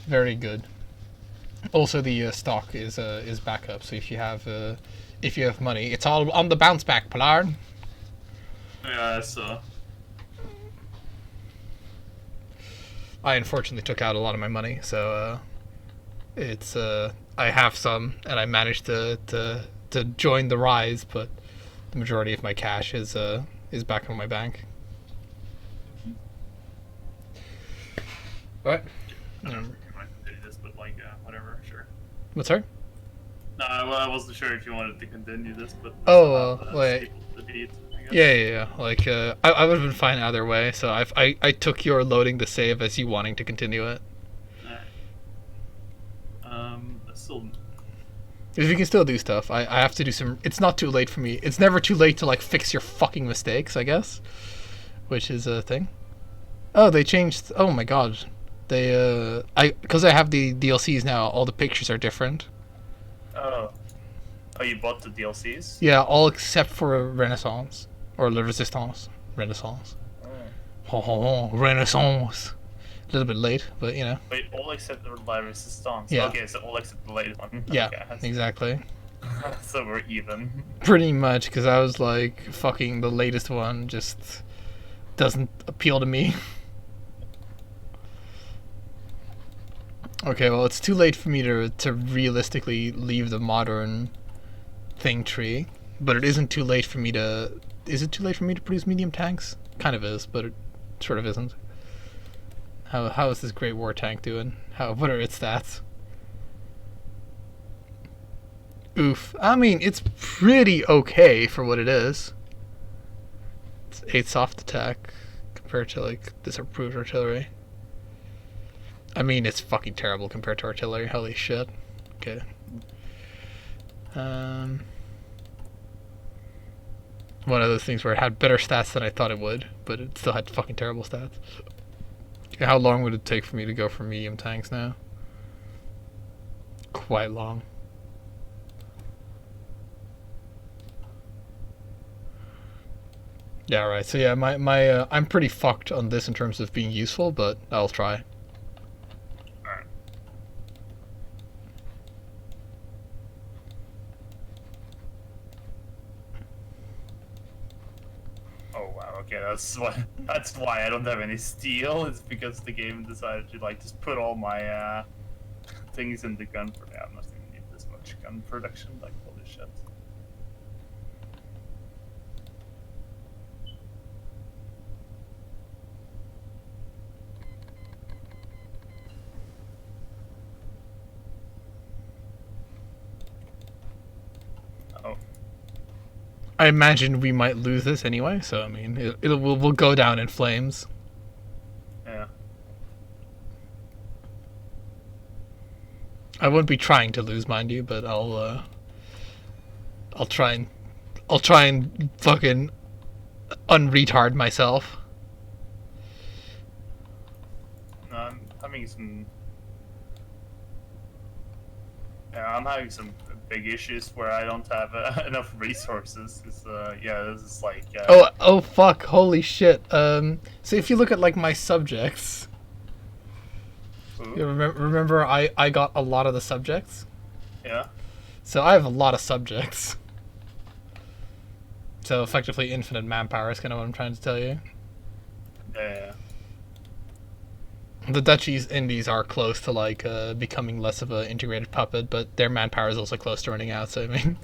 Very good. Also, the stock is back up. So if you have money, it's all on the bounce back, Pollard. Yeah, so I unfortunately took out a lot of my money, so it's I have some, and I managed to join the rise, but the majority of my cash is back in my bank. What? I don't know if you want to continue this, but like, whatever, sure. What's her? No, well, I wasn't sure if you wanted to continue this, but I still Oh, have wait. stable the beat, I Yeah, guess. yeah, yeah. Like, I would have been fine either way. So I took your loading the save as you wanting to continue it. Alright. I still. Because we can still do stuff. I have to do some. It's not too late for me. It's never too late to like fix your fucking mistakes, I guess. Which is a thing. Oh, they changed. Oh my god. They I because I have the DLCs now. All the pictures are different. Oh, oh, you bought the DLCs? Yeah, all except for Renaissance or Le Resistance. Renaissance. Oh. Oh, Renaissance. A little bit late, but you know. Wait, all except the La Resistance. Yeah. Okay, so all except the latest one. Yeah. Okay, Exactly. so we're even. Pretty much, because I was like, fucking the latest one just doesn't appeal to me. Okay, well, it's too late for me to realistically leave the modern thing tree, but it isn't too late for me to. Is it too late for me to produce medium tanks? Kind of is, but it sort of isn't. How is this Great War tank doing? What are its stats? Oof. I mean, it's pretty okay for what it is. It's 8 soft attack compared to like this improved artillery. I mean, it's fucking terrible compared to artillery. Holy shit. Okay. Um, One of those things where it had better stats than I thought it would, but it still had fucking terrible stats. Okay, how long would it take for me to go for medium tanks now? Quite long. Yeah, right. So yeah, my I'm pretty fucked on this in terms of being useful, but I'll try. Alright. Oh wow, okay, that's why I don't have any steel. It's because the game decided to like just put all my things in the gun for me. I'm not gonna need this much gun production, like holy shit. Oh, I imagine we might lose this anyway, so I mean, we'll go down in flames. yeah. I wouldn't be trying to lose, mind you, but I'll try and fucking unretard myself. No, I'm having some. Yeah, I'm having some big issues where I don't have enough resources. Cause, yeah, this is like. Oh fuck! Holy shit! So if you look at like my subjects, Ooh, you remember I got a lot of the subjects. yeah. So I have a lot of subjects. So effectively, infinite manpower is kind of what I'm trying to tell you. Yeah. The Dutchies Indies are close to like becoming less of an integrated puppet, but their manpower is also close to running out. So I mean,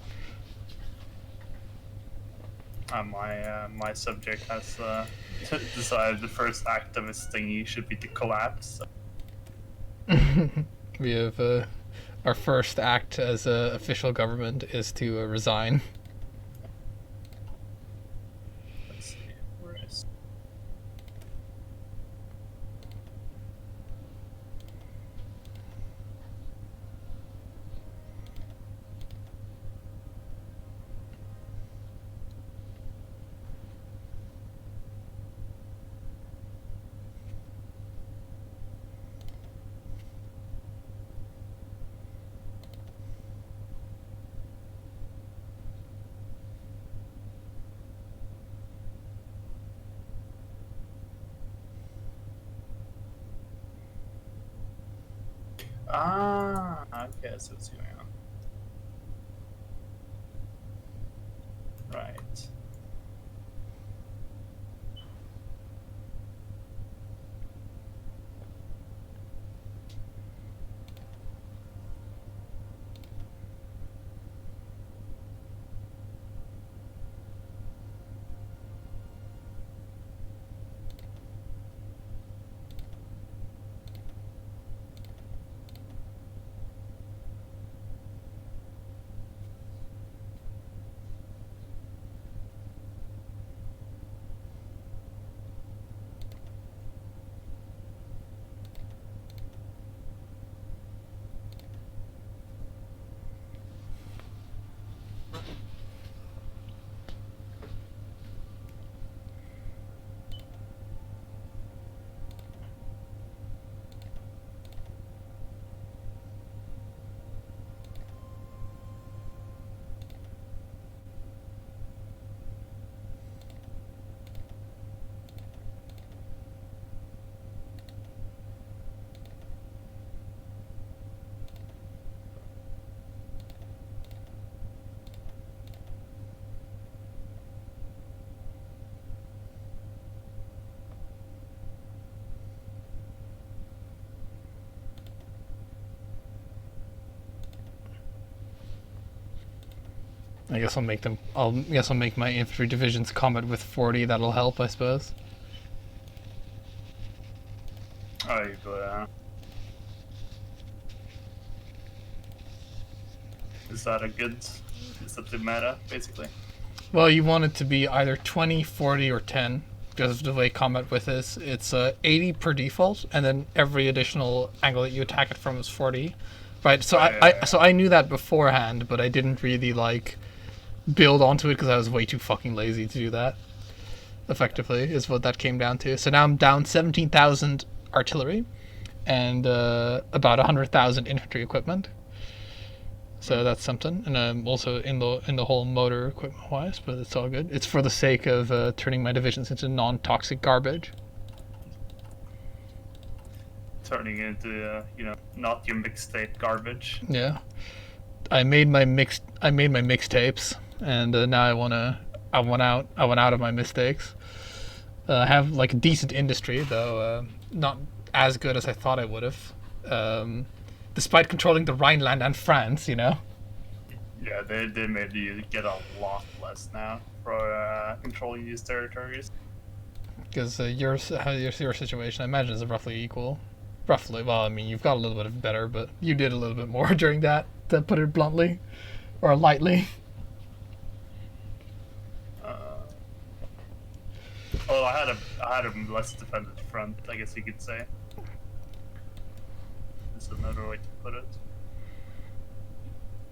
My subject has decided the first act of his thingy should be to collapse. we have our first act as official government is to resign. Let's see. Where is? Ah, okay, so what's going on. Right. I guess I'll make them. I'll make my infantry divisions combat with 40. That'll help, I suppose. Oh, you go, Is that a good... Is that the meta, basically? Well, you want it to be either 20, 40, or 10. Because the way combat with is, it's 80 per default, and then every additional angle that you attack it from is 40. Right. So I knew that beforehand, but I didn't really like build onto it because I was way too fucking lazy to do that. Effectively, is what that came down to. So now I'm down 17,000 artillery, and about 100,000 infantry equipment. So that's something, and I'm also in the whole motor equipment wise, but it's all good. It's for the sake of turning my divisions into non-toxic garbage. Turning it into, not your mixtape garbage. Yeah, I made my mixtapes, and now I went out of my mistakes. I have like a decent industry, though not as good as I thought I would have. Despite controlling the Rhineland and France, Yeah, they made you get a lot less now for controlling these territories. Because your situation, I imagine, is roughly equal. Roughly, well, I mean, you've got a little bit of better, but you did a little bit more during that, to put it bluntly, or lightly. Well, I had a less defended front, I guess you could say. Is another way to put it.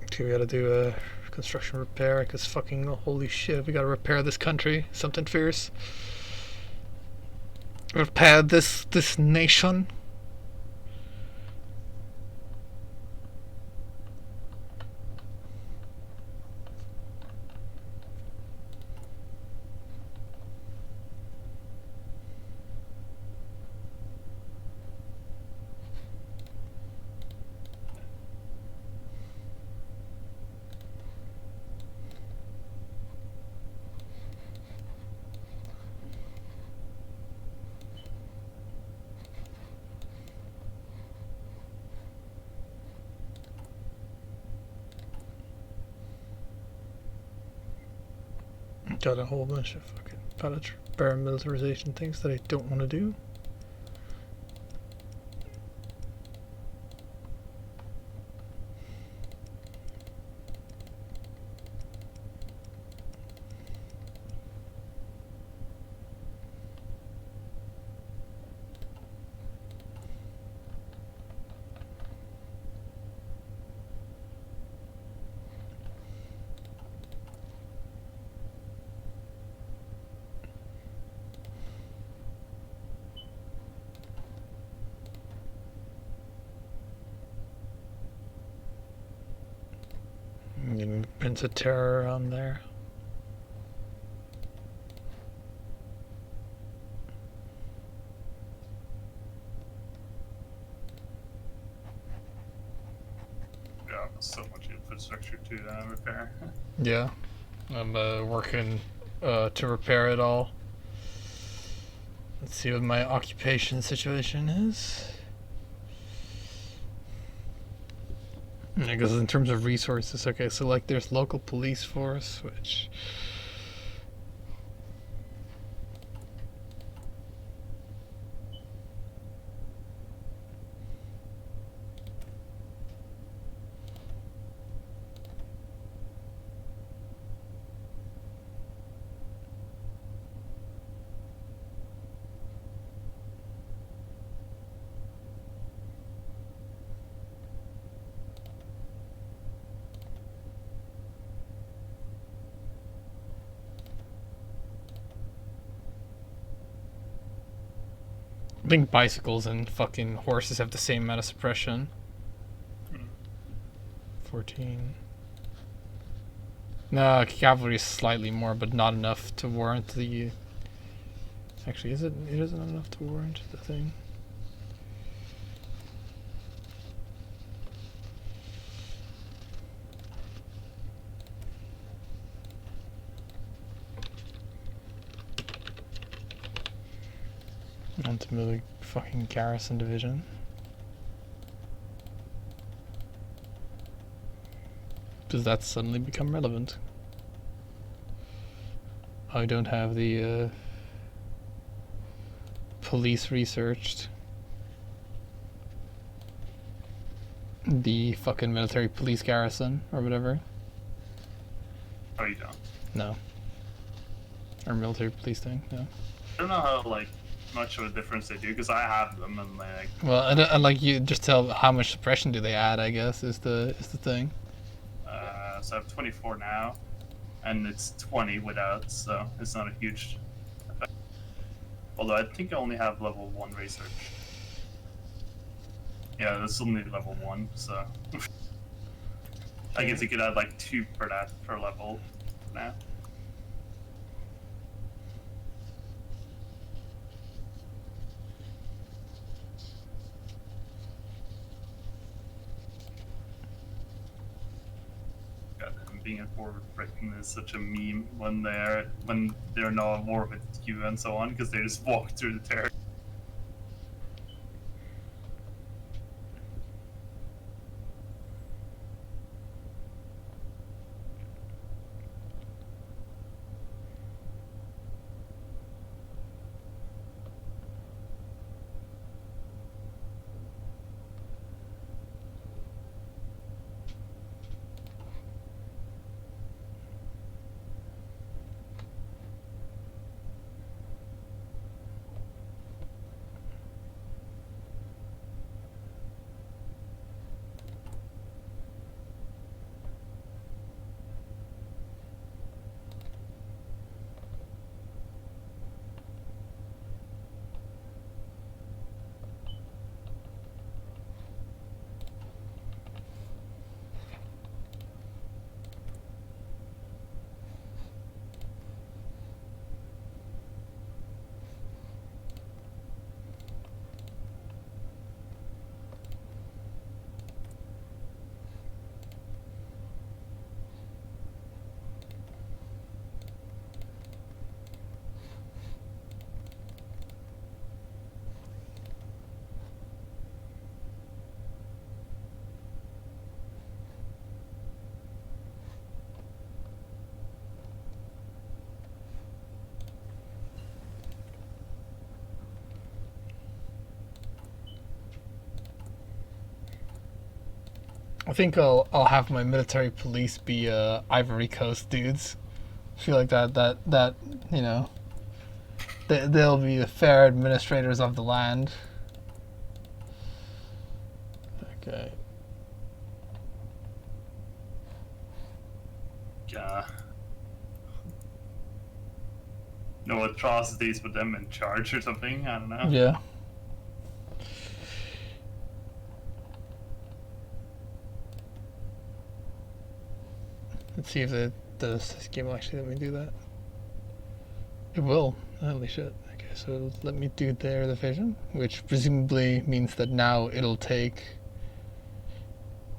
Okay, we gotta do a construction repair, because fucking holy shit, we gotta repair this country. Something fierce. Repair this nation. Got a whole bunch of fucking paramilitarization things that I don't want to do. Prince of Terror on there. so much infrastructure to repair. Yeah, I'm working to repair it all. Let's see what my occupation situation is. I guess in terms of resources, okay, so like there's local police force, which I think bicycles and fucking horses have the same amount of suppression. 14. No, cavalry is slightly more, but not enough to warrant the. Actually, is it? It isn't enough to warrant the thing. Ultimately, fucking garrison division. Does that suddenly become relevant? I don't have the police researched. The fucking military police garrison or whatever. Oh, you don't? No. Or military police thing, no. I don't know how like much of a difference they do because I have them and like. Well, and like you just tell how much suppression do they add, I guess, is the thing. So I have 24 now, and it's 20 without, so it's not a huge effect. Although I think I only have level 1 research. Yeah, that's only level 1, so. I guess you could add like 2 per that per level now. Being at war with Britain is such a meme when they're not at war with you and so on because they just walk through the territory. I think I'll have my military police be Ivory Coast dudes. I feel like that you know they'll be the fair administrators of the land. Okay. No atrocities with them in charge or something. I don't know. Yeah. Let's see if this game will actually let me do that. It will. Holy shit. Okay, so let me do their division, which presumably means that now it'll take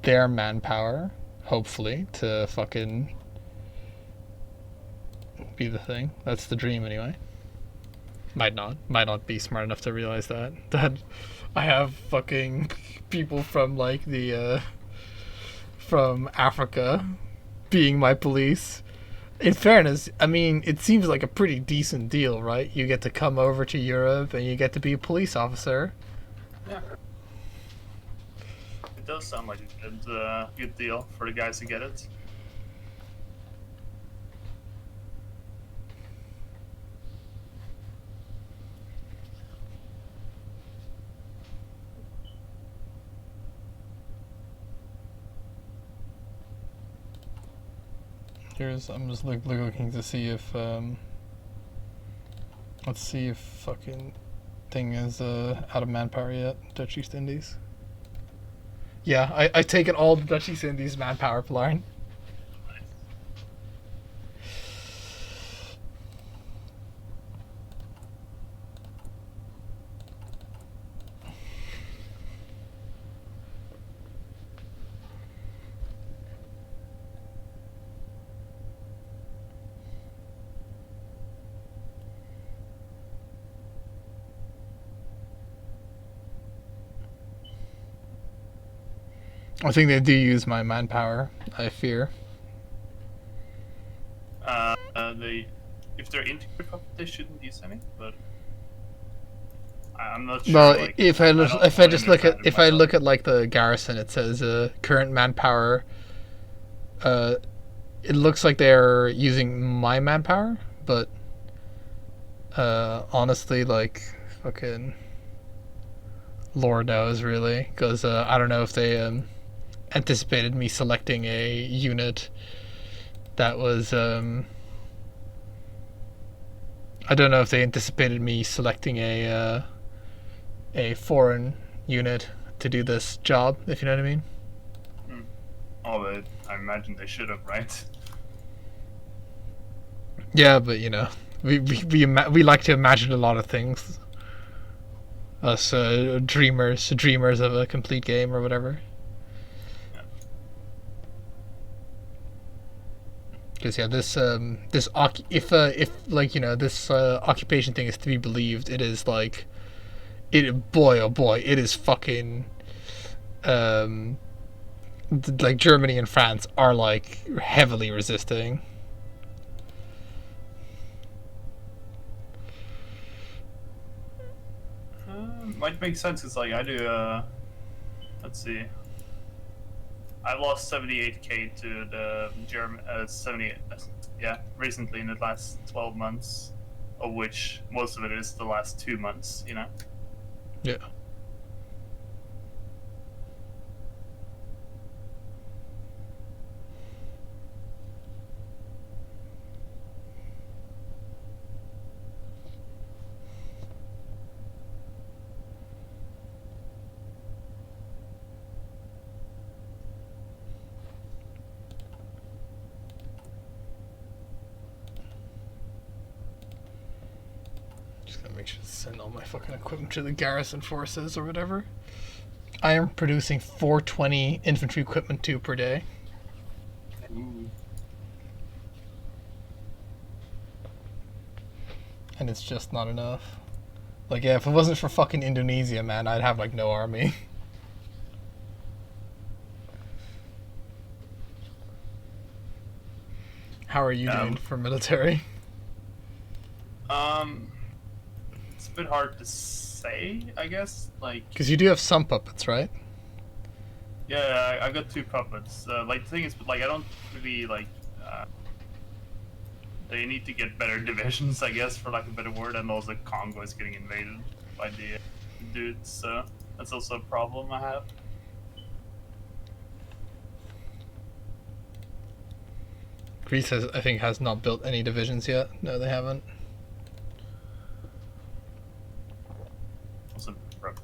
their manpower, hopefully, to fucking be the thing. That's the dream, anyway. Might not be smart enough to realize that I have fucking people from like the from Africa being my police. In fairness, I mean, it seems like a pretty decent deal, right? You get to come over to Europe and you get to be a police officer. Yeah. It does sound like a good deal for the guys who get it. I'm just looking to see if let's see if fucking thing is out of manpower yet. Dutch East Indies. Yeah, I taken all the Dutch East Indies manpower line. I think they do use my manpower, I fear. If they're integrated puppet, they shouldn't use any, but I'm not sure. Well, like, if I look at like the garrison, it says current manpower. It looks like they're using my manpower, but honestly, like fucking Lord knows really, because I don't know if they anticipated me selecting a unit that was I don't know if they anticipated me selecting a foreign unit to do this job, if you know what I mean. Oh, but I imagine they should have, right? Yeah, but you know, we like to imagine a lot of things. Us dreamers of a complete game or whatever. Because yeah, this if like you know this occupation thing is to be believed, it is like boy oh boy, it is fucking like Germany and France are like heavily resisting. Might make sense. It's like I do. Let's see. I lost 78k to the German 78. Yeah, recently in the last 12 months, of which most of it is the last 2 months. You know. Yeah. Make sure to send all my fucking equipment to the garrison forces or whatever. I am producing 420 infantry equipment 2 per day. Ooh. And it's just not enough. Like, yeah, if it wasn't for fucking Indonesia, man, I'd have like no army. How are you doing for military? It's a bit hard to say, I guess. Like, because you do have some puppets, right? Yeah, I got 2 puppets. Like the thing is, like I don't really like. They need to get better divisions, I guess, for lack of a better word, and also Congo is getting invaded by the dudes, so that's also a problem I have. Greece has, I think, has not built any divisions yet. No, they haven't. Also,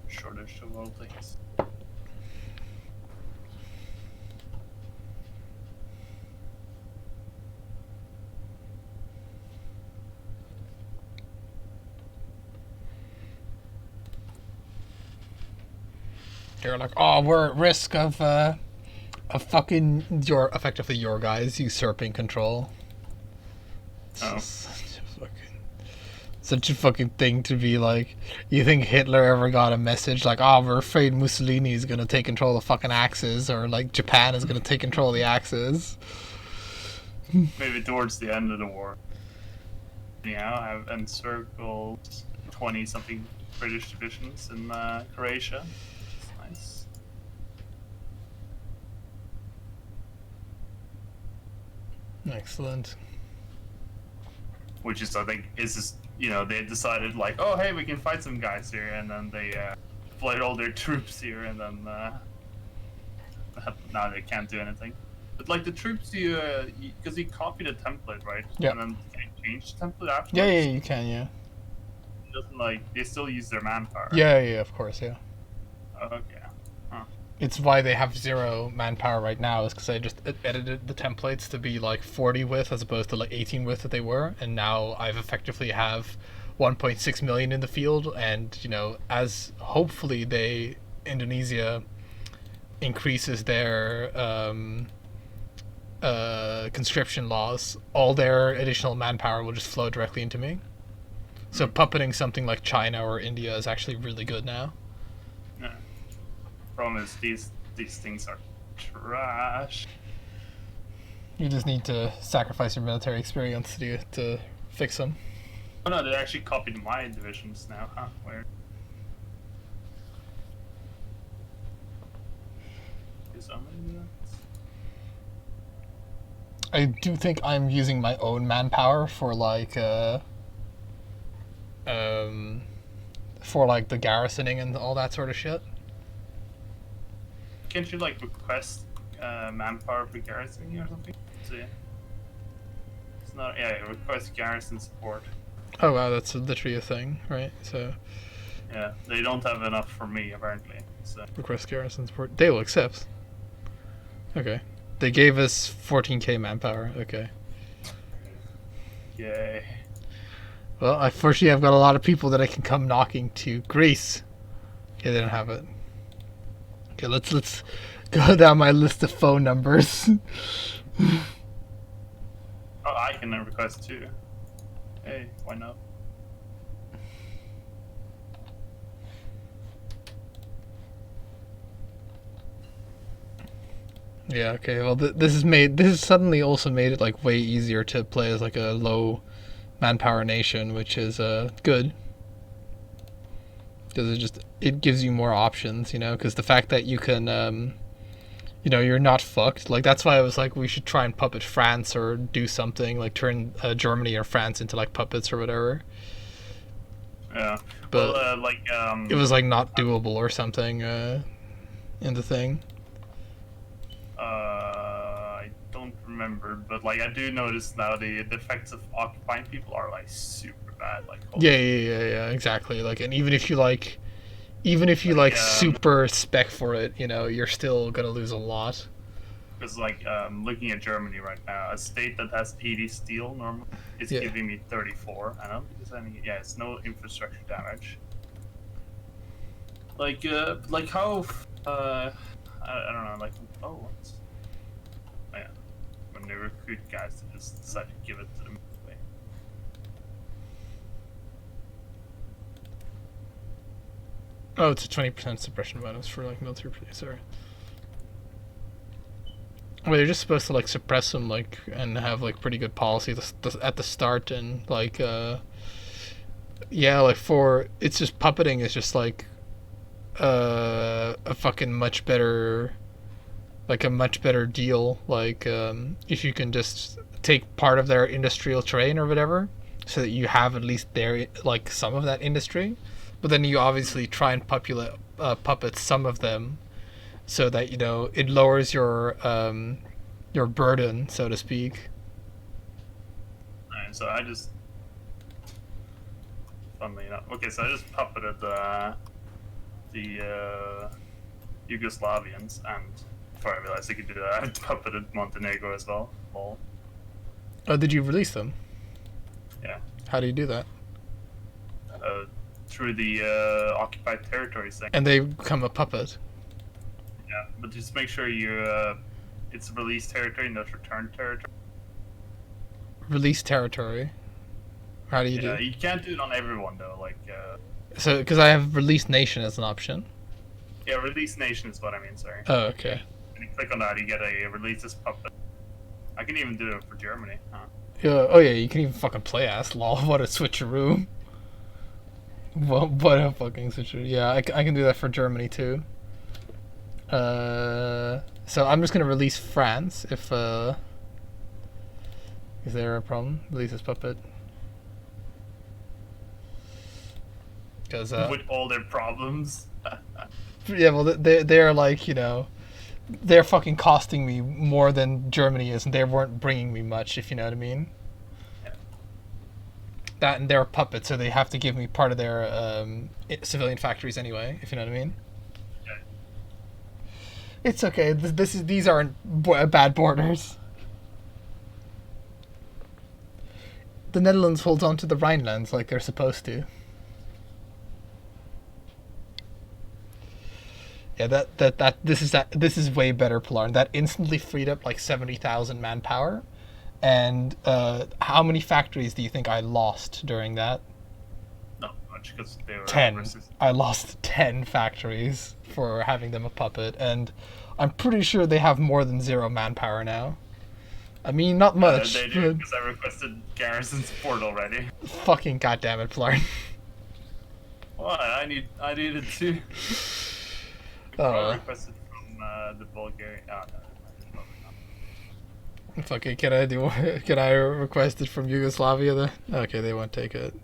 shortage of all things. They're like, oh, we're at risk of effectively your guys usurping control. Oh. Such a fucking thing to be like. You think Hitler ever got a message like, "Oh, we're afraid Mussolini is gonna take control of the fucking Axis," or like Japan is gonna take control of the Axis? Maybe towards the end of the war. Yeah, I've encircled 20 something British divisions in Croatia. It's nice. Excellent. Which is, I think, is just, you know, they decided like, oh hey, we can fight some guys here, and then they deployed all their troops here, and then now they can't do anything. But like the troops, because you copy the template, right? Yeah. And then can you change the template afterwards? Yeah, you can, yeah. It doesn't, like, they still use their manpower. Yeah, of course, yeah. Okay. It's why they have 0 manpower right now, is because I just edited the templates to be like 40 width as opposed to like 18 width that they were, and now I've effectively have 1.6 million in the field, and you know, as hopefully Indonesia increases their conscription laws, all their additional manpower will just flow directly into me. So puppeting something like China or India is actually really good now. Yeah. Problem is these things are trash. You just need to sacrifice your military experience to fix them. Oh no, they actually copied my divisions now, huh? Weird. Is that many units? I do think I'm using my own manpower for like the garrisoning and all that sort of shit. Can't you like request manpower for garrisoning or something? See, it's not. Yeah, request garrison support. Oh wow, that's literally a thing, right? So Yeah, they don't have enough for me apparently. So request garrison support. They will accept. Okay. They gave us 14k manpower. Okay. yay. Well, unfortunately, I've got a lot of people that I can come knocking to. Greece. Okay, they don't have it. Okay, let's go down my list of phone numbers. Oh, I can request too. Hey, why not? Yeah. Okay. Well, this has suddenly also made it like way easier to play as like a low manpower nation, which is good. Because it gives you more options, you know. Because the fact that you can, you know, you're not fucked. Like that's why I was like, we should try and puppet France or do something like turn Germany or France into like puppets or whatever. Yeah. But well, like it was like not doable or something in the thing. I don't remember, but like I do notice now the effects of occupying people are like super bad. Like Yeah, exactly. Like, and even if you like super spec for it, you know, you're still gonna lose a lot. Because like looking at Germany right now, a state that has 80 steel normally is giving me 34. I don't think there's any. Yeah, it's no infrastructure damage. Like how I don't know, like, oh, what? Oh, yeah. When they recruit guys, they just decide to give it to them. Oh, it's a 20% suppression bonus for like military police. Sorry. Well, they're just supposed to like suppress them, like, and have like pretty good policy at the start, and like, yeah, like it's just puppeting is just like a fucking much better deal, like if you can just take part of their industrial terrain or whatever, so that you have at least their like some of that industry, but then you obviously try and puppet some of them, so that, you know, it lowers your burden, so to speak. Alright, so I just, funnily enough, okay, so I just puppeted the Yugoslavians, and before I realized I could do that, I puppeted Montenegro as well. Lol. Oh, did you release them? Yeah. How do you do that? Through the occupied territories thing. And they become a puppet. Yeah, but just make sure you it's release territory, not return territory. Release territory. How do you Yeah, do? you can't do it on everyone though. Like, So, because I have release nation as an option. yeah, release nation is what I mean. Sorry. Oh, okay. When you click on that, you get a release this puppet. I can even do it for Germany. Huh. Oh yeah, you can even fucking play as. Lol, what a switcheroo. What a fucking switcheroo. Yeah, I can do that for Germany too. So I'm just gonna release France if is there a problem? Release this puppet. Because With all their problems. yeah, well they're like, you know, they're fucking costing me more than Germany is, and they weren't bringing me much, if you know what I mean. Yeah. That, and they're puppets, so they have to give me part of their civilian factories anyway, if you know what I mean. Yeah. It's okay. These aren't bad borders. The Netherlands holds on to the Rhinelands like they're supposed to. Yeah, this is way better, Polarn. That instantly freed up like 70,000 manpower. And how many factories do you think I lost during that? Not much because they were 10. resistant. I lost 10 factories for having them a puppet, and I'm pretty sure they have more than 0 manpower now. I mean, not much. They do because I requested garrison support already. Fucking goddamn it, Polarn. What? I needed to. I Oh, requested from the Bulgarian. Oh, no, not. fuck it. Can I request it from Yugoslavia then? Okay, they won't take it.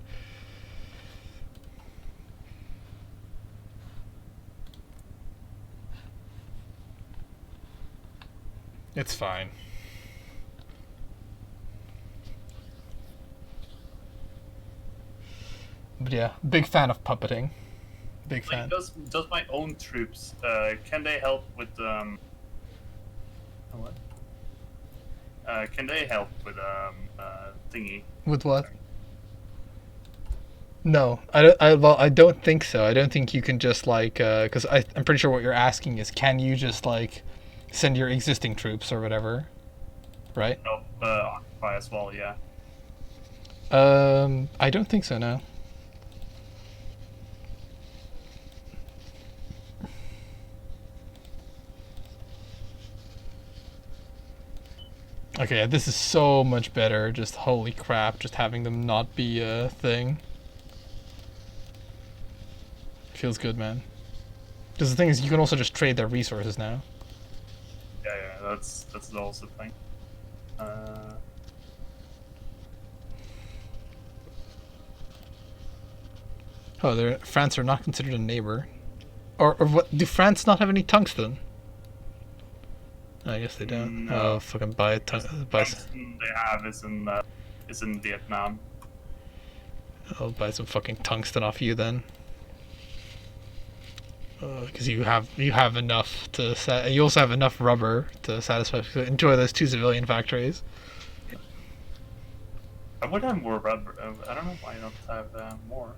It's fine. But yeah, big fan of puppeting. Big fan. Like, does my own troops can they help with what? Can they help with thingy? With what? No, I don't think so. I don't think you can just like, because I'm pretty sure what you're asking is, can you just like send your existing troops or whatever, right? No, occupy as well. Yeah. I don't think so. No. Okay, this is so much better. Just holy crap, just having them not be a thing. Feels good, man. Because the thing is, you can also just trade their resources now. Yeah, that's also the thing. Oh, France are not considered a neighbor. Or what? Do France not have any tungsten? I guess they don't. No. Oh, fucking buy it. Tungsten they have is in Vietnam. I'll buy some fucking tungsten off you then. Because you have enough to you also have enough rubber to satisfy. Enjoy those 2 civilian factories. I would have more rubber. I don't know why I don't have more.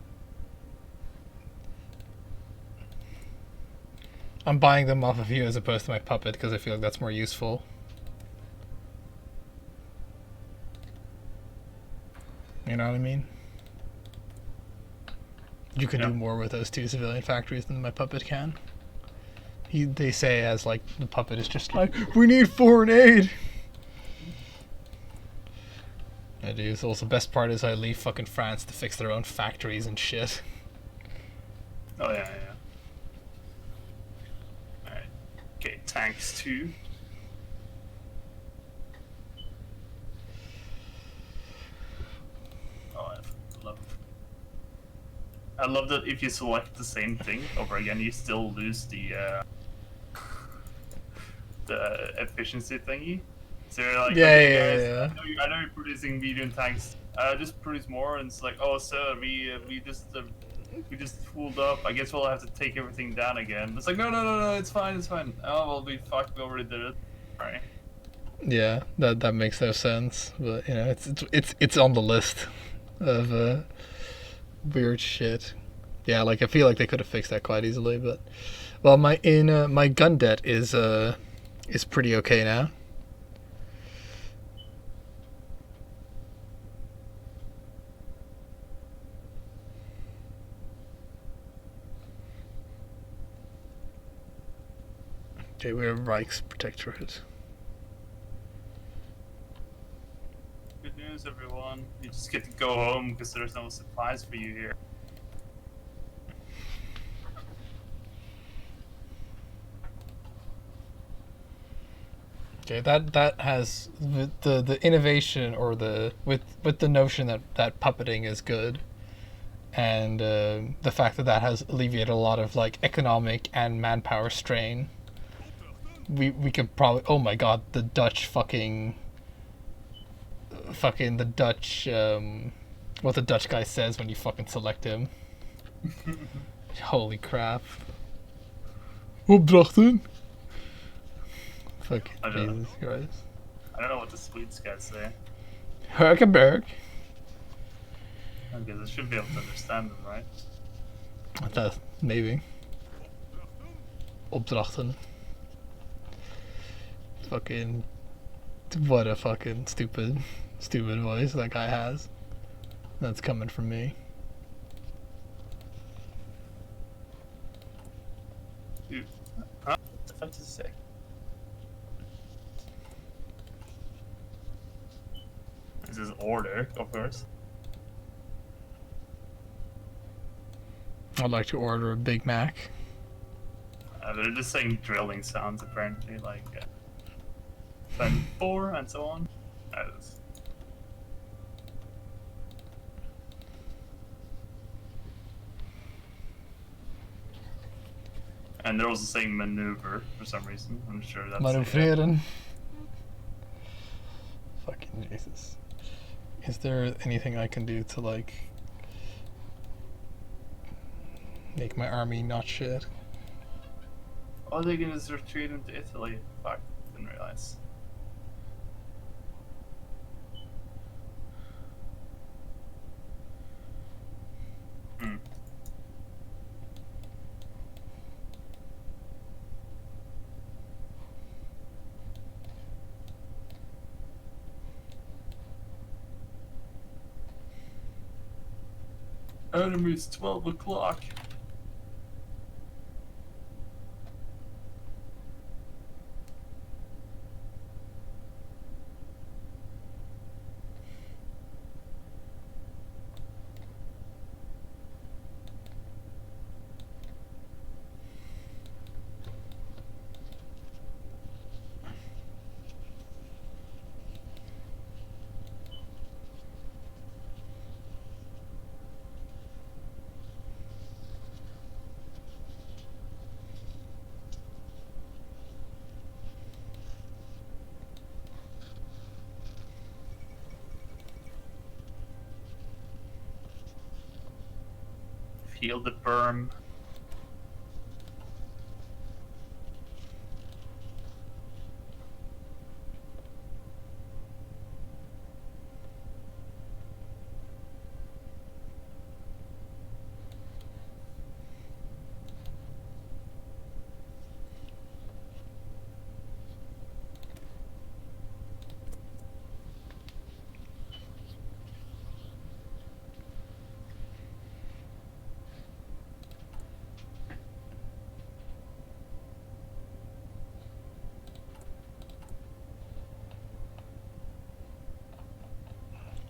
I'm buying them off of you as opposed to my puppet because I feel like that's more useful. You know what I mean? You can Yeah. do more with those 2 civilian factories than my puppet can. They say as like the puppet is just like, we need foreign aid. I do. So also, best part is I leave fucking France to fix their own factories and shit. Oh yeah. Alright. Okay, tanks too. Oh, I love that if you select the same thing over again, you still lose the efficiency thingy. So you're like, Yeah, okay, yeah, guys, yeah. I know you're producing medium tanks. Just produce more, and it's like, oh, sir, we just fooled up. I guess we'll have to take everything down again. It's like, no, it's fine. Oh, well, we fucked. We already did it. All right. Yeah, that makes no sense. But you know, it's on the list of weird shit. Yeah, like I feel like they could have fixed that quite easily, but well, my gun debt is pretty okay now. Okay, we're Reich's protectorate. Good news, everyone. You just get to go home because there's no supplies for you here. Okay, that has the innovation, or with the notion that puppeting is good, and the fact that has alleviated a lot of like economic and manpower strain. We could probably, oh my god, the Dutch fucking the Dutch what the Dutch guy says when you fucking select him. Holy crap. Opdrachten. Fucking Jesus Christ. I don't know what the Swedes guys say. Herkenberg. I guess I should be able to understand them, right? That maybe. Opdrachten. Fucking, what a fucking stupid voice that guy has. That's coming from me. Dude, huh? What the fuck does it say? This is order, of course. I'd like to order a Big Mac. They're just saying drilling sounds, apparently, like 24 and so on. That is. And they're also saying maneuver for some reason. I'm sure that's Manoeuvreren. Fucking Jesus. Is there anything I can do to like make my army not shit? All they can is retreat into Italy. Fuck, didn't realize. Enemy's 12 o'clock. Heal the berm.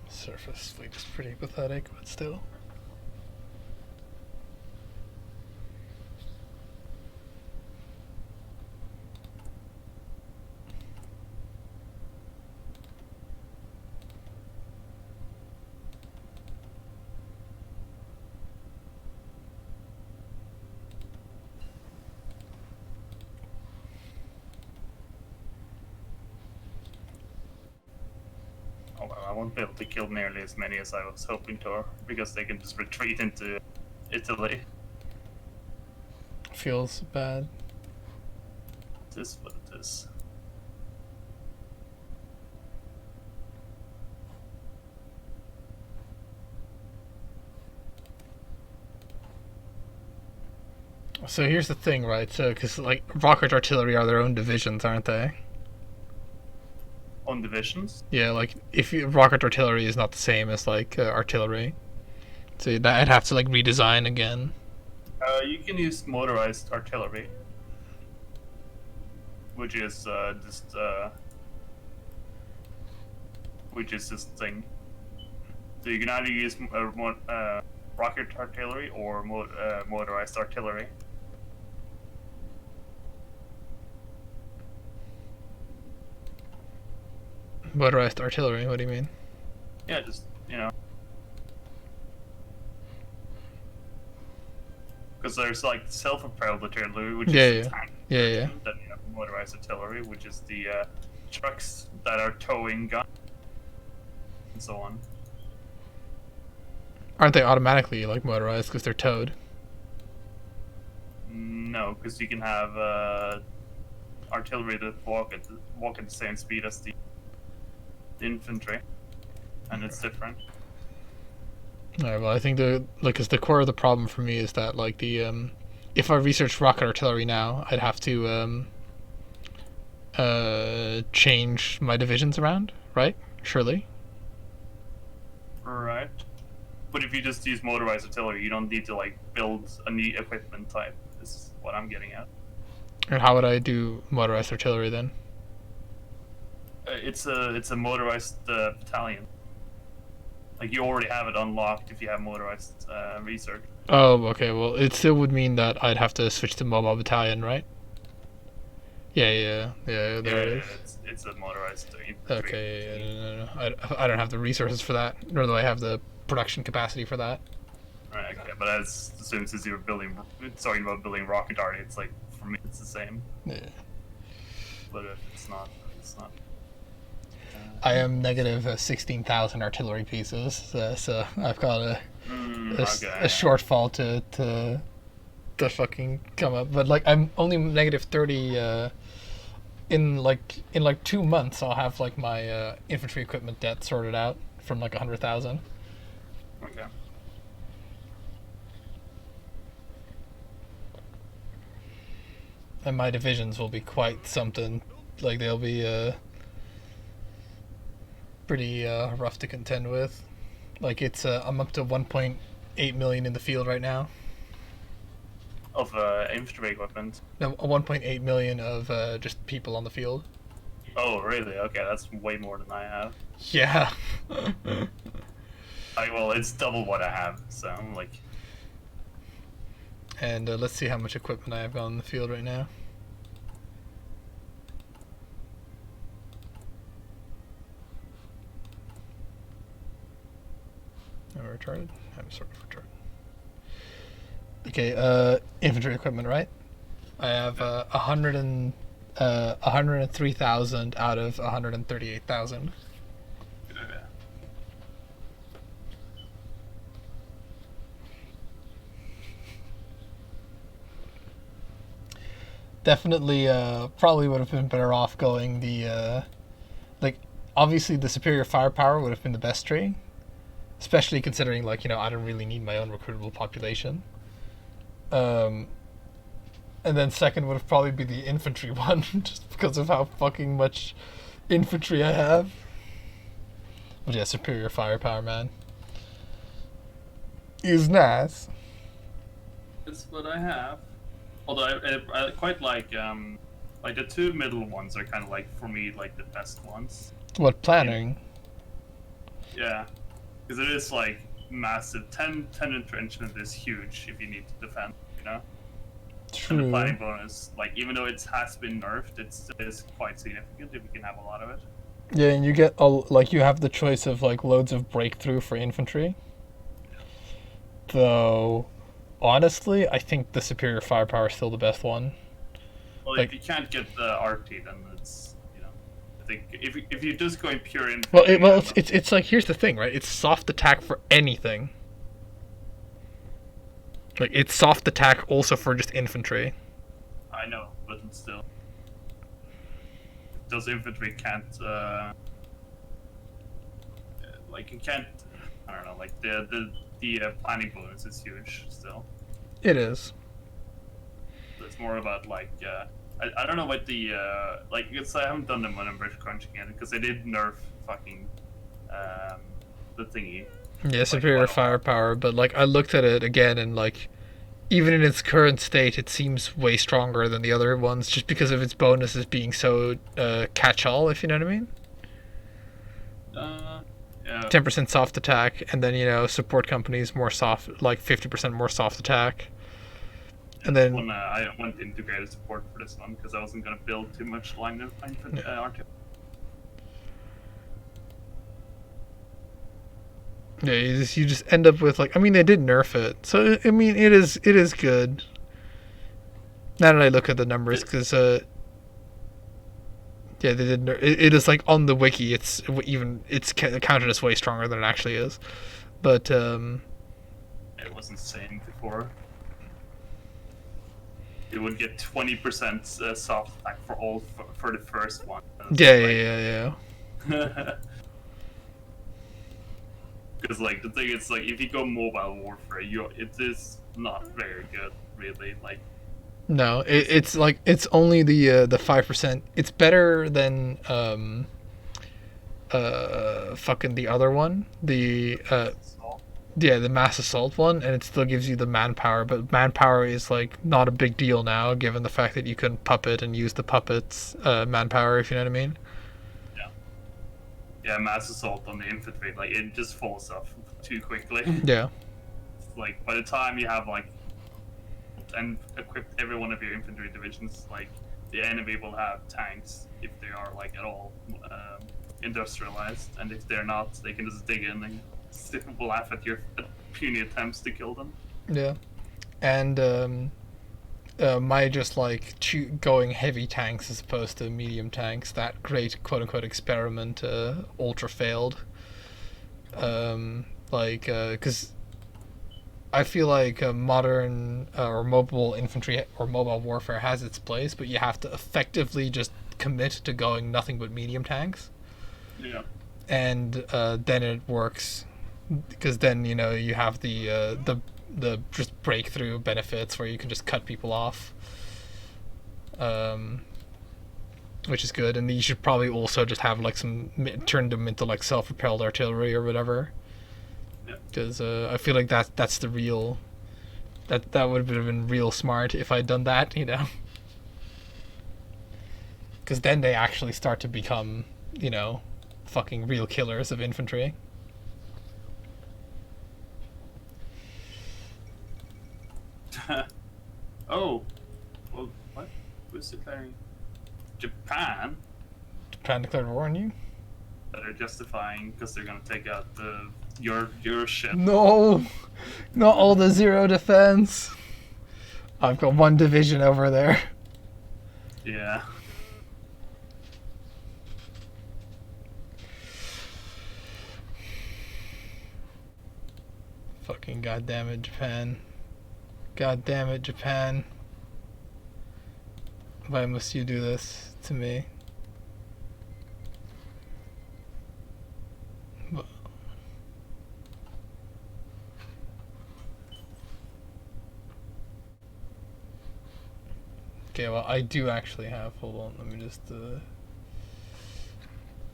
Surface fleet is pretty pathetic, but still. Oh well, I won't be able to kill nearly as many as I was hoping to, because they can just retreat into Italy. Feels bad. It is what it is. So here's the thing, right? So, because like rocket artillery are their own divisions, aren't they? On divisions? Yeah, like if rocket artillery is not the same as like artillery, so that I'd have to like redesign again. You can use motorized artillery. which is this thing. So you can either use rocket artillery or motorized artillery. Motorized artillery. What do you mean? Yeah, just because there's like self-propelled artillery, which is tank. Yeah. Then you have motorized artillery, which is the trucks that are towing guns and so on. Aren't they automatically like motorized because they're towed? No, because you can have artillery that walk at the same speed as the infantry, and it's different. Alright, well, I think because the core of the problem for me is that like if I research rocket artillery now, I'd have to change my divisions around, right? Surely. Right. But if you just use motorized artillery, you don't need to like build a new equipment type. This is what I'm getting at. And how would I do motorized artillery then? It's a motorized battalion. Like you already have it unlocked if you have motorized research. Oh, okay. Well, it still would mean that I'd have to switch to mobile battalion, right? Yeah. There it is. It's a motorized infantry. Okay. No. I don't have the resources for that, nor do I have the production capacity for that. Right. Okay. But as soon as you're talking about building rocket arty, it's like for me it's the same. Yeah. But if it's not, it's not. I am negative 16,000 artillery pieces, so I've got a shortfall to fucking come up. But like I'm only negative 30. In like 2 months, I'll have like my infantry equipment debt sorted out from like 100,000. Okay. And my divisions will be quite something. Like they'll be pretty rough to contend with. Like I'm up to 1.8 million in the field right now. Of infantry equipment. No, 1.8 million of just people on the field. Oh, really? Okay, that's way more than I have. Yeah. Well, it's double what I have, so I'm like. And let's see how much equipment I have on the field right now. Am I retarded? I'm sort of retarded. Okay, infantry equipment, right? I have 103,000 out of 138,000. Definitely, probably would have been better off going the, like, obviously the superior firepower would have been the best tree, especially considering, like, I don't really need my own recruitable population. And then second would have probably be the infantry one, just because of how fucking much infantry I have. But yeah, superior firepower, man, is nice. It's what I have. Although I quite like the two middle ones are kind of like, for me, like the best ones. What, planning? Yeah, because it is like massive. 10 entrenchment is huge if you need to defend, True. And the planning bonus, like, even though it has been nerfed, it is quite significant if you can have a lot of it. Yeah, and you get you have the choice of like loads of breakthrough for infantry. Though, honestly, I think the superior firepower is still the best one. Well, if you can't get the RT, then it's I think if you're just going pure infantry. It's like, here's the thing, right? It's soft attack for anything. Like, it's soft attack also for just infantry. I know, but still, those infantry can't you can't. I don't know. Like the planning bonus is huge still. It is. So it's more about like I don't know what the because I haven't done them when I'm British crunching yet, because they did nerf fucking the thingy. Yeah, superior firepower, but like I looked at it again and like even in its current state, it seems way stronger than the other ones, just because of its bonuses being so catch-all. If you know what I mean. Yeah. 10% soft attack, and then support companies more soft, like 50% more soft attack. And then when I went integrated support for this one because I wasn't gonna build too much line of artillery. yeah, you just end up with like, I mean, they did nerf it, so I mean, it is good. Now that I look at the numbers, because yeah, they did. It is like on the wiki. It's counted as way stronger than it actually is, but It was insane before. You would get 20% soft attack for the first one. Yeah. Because like the thing is, like if you go mobile warfare, it is not very good, really. Like no, it's like it's only the 5%. It's better than fucking the other one, the mass assault one, and it still gives you the manpower, but manpower is like not a big deal now, given the fact that you can puppet and use the puppets manpower, if you know what I mean. Yeah, mass assault on the infantry, like it just falls off too quickly. Yeah. Like by the time you have like and equipped every one of your infantry divisions, like the enemy will have tanks if they are like at all industrialized, and if they're not, they can just dig in and laugh at your puny attempts to kill them. Yeah, and my just like going heavy tanks as opposed to medium tanks, that great quote unquote experiment ultra failed. Because I feel like modern or mobile infantry or mobile warfare has its place, but you have to effectively just commit to going nothing but medium tanks. Yeah. And then it works, because then you have the just breakthrough benefits where you can just cut people off, which is good. And you should probably also just have like turn them into like self-propelled artillery or whatever, because I feel like that's the real that would have been real smart if I'd done that, because then they actually start to become fucking real killers of infantry. Oh, well, what? Who's declaring? Japan? Japan declared war on you? That are justifying because they're gonna take out your ship. No, not all the zero defense. I've got one division over there. Yeah. Fucking goddamn it, Japan. God damn it, Japan. Why must you do this to me? Okay, well, I do actually have. Hold on, let me just.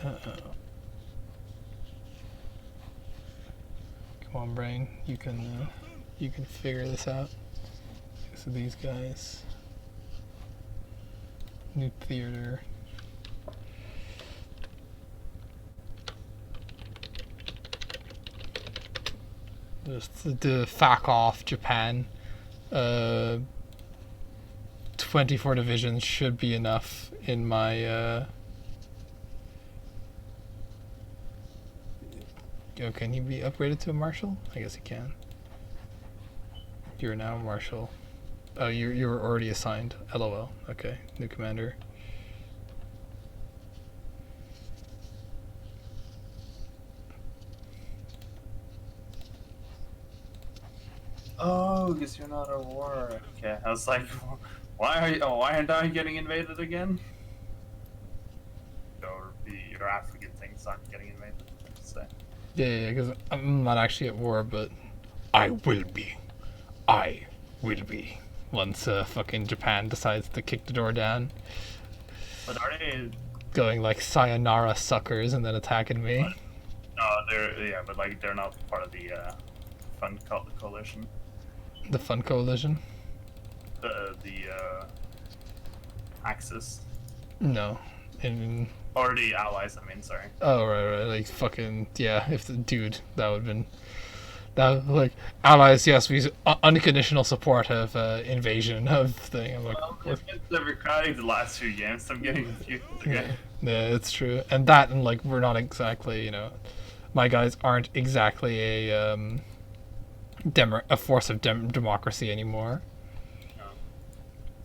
Come on, brain. You can figure this out. So these guys. New theater. Just to fuck off, Japan. 24 divisions should be enough in my oh, can he be upgraded to a marshal? I guess he can. You're now a marshal. Oh, you were already assigned. LOL. Okay, new commander. Oh, because you're not at war. Okay, I was like, why aren't I getting invaded again? Your African things aren't getting invaded. I should say. Yeah, because I'm not actually at war, but I will be. I will be. Once fucking Japan decides to kick the door down. But are they going like sayonara suckers and then attacking me? But, but like they're not part of the Fun Coalition. The Fun Coalition? the Axis No. In or the Allies. I mean, sorry. oh right, like fucking yeah. If the dude that would have been that like allies. Yes, we unconditional support of invasion of thing. I'm like, Well, what? it's been democratic the last few games. I'm getting confused. Yeah, Okay. yeah, it's true. And that and like we're not exactly my guys aren't exactly a force of democracy anymore. No.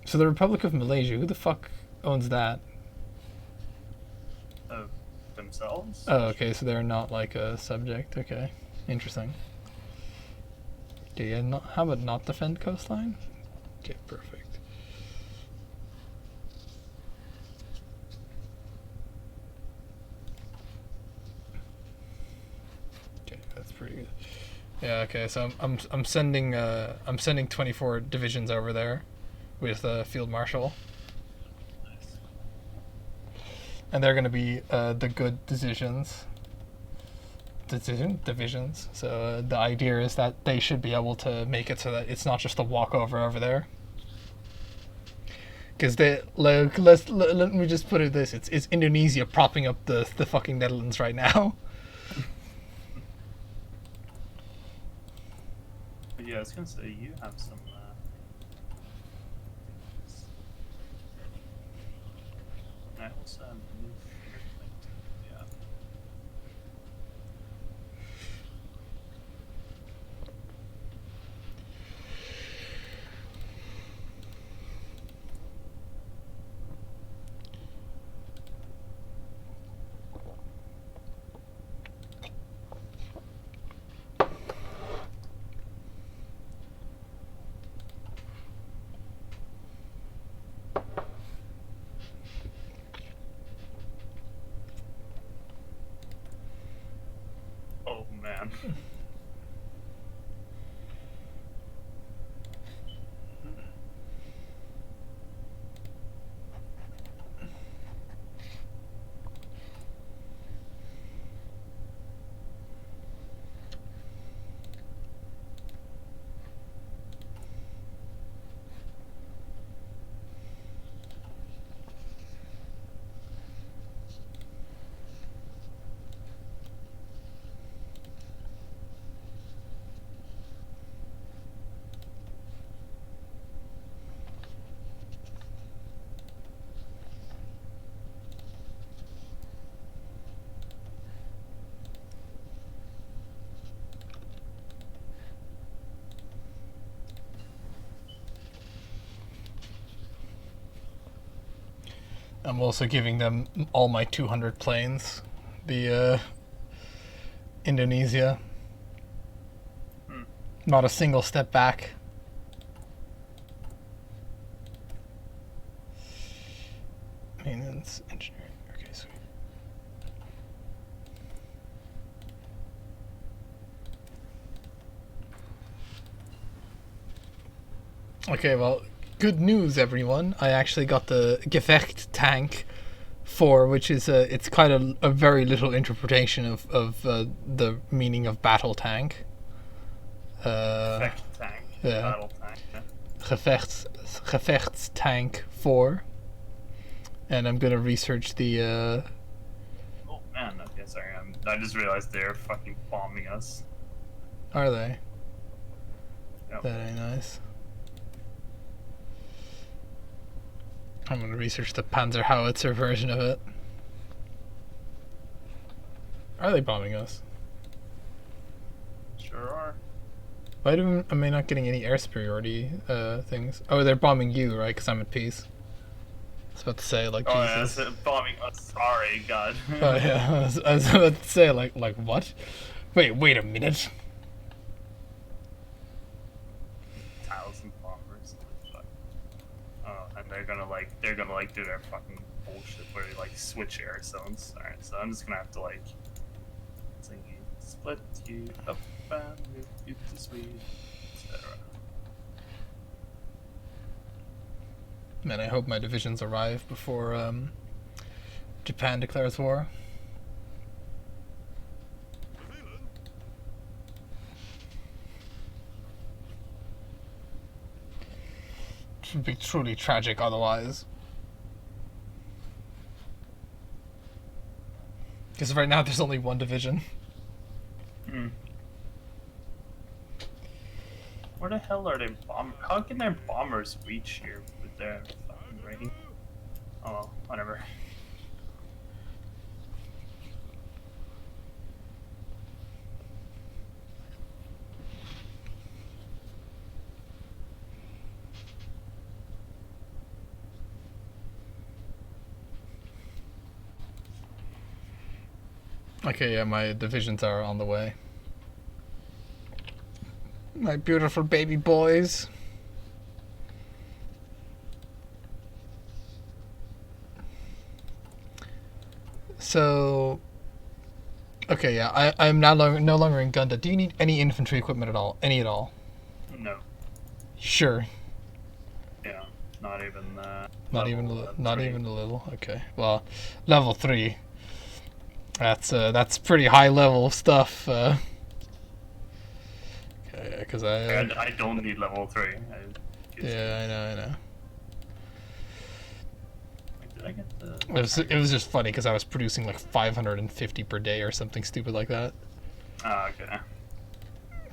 So the Republic of Malaysia, who the fuck owns that? Themselves. Oh, okay, so they're not like a subject. Okay, interesting. Okay, yeah, how about not defend coastline? Okay, perfect. Okay, that's pretty good. Yeah, okay, so I'm sending 24 divisions over there with Field Marshal. Nice. And they're going to be the good divisions. So the idea is that they should be able to make it so that it's not just a walkover over there. Because let me just put it this: it's Indonesia propping up the fucking Netherlands right now. But yeah, I was gonna say you have some. I also have new thing. Yeah. Oh man. I'm also giving them all my 200 planes. The Indonesia. Hmm. Not a single step back. Maintenance, engineering. Okay, sweet. Okay, well, good news, everyone. I actually got the Gevecht tank 4, which is it's quite a very little interpretation of the meaning of battle tank. Effect tank. yeah. Battle tank. Yeah. Gevechtstank 4. And I'm gonna research the Oh man. Okay, sorry. I just realized they're fucking bombing us. are they? Yep. That ain't nice. I'm gonna research the Panzer Howitzer version of it. Are they bombing us? Sure are. Why am I not getting any air superiority things? Oh, they're bombing you, right? Because I'm at peace. I was about to say, like, Oh yeah, Jesus. it's bombing us. Sorry, God. Oh yeah, I was about to say, like what? Wait a minute. 1,000 bombers. Fuck. Oh, and they're gonna do their fucking bullshit where they like switch air zones. Alright, so I'm just gonna have to like split you up and move you to Sweden, etc. Man, I hope my divisions arrive before Japan declares war. would be truly tragic otherwise. Because right now there's only one division. Hmm. Where the hell are they How can their bombers reach here with their fucking rating? Oh well, whatever. Okay, yeah, my divisions are on the way. My beautiful baby boys. So, okay, yeah, I'm no longer in Gunda. Do you need any infantry equipment at all? Any at all? No. Sure. Yeah. Not even. Not even level, not 3. even a little. Okay. Well, level 3. That's pretty high level stuff. Okay, because I don't need level 3. Yeah, I know. Wait, did I get the? It was just funny because I was producing like 550 per day or something stupid like that. Ah, okay.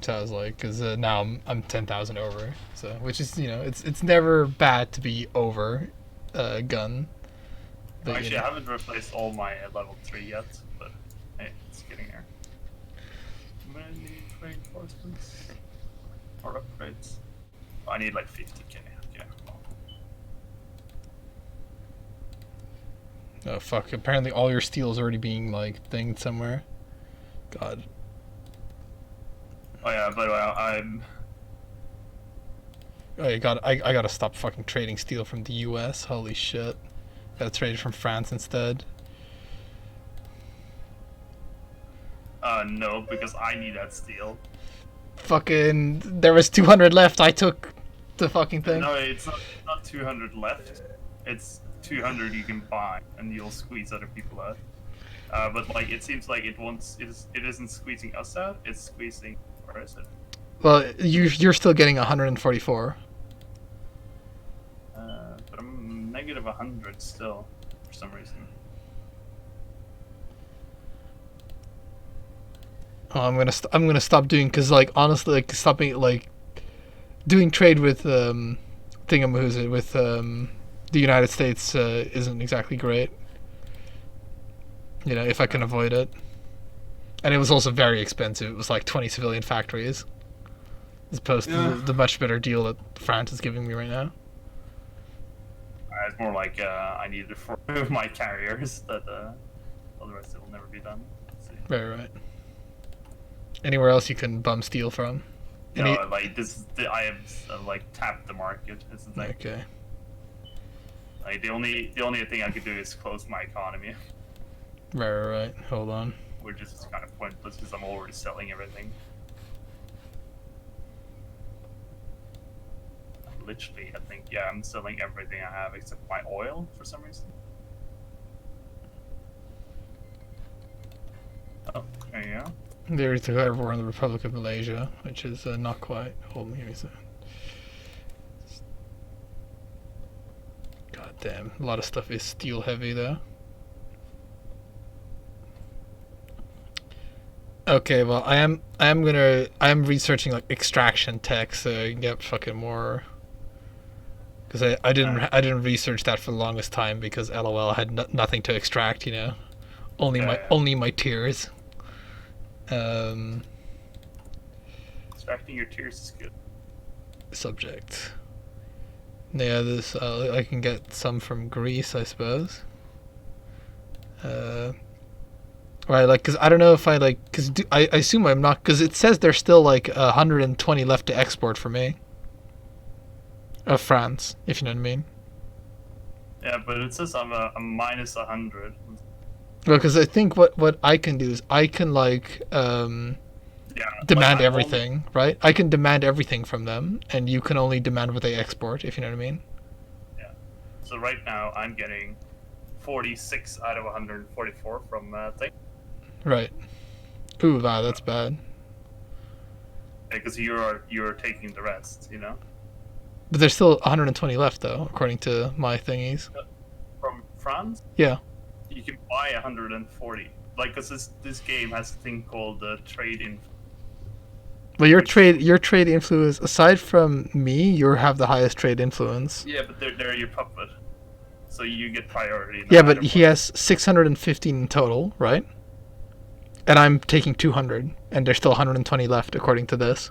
So I was like, because now I'm 10,000 over. So which is it's never bad to be over, gun. But, Actually, I haven't replaced all my level 3 yet, but hey, it's getting there. I'm gonna need reinforcements or upgrades. I need like 50k. Yeah. Oh fuck! Apparently all your steel is already being like thinged somewhere. God. Oh yeah, but I'm. Oh, I gotta stop fucking trading steel from the U.S. Holy shit! Gotta trade it from France instead. No, because I need that steel. Fucking, there was 200 left. I took the fucking thing. No, it's not 200 left. It's 200 you can buy, and you'll squeeze other people out. But like, it seems like it isn't squeezing us out. It's squeezing. Where is it? Well, you're still getting 144. But I'm negative 100 still, for some reason. Oh, I'm gonna stop doing, because like honestly, like stopping like doing trade with thingamahoo's with the United States isn't exactly great. If I can avoid it. And it was also very expensive. It was like 20 civilian factories, as opposed to the much better deal that France is giving me right now. It's more like I need to for my carriers that otherwise it will never be done. Let's see. Right. Anywhere else you can bum steel from? No, like I have like tapped the market. Is the thing. Okay. Like the only thing I could do is close my economy, Right. Hold on. which is kind of pointless because I'm already selling everything. Literally, I think I'm selling everything I have except my oil for some reason. Oh, there you go. They declared war on the Republic of Malaysia, which is not quite. Hold me here. God damn, a lot of stuff is steel heavy though. Okay, well I am researching like extraction tech, so I can get fucking more. Because I didn't research that for the longest time because LOL had nothing to extract, only my tears. Extracting your tears is good. Subject. Yeah, this I can get some from Greece, I suppose. Right, like, cause I don't know if I like, cause I assume I'm not, cause it says there's still like 120 left to export for me. Of France, if you know what I mean. Yeah, but it says I'm minus 100. Well, because I think what I can do is I can like Yeah. demand like, everything, right? I can demand everything from them, and you can only demand what they export, if you know what I mean. Yeah. So right now I'm getting 46 out of 144 from thing. Right. Ooh, wow, that's bad. Because you're taking the rest, But there's still 120 left, though, according to my thingies. From France, Yeah. you can buy 140. Like, cause this game has a thing called trade in. Well, your trade influence, aside from me, you have the highest trade influence. Yeah, but they're your puppet, so you get priority. Yeah, but he has 615 in total, right? And I'm taking 200, and there's still 120 left, according to this.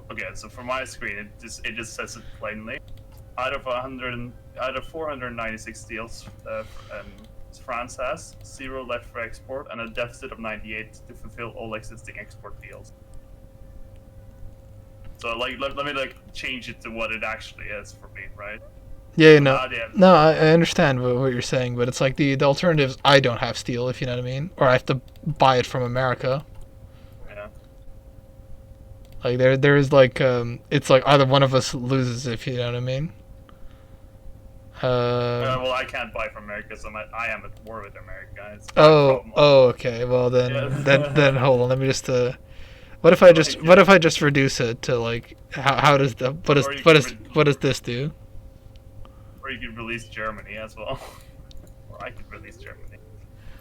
Okay, so for my screen, it just says it plainly. Out of 496 deals, France has 0 left for export and a deficit of 98 to fulfill all existing export deals. So like, let me like change it to what it actually is for me, right? Yeah, So no, now they have- no, I understand what you're saying, but it's like the alternatives. I don't have steel, if you know what I mean, or I have to buy it from America. Yeah. Like there is like it's like either one of us loses, if you know what I mean. Well, I can't buy from America, so I am at war with America. It's my Oh, problem. okay. Well then, Yeah. then hold on. Let me just. What if I just reduce it to like how does the Or you what does this do? Or you could release Germany as well. Or I could release Germany.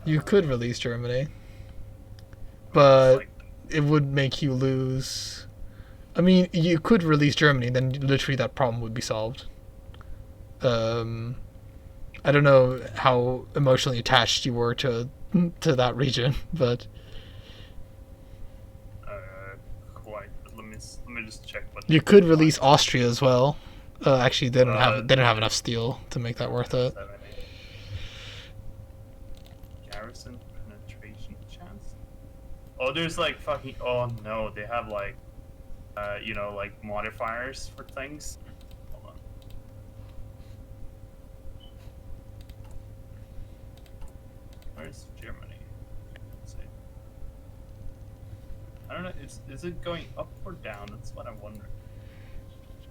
You could release Germany, It's but like, it would make you lose. I mean, you could release Germany, then literally that problem would be solved. I don't know how emotionally attached you were to that region, but quite. But let me just check what you could release Austria as well. Actually, they don't have enough steel to make that worth it. Garrison penetration chance. Oh, there's like fucking. Oh no, they have like, like modifiers for things. Hold on. Where's Germany? Let's see. I don't know. Is it going up or down? That's what I'm wondering.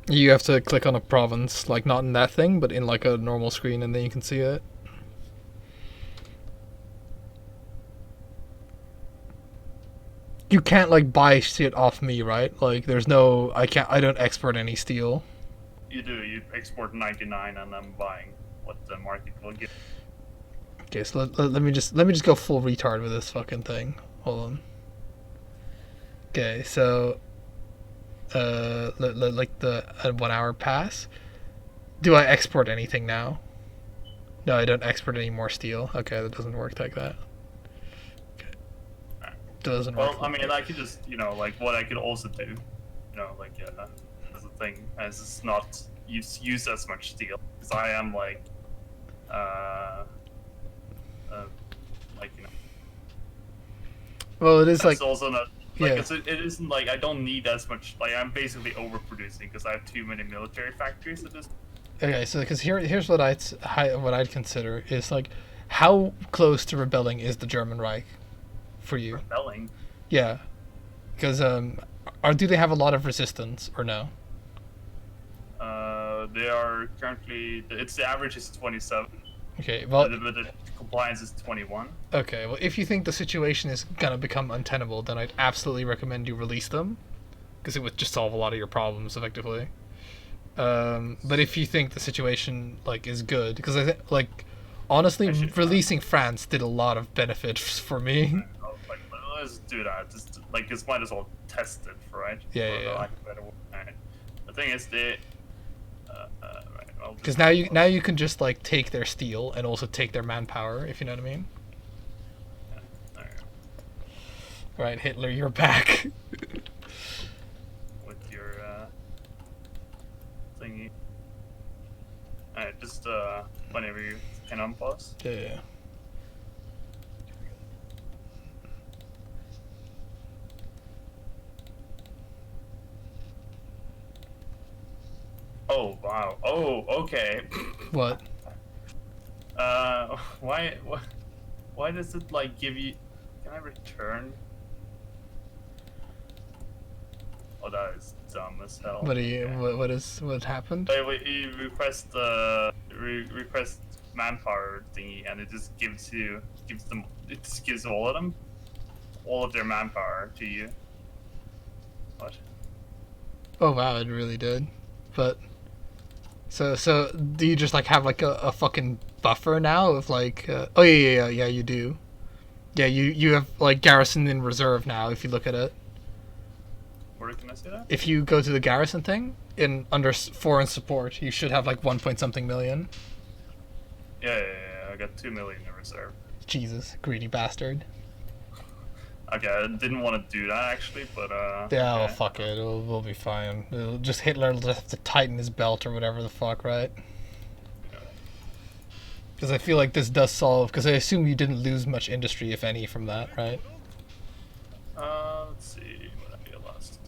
You have to click on a province, like not in that thing, but in like a normal screen, and then you can see it. You can't like buy shit off me, right? Like there's no, I don't export any steel. You do. You export 99, and I'm buying what the market will give. Okay, so let me just go full retard with this fucking thing. Hold on. Okay, so like the 1 hour pass. Do I export anything now? No, I don't export any more steel. Okay, that doesn't work like that. Okay. Doesn't work. Well, I mean, I could just, like what I could also do, as a thing, as it's not use as much steel, because I am like, Well, it is like it's also not. Like, yeah. it isn't like I don't need as much. Like, I'm basically overproducing because I have too many military factories at this. Okay, so because here's what I'd consider is like, how close to rebelling is the German Reich for you? Rebelling. Yeah, because do they have a lot of resistance or no? They are currently. The average is 27. Okay, well, but the compliance is 21. okay, well, if you think the situation is gonna become untenable, then I'd absolutely recommend you release them, because it would just solve a lot of your problems effectively. But if you think the situation like is good, because I think like honestly, releasing France did a lot of benefits for me. Like, let's do that. Just like this might as well test it, right? Yeah. Lack of a better word. Right. The thing is, right. Because now you can just like take their steel and also take their manpower, if you know what I mean. Yeah, right, Hitler, you're back. With your thingy. Alright, just whenever you can unpause. Yeah. Oh wow. Oh, okay. What? Why does it like give you? Can I return? Oh, that is dumb as hell. What what happened? You request request manpower thingy, and it just gives all of their manpower to you. What? Oh wow, it really did. But so do you just like have like a fucking buffer now of like oh yeah you do. Yeah, you have like garrison in reserve now if you look at it. Where can I say that? If you go to the garrison thing in under foreign support, you should have like 1 point something million. Yeah. I got 2 million in reserve. Jesus, greedy bastard. Okay, I didn't want to do that actually, but Yeah, okay. well, fuck it. We'll be fine. Just Hitler will just have to tighten his belt or whatever the fuck, right? Because I feel like this does solve. Because I assume you didn't lose much industry, if any, from that, right? Let's see what I lost.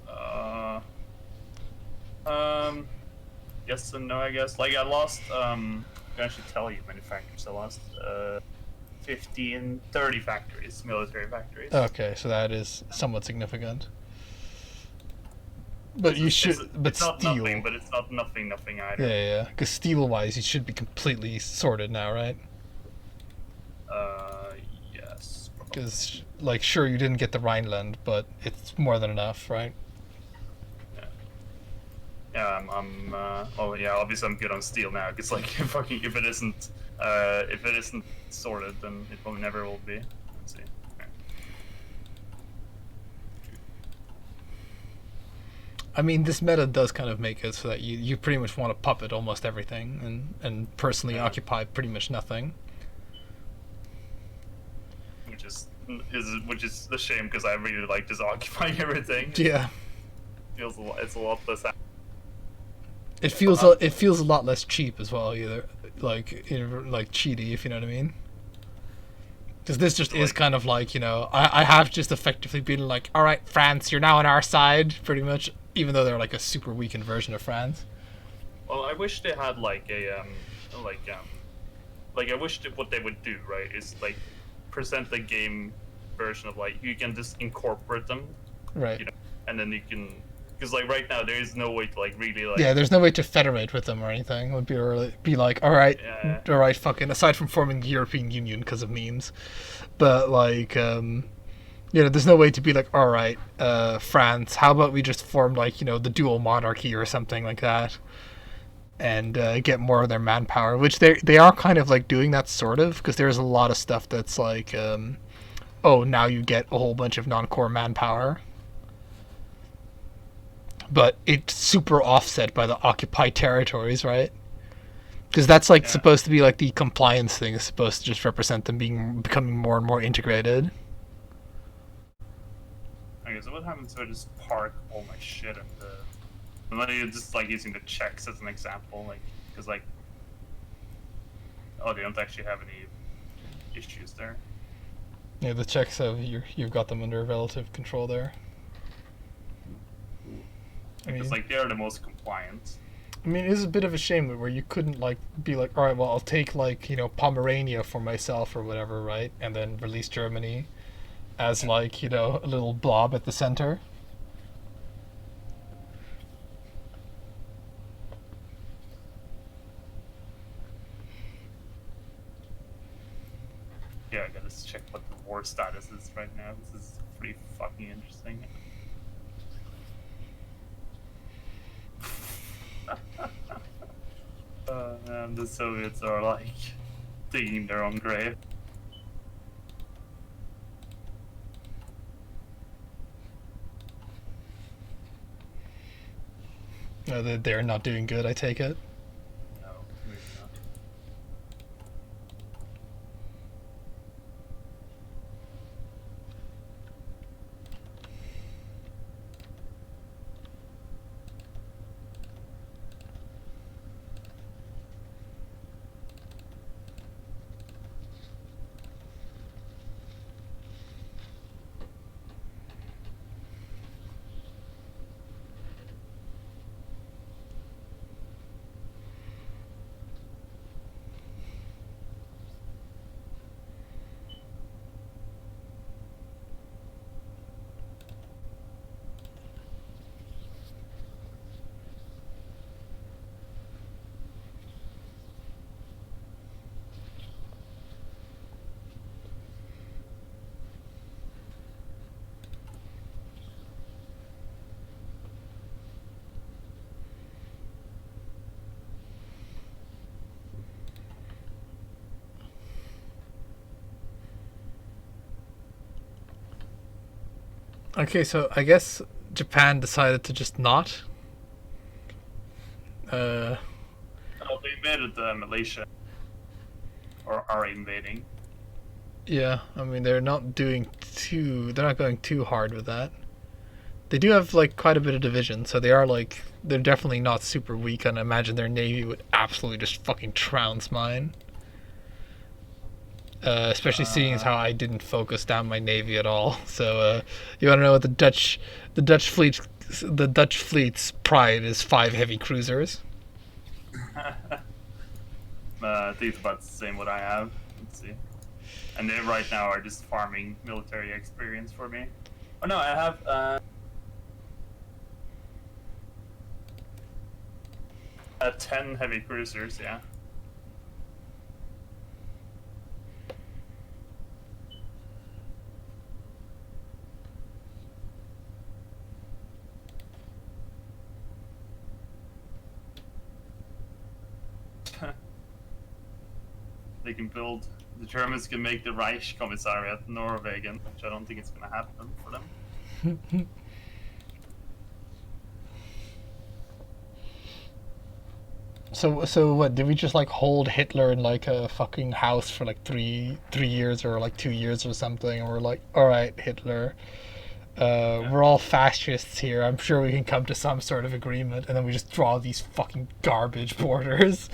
Yes and no, I guess. Like I lost. I can actually tell you many factories I lost. 30 factories, military factories. Okay, so that is somewhat significant. But you should. But it's not steel. nothing, but it's not nothing either. Yeah. Because steel-wise, you should be completely sorted now, right? Yes. Because, like, sure, you didn't get the Rhineland, but it's more than enough, right? Yeah, oh yeah, obviously I'm good on steel now. Because like, fucking, if it isn't sorted, then it probably never will be. Let's see. Okay. I mean, this meta does kind of make it so that you pretty much want to puppet almost everything and personally occupy pretty much nothing. Which is a shame because I really like just occupying everything. Yeah. It's a lot less. It feels a lot less cheap as well, either like cheaty, if you know what I mean. Because this just is kind of like, I have just effectively been like, all right, France, you're now on our side, pretty much, even though they're like a super weakened version of France. Well, I wish they had like a I wish that what they would do, right, is like present the game version of like you can just incorporate them, right? And then you can. Because like right now, there is no way to like really like. Yeah, there's no way to federate with them or anything. It would be like, all right, fucking. Aside from forming the European Union because of memes, but like, there's no way to be like, all right, France. How about we just form like the dual monarchy or something like that, and get more of their manpower, which they are kind of like doing that sort of because there's a lot of stuff that's like, oh, now you get a whole bunch of non-core manpower. But it's super offset by the occupied territories, right? Because that's like supposed to be like the compliance thing is supposed to just represent them becoming more and more integrated. Okay, so what happens if I just park all my shit in the? And then you're just like using the Czechs as an example, like because like, oh, they don't actually have any issues there. Yeah, the Czechs have you've got them under relative control there. Because like they're the most compliant. I mean, it is a bit of a shame where you couldn't like be like, all right, well, I'll take like Pomerania for myself or whatever, right, and then release Germany as like a little blob at the center. Yeah, I gotta check what the war status is right now. This is pretty fucking interesting. And the Soviets are like digging their own grave. No, they're not doing good, I take it. No, maybe not. Okay, so I guess Japan decided to just not. Uh, Oh, they invaded Malaysia, or are invading. yeah, I mean they're not doing too. They're not going too hard with that. They do have like quite a bit of division, so they are like they're definitely not super weak. And I imagine their navy would absolutely just fucking trounce mine. Especially seeing as how I didn't focus down my navy at all. So you want to know what the Dutch fleet's pride is 5 heavy cruisers. I think it's about the same what I have. Let's see. And they right now are just farming military experience for me. Oh no, I have 10 heavy cruisers, yeah. They can build, the Germans can make the Reich Commissariat Norwegian, which I don't think it's going to happen for them. So what? Did we just like hold Hitler in like a fucking house for like three years or like 2 years or something? And we're like, all right, Hitler, we're all fascists here. I'm sure we can come to some sort of agreement. And then we just draw these fucking garbage borders.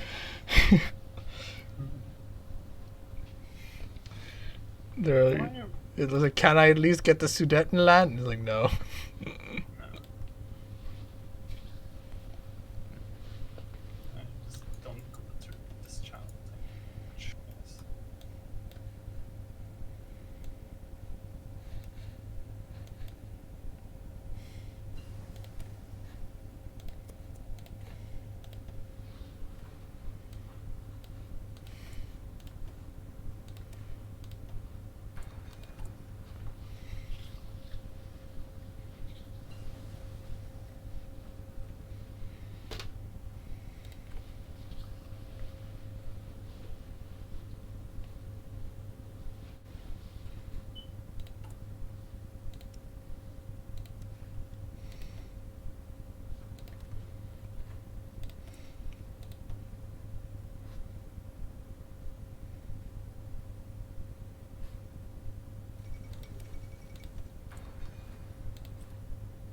They're like, it was like, can I at least get the Sudetenland? He's like, no. Just don't go through this channel. Yes.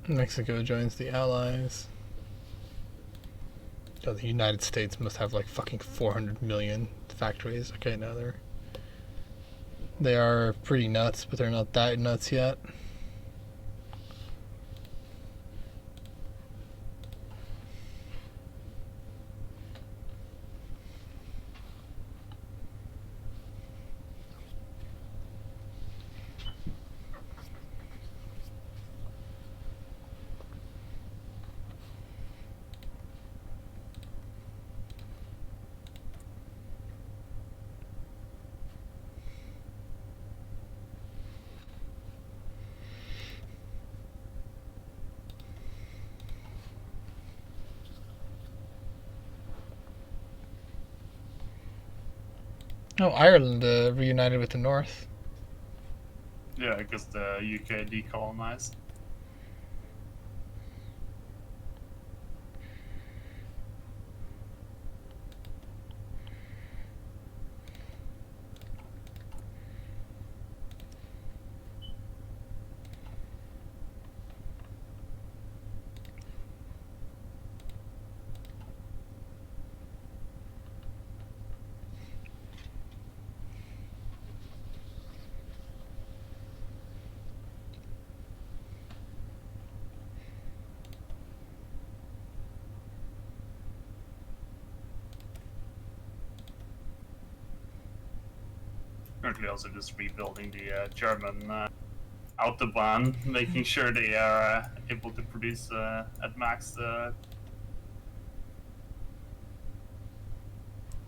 Mexico joins the Allies. Oh, the United States must have like fucking 400 million factories. Okay, now they are pretty nuts, but they're not that nuts yet. Oh, Ireland reunited with the North. Yeah, because the UK decolonized. Currently also just rebuilding the German Autobahn, making sure they are able to produce at max.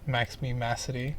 Max Me Massity.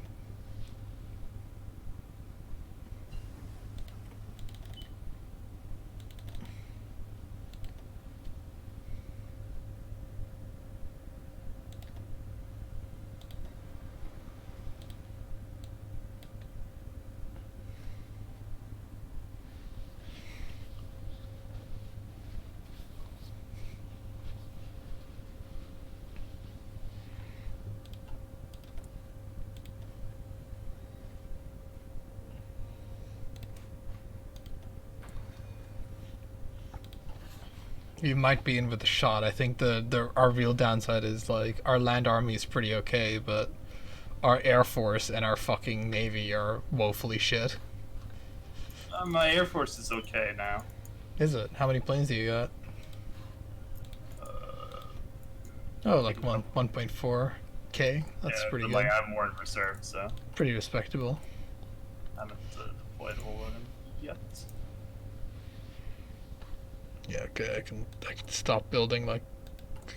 You might be in with a shot. I think our real downside is like our land army is pretty okay, but our air force and our fucking navy are woefully shit. My air force is okay now. Is it? How many planes do you got? Uh, Oh, like 1.4K. That's yeah, pretty but good. like I have more in reserve, so Pretty respectable. I haven't deployed all of them yet. Yeah, okay, I can stop building like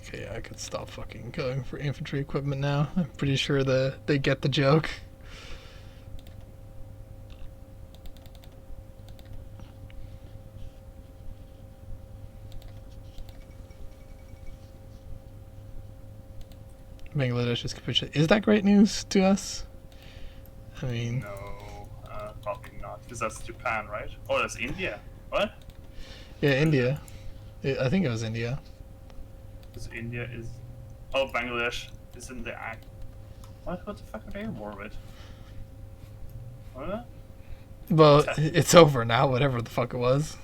okay, I could stop fucking going for infantry equipment now. I'm pretty sure they get the joke. Bangladesh is capitulated. Is that great news to us? I mean, No, probably not, because that's Japan, right? Oh, that's India. What? yeah, India. I think it was India. Because India is. Oh, Bangladesh is in the act. What? What the fuck are they in war with? What? Well, it's over now, whatever the fuck it was.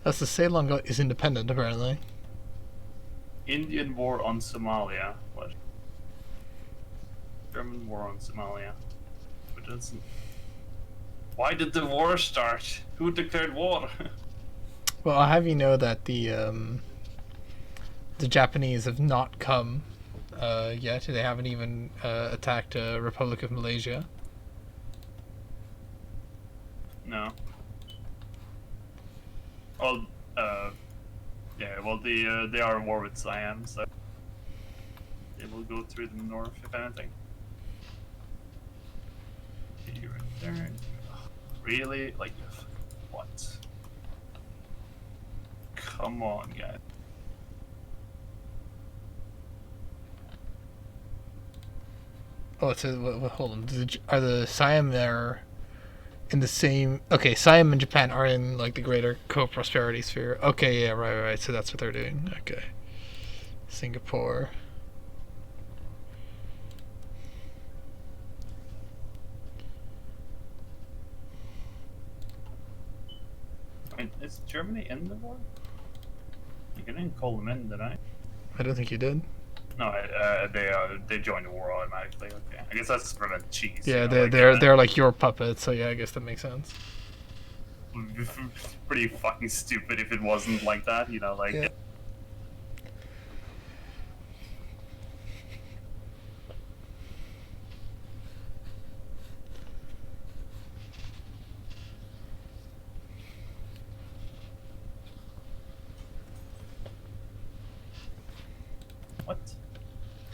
That's the Ceylon is independent, apparently. Indian war on Somalia. What? German war on Somalia. But doesn't. Why did the war start? Who declared war? Well, I'll have you know that the Japanese have not come yet. They haven't even attacked Republic of Malaysia. No. Well, yeah. Well, they are at war with Siam, so they will go through the north if anything. Okay, right there. Really? Like, what? Come on, guys. Oh, it's hold on. Are the Siam there in the same? Okay, Siam and Japan are in like the greater co-prosperity sphere. Okay, yeah, right. So that's what they're doing. Okay, Singapore. I mean, is Germany in the war? You didn't call them in, did I? I don't think you did. No, they joined the war automatically. Okay, I guess that's to prevent cheese. Yeah, you know, they're like your puppets. So yeah, I guess that makes sense. pretty fucking stupid if it wasn't like that. You know, like. Yeah. What?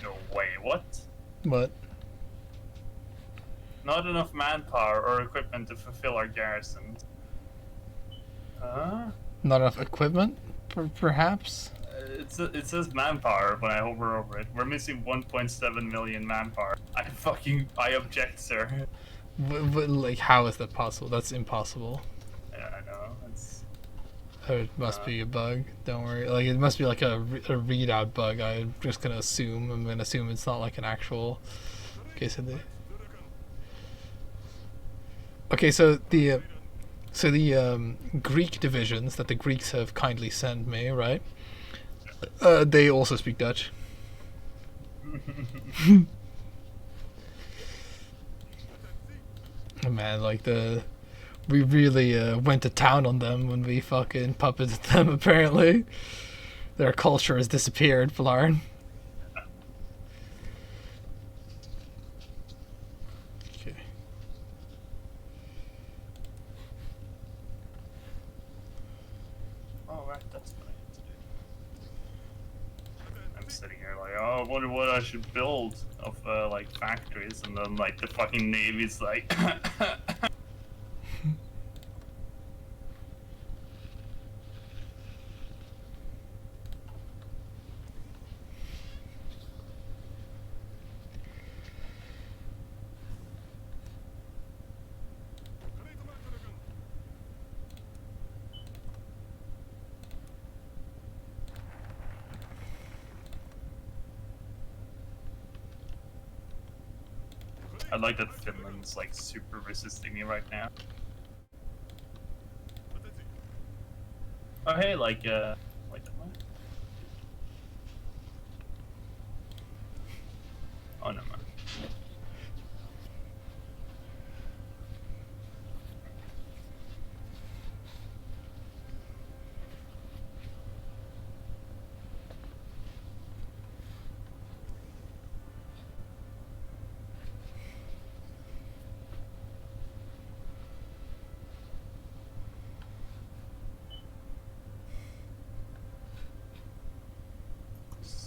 No way. What? What? Not enough manpower or equipment to fulfill our garrisons. Huh? Not enough equipment, perhaps. It says manpower, but I hover over it. We're missing 1.7 million manpower. I object, sir. Like, how is that possible? That's impossible. Yeah, I know. It's. It must be a bug. Don't worry. Like, it must be like a readout bug. I'm just gonna assume. I'm gonna assume it's not like an actual case of the. Okay, so the Greek divisions that the Greeks have kindly sent me, right? They also speak Dutch. Man, like we really went to town on them when we fucking puppeted them. Apparently, their culture has disappeared, Blarn. Okay. Oh, right, that's what I have to do. I'm sitting here like, oh, I wonder what I should build of like factories, and then like the fucking navy's like. I like that Finland's like super resisting me right now. Oh hey, like oh no man.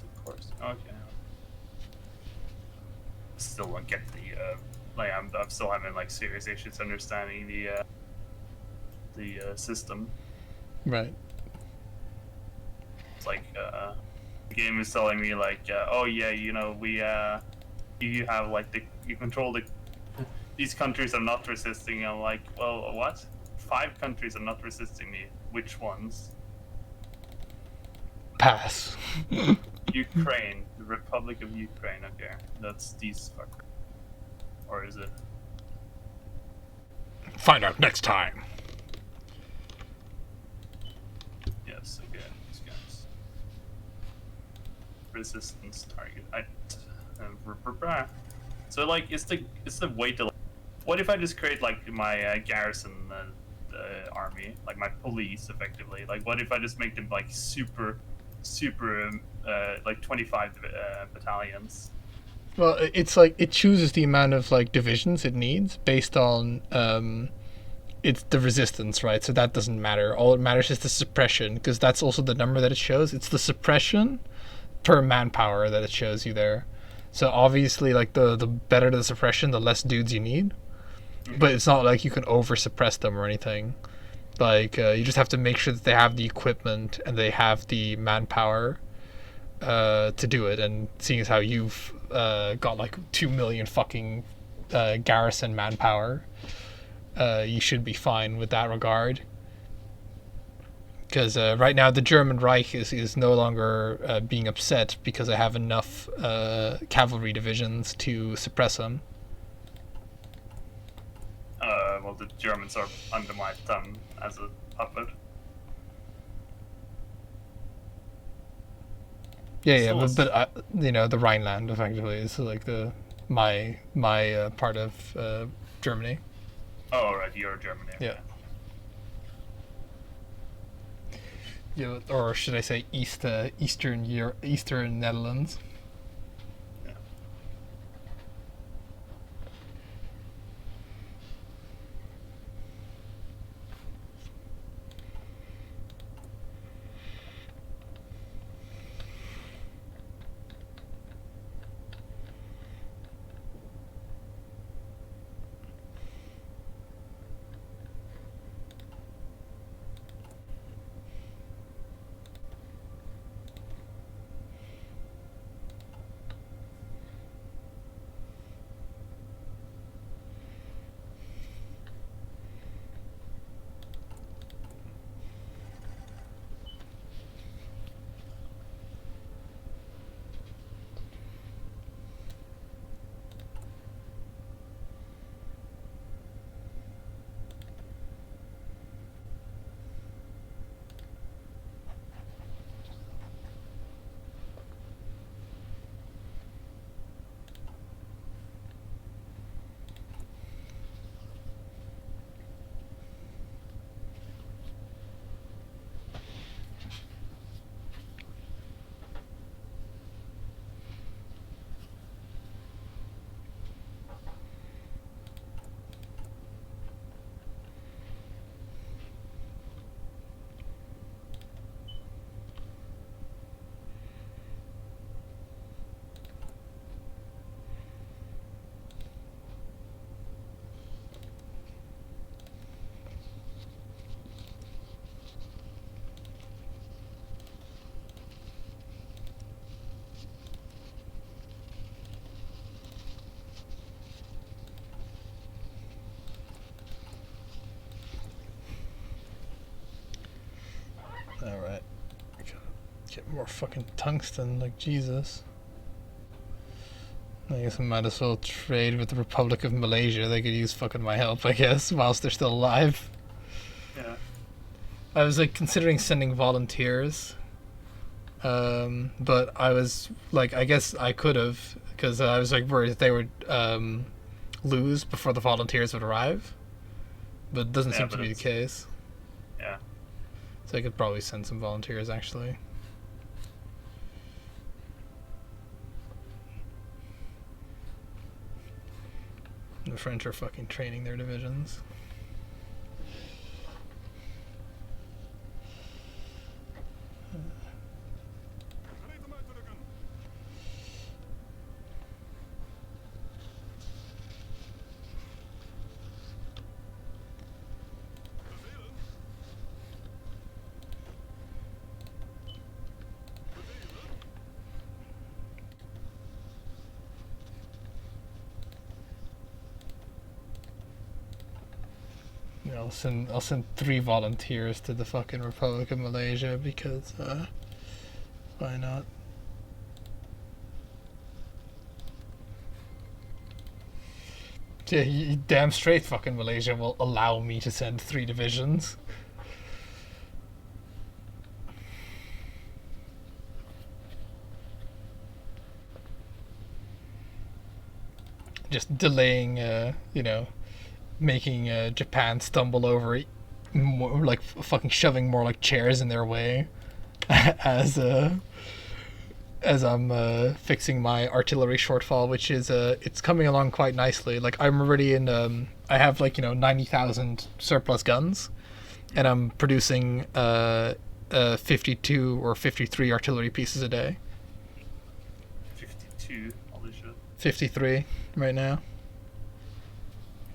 Of course. Okay. Still don't get the like I'm still having like serious issues understanding the system. Right. It's like the game is telling me like oh yeah, you know, we you have like you control these countries are not resisting. I'm like, well, what? 5 countries are not resisting me. Which ones? Pass. Ukraine, the Republic of Ukraine. Okay, that's these fuckers. Or is it? Find out next time. Yes, okay, these guys. Resistance target. So like, it's the way to. What if I just create like my garrison army, like my police, effectively? Like, what if I just make them like super, like 25 battalions? Well, it's like it chooses the amount of like divisions it needs based on it's the resistance, right? So that doesn't matter. All it matters is the suppression, because that's also the number that it shows. It's the suppression per manpower that it shows you there. So obviously, like the better the suppression, the less dudes you need. But it's not like you can over suppress them or anything. Like you just have to make sure that they have the equipment and they have the manpower to do it. And seeing as how you've got like 2 million fucking garrison manpower, you should be fine with that regard. Because right now the German Reich is no longer being upset because I have enough cavalry divisions to suppress them. Well, the Germans are under my thumb as a puppet. Yeah, but you know, the Rhineland effectively is like my part of Germany. Oh, right, you're Germany. Yeah. Yeah, or should I say Eastern Netherlands? Yeah. Alright. Get more fucking tungsten, like Jesus. I guess I might as well trade with the Republic of Malaysia. They could use fucking my help, I guess, whilst they're still alive. Yeah. I was like considering sending volunteers, but I was like, I guess I could have, because I was like worried that they would lose before the volunteers would arrive, but it doesn't Yeah, seem but to be the it's- case. Yeah. So I could probably send some volunteers actually. The French are fucking training their divisions. You know, I'll send 3 volunteers to the fucking Republic of Malaysia because why not? Yeah, damn straight fucking Malaysia will allow me to send 3 divisions. Just delaying, you know, making Japan stumble over more, like fucking shoving more like chairs in their way as I'm fixing my artillery shortfall, which is it's coming along quite nicely. Like I'm already in I have like, you know, 90,000 surplus guns, and I'm producing 52 or 53 artillery pieces a day. 52. Holy shit. 53 right now.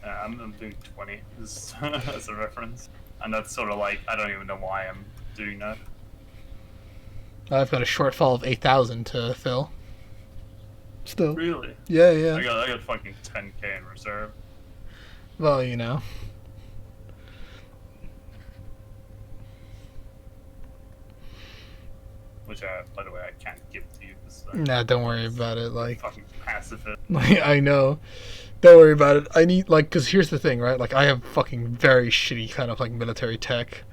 I'm doing 20 as a reference. And that's sort of like, I don't even know why I'm doing that. I've got a shortfall of 8,000 to fill. Still. Really? Yeah, yeah. I got fucking 10k in reserve. Well, you know. Which, by the way, I can't give to you. Nah, don't worry about it. Like, fucking pacifist. I know. Don't worry about it. I need, like, because here's the thing, right? Like, I have fucking very shitty kind of, like, military tech.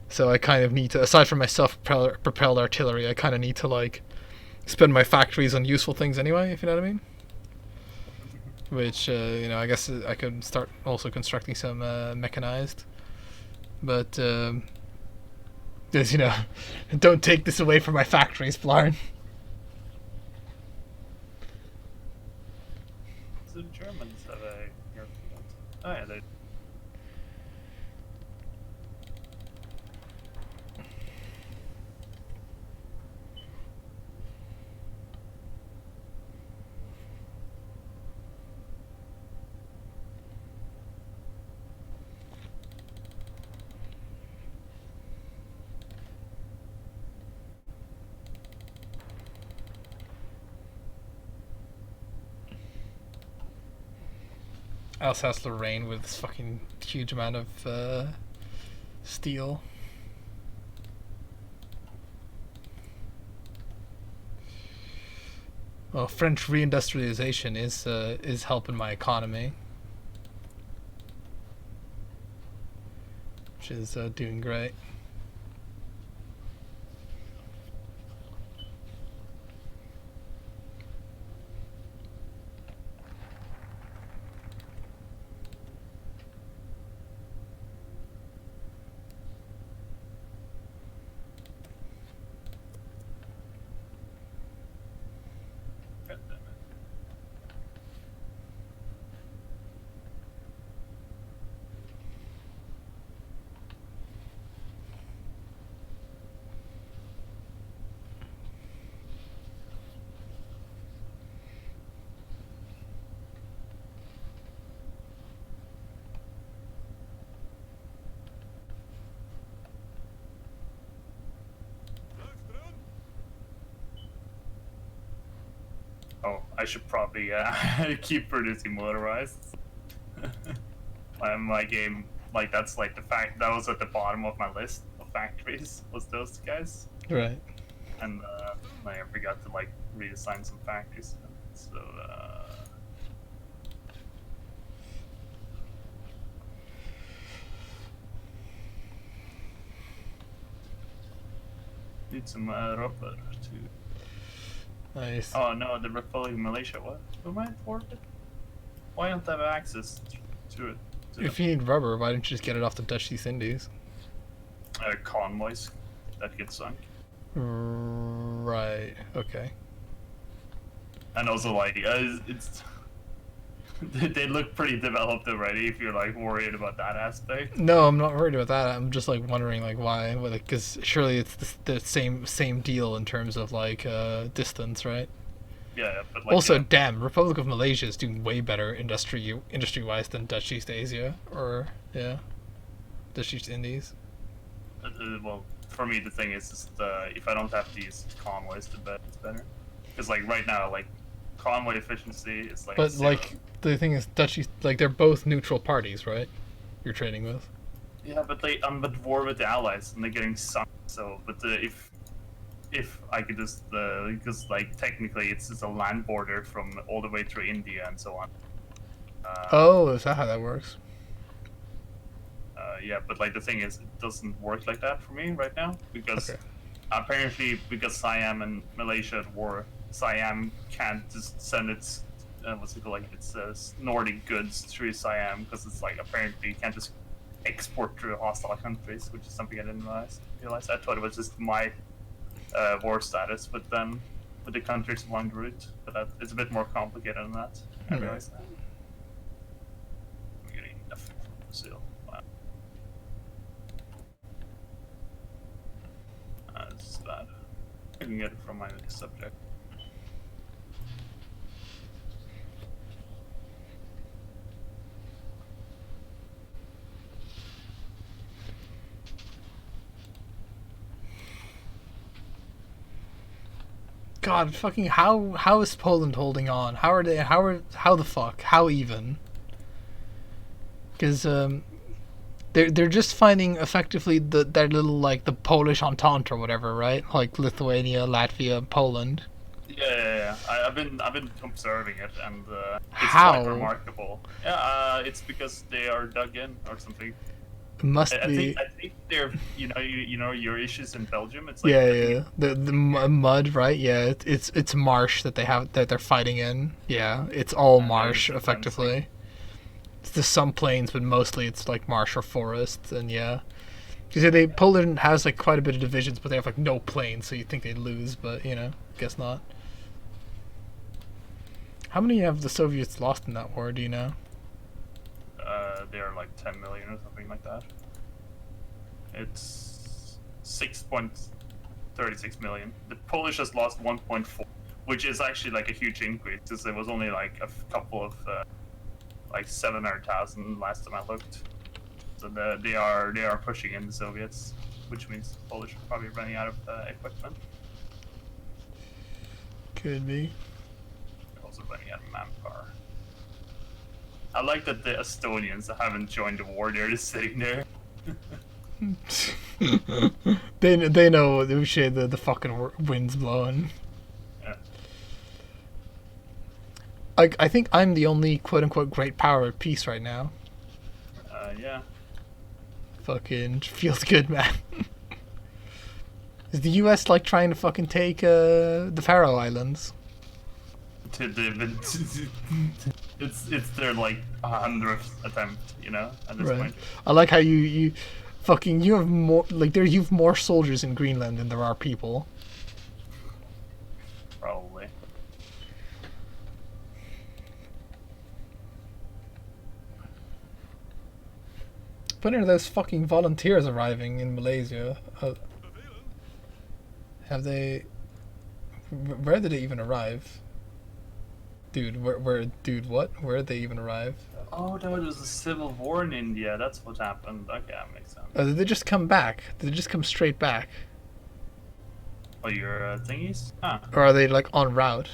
So I kind of need to, aside from my self-propelled artillery, I kind of need to, like, spend my factories on useful things anyway, if you know what I mean? Which, you know, I guess I could start also constructing some mechanized. But, just, you know, don't take this away from my factories, Blarn. The Germans have a airfield. Oh yeah, they. Alsace-Lorraine with this fucking huge amount of steel. Well, French reindustrialization is helping my economy, which is doing great. Oh, I should probably keep producing motorized. My game, like that's like the fact that was at the bottom of my list of factories was those guys, Right. and I forgot to like reassign some factories. So need some rubber too. Nice. Oh no, the Republic of Malaysia. What? Who am I for? Why don't I have access to it? If you need rubber, why don't you just get it off the Dutch East Indies? Convoys that get sunk. Right. Okay. And also, like, it's they look pretty developed already. If you're like worried about that aspect. No, I'm not worried about that. I'm just like wondering like why, because surely it's the same deal in terms of like distance, right? Yeah, but like, Also, yeah, damn, Republic of Malaysia is doing way better industry wise than Dutch East Asia or Dutch East Indies. well, for me the thing is just if I don't have to use convoys, it's better. Because like right now, like convoy efficiency is like. But 0. like the thing is, Dutch East, like they're both neutral parties, right? You're trading with. Yeah, but I'm at war with the allies and they're getting sunk. So, but if I could just because like technically it's just a land border from all the way through India and so on. Oh, is that how that works? Yeah, but like the thing is, it doesn't work like that for me right now because Okay. apparently because Siam and Malaysia at war, Siam can't just send its what's it called, like its Nordic goods through Siam because it's like apparently you can't just export through hostile countries, which is something I didn't realize. I thought it was just my war status, but then with the countries along the route, but it's a bit more complicated than that. I Okay. realize that. I'm getting enough from Brazil. Wow. This is bad. I can get it from my subject. God, fucking how is Poland holding on? How the fuck? How even? Because they're just finding effectively their little like the Polish Entente or whatever, right? Like Lithuania, Latvia, Poland. Yeah. I've been observing it, and it's How? quite remarkable. Yeah, it's because they are dug in or something. It must I be. think they're you know your issues in Belgium. It's like Yeah. The mud, right? Yeah, it's marsh that they're fighting in. Yeah, it's all And marsh there's effectively. There's some plains, but mostly it's like marsh or forests, and yeah. Because Poland has like quite a bit of divisions, but they have like no plains, so you think they'd lose, but guess not. How many have the Soviets lost in that war? Do you know? they are like 10 million or something like that. It's 6.36 million. The Polish has lost 1.4, which is actually like a huge increase, because there was only like a couple of like 700,000 last time I looked. So they are pushing in the Soviets, which means the Polish are probably running out of equipment. Could be. They're also running out of manpower. I like that the Estonians haven't joined the war. They're just sitting there. they know the fucking wind's blowing. Yeah. I think I'm the only quote unquote great power at peace right now. Yeah. Fucking feels good, man. Is the U.S. like trying to fucking take the Faroe Islands? It's their like 100th attempt, at this Right. point. I like how you have more you've more soldiers in Greenland than there are people. Probably. When are those fucking volunteers arriving in Malaysia? Have they? Where did they even arrive? Dude, dude, what? Where did they even arrive? Oh, there was a civil war in India. That's what happened. Okay, that makes sense. Did they just come back? Did they just come straight back? Oh, your thingies? Ah. Or are they like en route?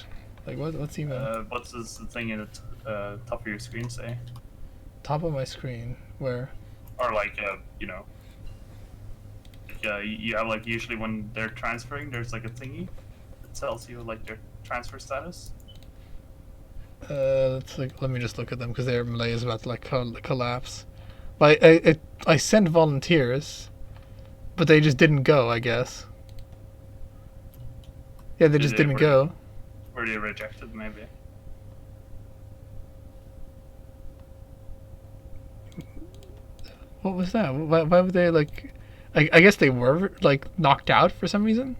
Like what's even What's this thing in the top of your screen say? top of my screen? Where? Or like, you have like usually when they're transferring, there's like a thingy that tells you like their transfer status. Let me just look at them because their Malay is about to like collapse. But I sent volunteers, but they just didn't go, I guess. Yeah, they just didn't go. Were they rejected, maybe? What was that? Why would they like? I guess they were like knocked out for some reason.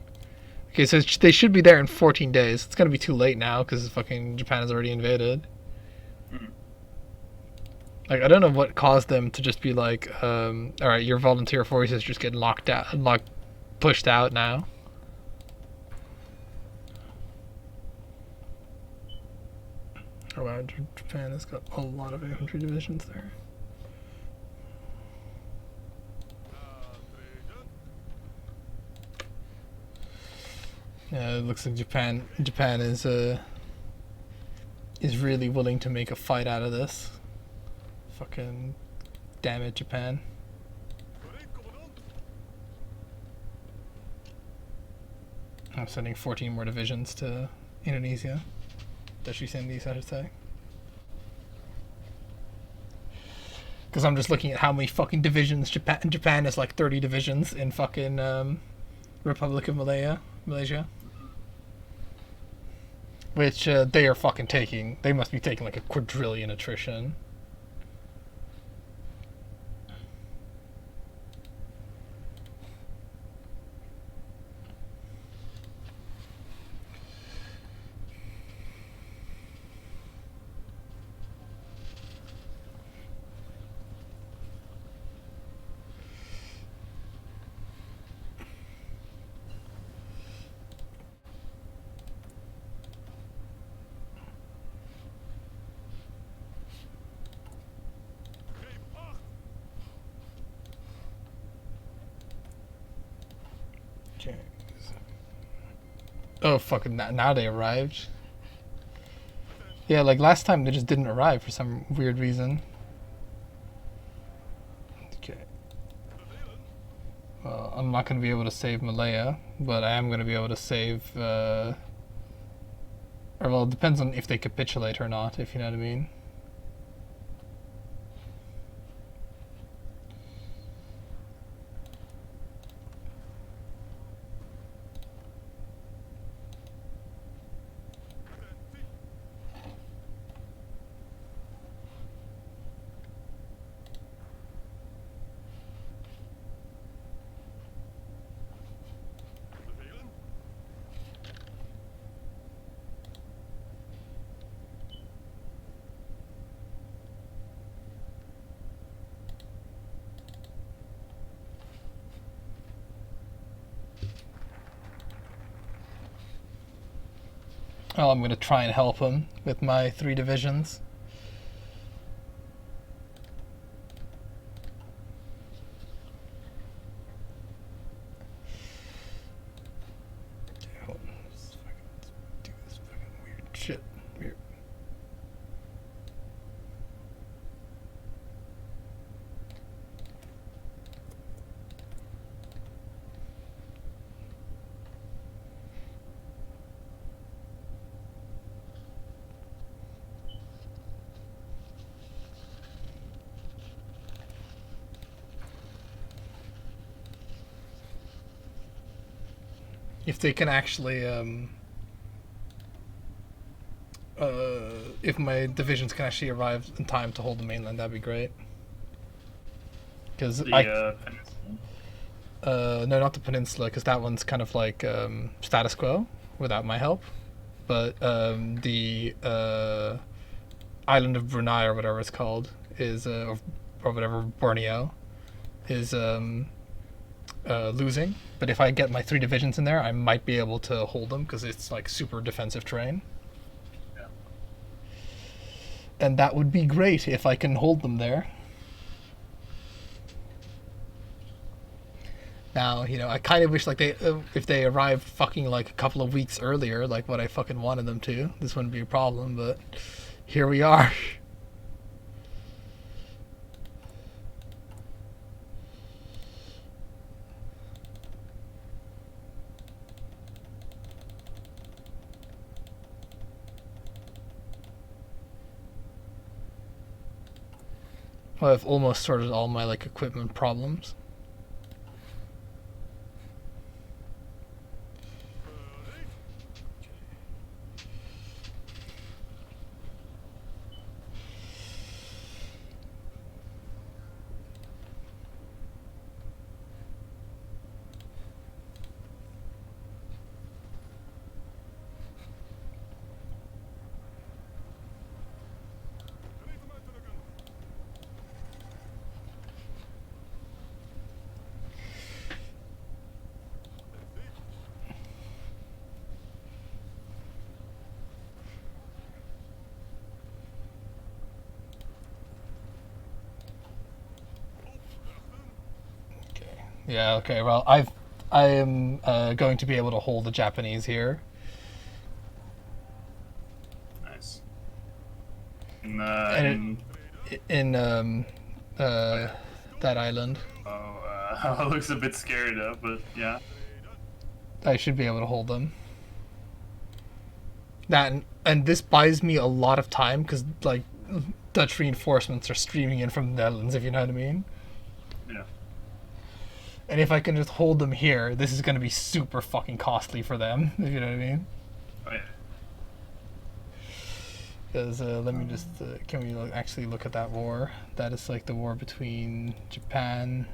Okay, so they should be there in 14 days. It's gonna be too late now because fucking Japan has already invaded. Hmm. Like I don't know what caused them to just be like, all right, your volunteer forces just get pushed out now. Oh wow, Japan has got a lot of infantry divisions there. Yeah, it looks like Japan is really willing to make a fight out of this. Fucking damn it, Japan. I'm sending 14 more divisions to Indonesia. Does she send these, I should say? Because I'm just looking at how many fucking divisions Japan has like 30 divisions in fucking Republic of Malaysia. Which they are fucking taking. They must be taking like a quadrillion attrition. Oh fucking! Now they arrived. Yeah, like last time they just didn't arrive for some weird reason. Okay. Well, I'm not going to be able to save Malaya, but I am going to be able to save. Or well, it depends on if they capitulate or not, if you know what I mean. Oh, I'm going to try and help him with my 3 divisions. Okay, hold on. Let's do this fucking weird shit. Weird. If they can actually, if my divisions can actually arrive in time to hold the mainland, that'd be great. Because Peninsula. no, not the peninsula, because that one's kind of like status quo without my help. But the island of Brunei or whatever it's called is, or whatever, Borneo, is losing. But if I get my 3 divisions in there, I might be able to hold them because it's like super defensive terrain. Yeah. And that would be great if I can hold them there. Now, you know, I kind of wish like if they arrived fucking like a couple of weeks earlier, like what I fucking wanted them to, this wouldn't be a problem, but here we are. Well, I've almost sorted all my like equipment problems. Yeah. Okay. Well, I am going to be able to hold the Japanese here. Nice. And in Oh, yeah. that island, Looks a bit scary though, but yeah. I should be able to hold them. That and this buys me a lot of time because like Dutch reinforcements are streaming in from the Netherlands, if you know what I mean. Yeah. And if I can just hold them here, this is going to be super fucking costly for them, if you know what I mean. Oh yeah. Because let me just can we actually look at that war? That is like the war between Japan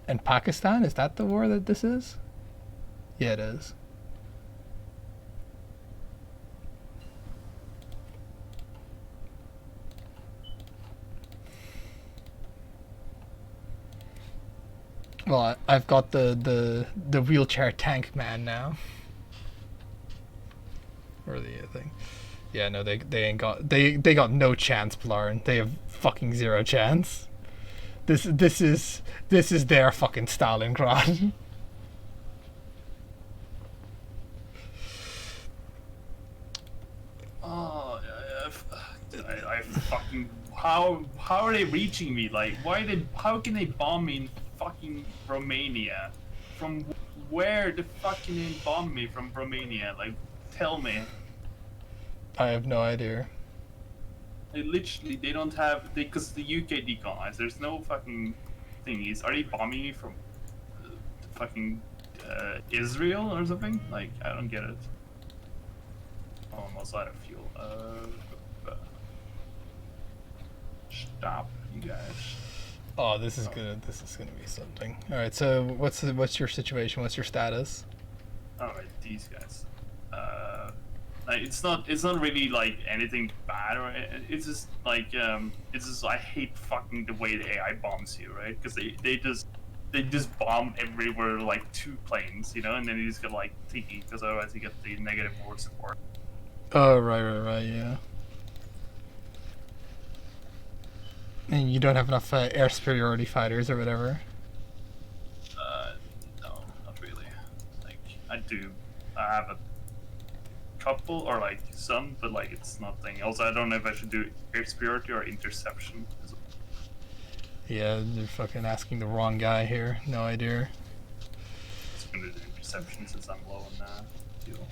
and Pakistan. Is that the war that this is? Yeah, it is. Well, I've got the wheelchair tank man now, or the thing. Yeah, no, they ain't got they got no chance, Blarn. They have fucking zero chance. This is their fucking Stalingrad. Oh, I fucking how are they reaching me? Like, how can they bomb me in fucking Romania? From where the fuck can they bomb me from Romania? Like, tell me. I have no idea. They don't have because the UK decolonized. There's no fucking thingies. Are they bombing me from fucking Israel or something? Like, I don't get it. Oh, I'm almost out of fuel. Stop, you guys. Oh, this is good. This is gonna be something. All right. So what's your situation? What's your status? All right, these guys. Like, it's not really like anything bad or it's just like it's just I hate fucking the way the AI bombs you, right? Because they just bomb everywhere like 2 planes, you know, and then you just get like tiki because otherwise you get the negative war support. Oh, right, yeah. And you don't have enough air superiority fighters or whatever. No, not really. Like I do, I have a couple or like some, but like it's nothing. Also, I don't know if I should do air superiority or interception. Yeah, you're fucking asking the wrong guy here. No idea. Just gonna do interception since I'm low on fuel.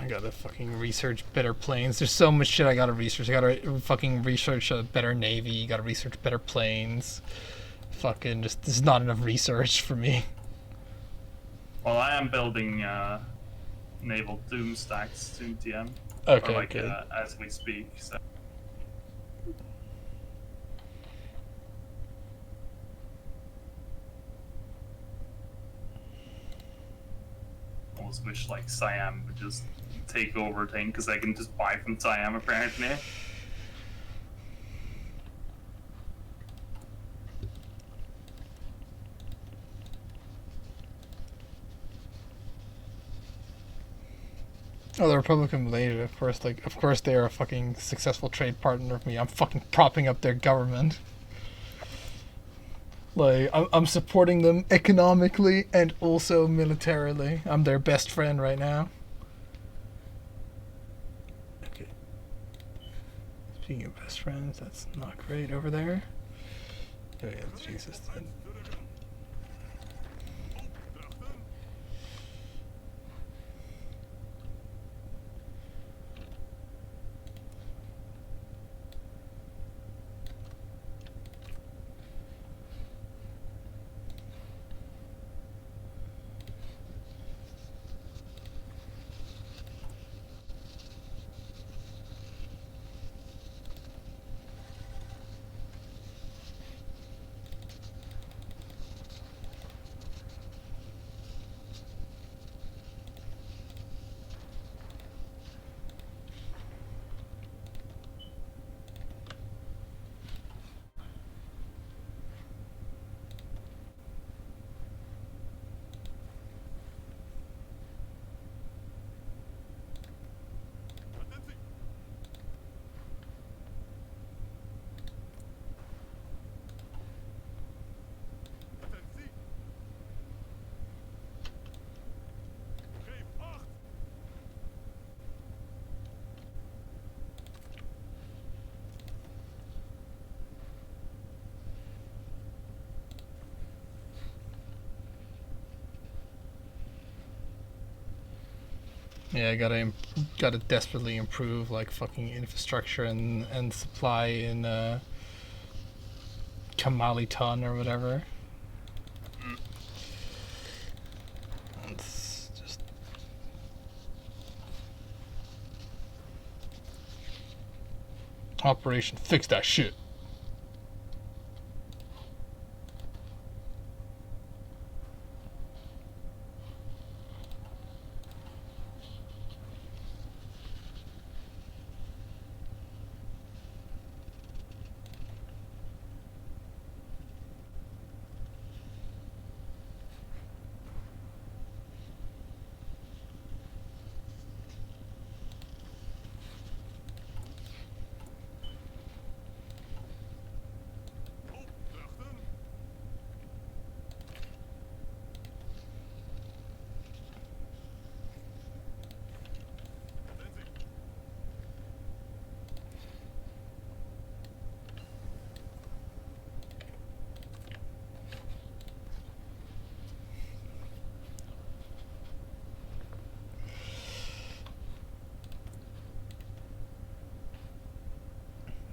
I gotta fucking research better planes. There's so much shit I gotta research. I gotta fucking research a better navy. Gotta research better planes. Fucking just, there's not enough research for me. Well, I am building naval doom stacks to TM. Okay, or like good. as we speak. So. Almost wish like Siam would just take over thing because I can just buy from Siam apparently. Oh, the Republic of Malaysia, of course. Like, of course, they are a fucking successful trade partner of me. I'm fucking propping up their government. Like, I'm supporting them economically and also militarily. I'm their best friend right now. Okay. Speaking of best friends, that's not great over there. Oh yeah, Jesus. Yeah, gotta desperately improve like fucking infrastructure and supply in Kamaliton or whatever. Mm. It's just Operation Fix That Shit.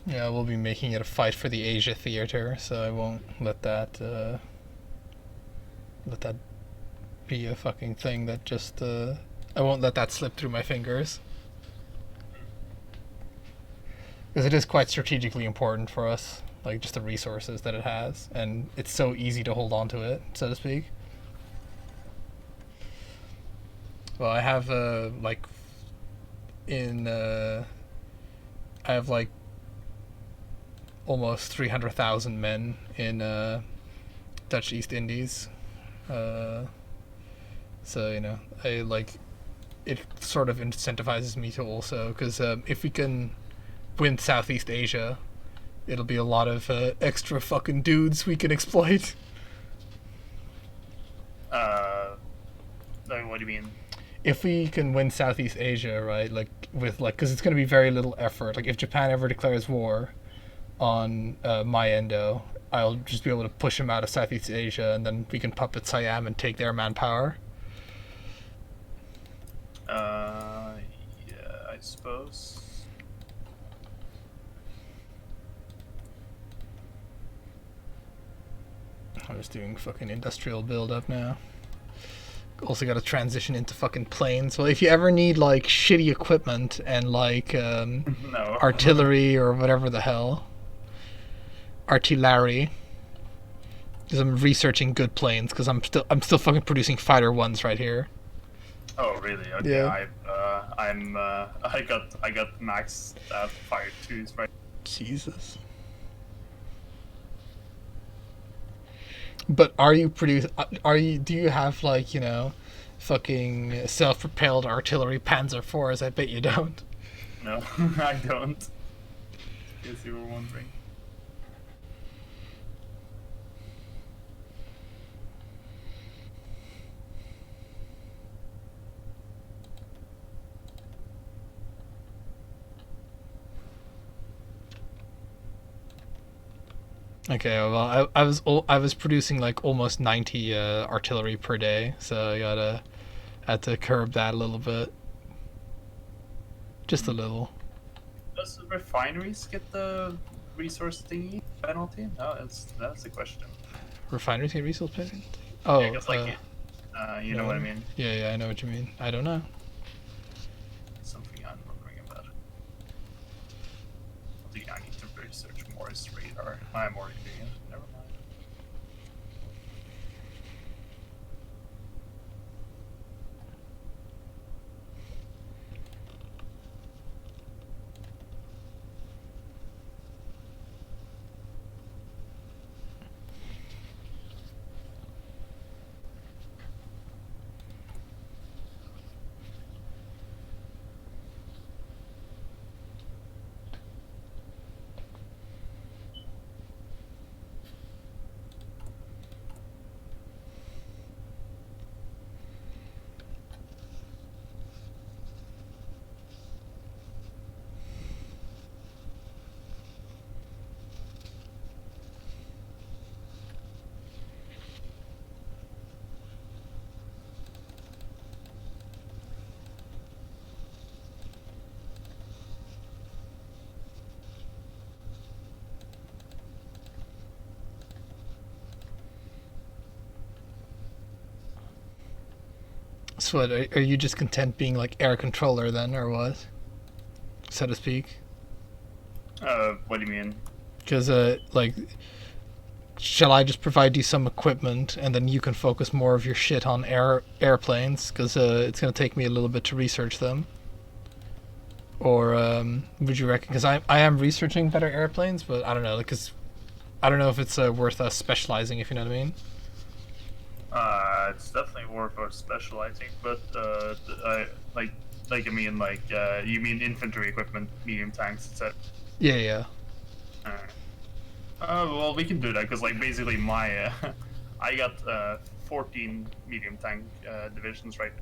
Yeah, we'll be making it a fight for the Asia theater, so I won't let that be a fucking thing that just I won't let that slip through my fingers. Because it is quite strategically important for us, like just the resources that it has, and it's so easy to hold on to it, so to speak. Well, I have like in I have like almost 300,000 men in Dutch East Indies. Uh, so I like it. Sort of incentivizes me to also because if we can win Southeast Asia, it'll be a lot of extra fucking dudes we can exploit. Like, what do you mean? If we can win Southeast Asia, right? Like with like, because it's going to be very little effort. Like if Japan ever declares war on Mayendo, I'll just be able to push him out of Southeast Asia, and then we can puppet Siam and take their manpower. Yeah, I suppose. I'm just doing fucking industrial build up now. Also got to transition into fucking planes. Well, if you ever need like shitty equipment and like No. artillery or whatever the hell, artillery. Because I'm researching good planes because I'm still fucking producing fighter ones right here. Oh, really? Okay. Yeah. I got max fire twos right. Jesus. But are you produce? Are you? Do you have like fucking self-propelled artillery Panzer IVs? I bet you don't. No, I don't. Guess you were wondering. Okay, well, I was producing like almost 90 artillery per day, so I had to curb that a little bit, just a little. Does the refineries get the resource thingy penalty? No, that's the question. Refineries get resource penalty? Yeah, Oh, because like you know what I mean. Yeah, I know what you mean. I don't know. Something I'm wondering about. I think I need to research Morris radar. I'm already doing it. Never mind. So what, are you just content being like air controller then, or what? So to speak? What do you mean? Because, like, shall I just provide you some equipment and then you can focus more of your shit on airplanes? Because it's going to take me a little bit to research them. Or would you reckon? Because I am researching better airplanes, but I don't know. Because I don't know if it's worth us specializing, if you know what I mean. It's definitely worth our specializing, but I mean, you mean infantry equipment, medium tanks, etc. Yeah, yeah. Well, we can do that because, like, basically, my I got 14 medium tank divisions, right?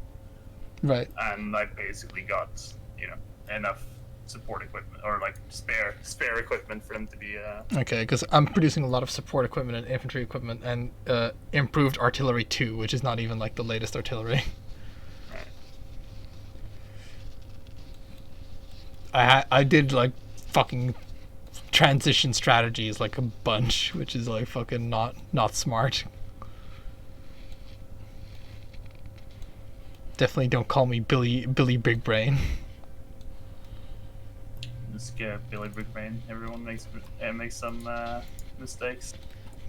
Right. And I basically got, you know, enough support equipment or like spare equipment for them to be. Okay, because I'm producing a lot of support equipment and infantry equipment and improved artillery too, which is not even like the latest artillery. Right. I did like fucking transition strategies like a bunch, which is like fucking not smart. Definitely don't call me Billy Big Brain. Just get Billy Big Brain. Everyone makes some mistakes.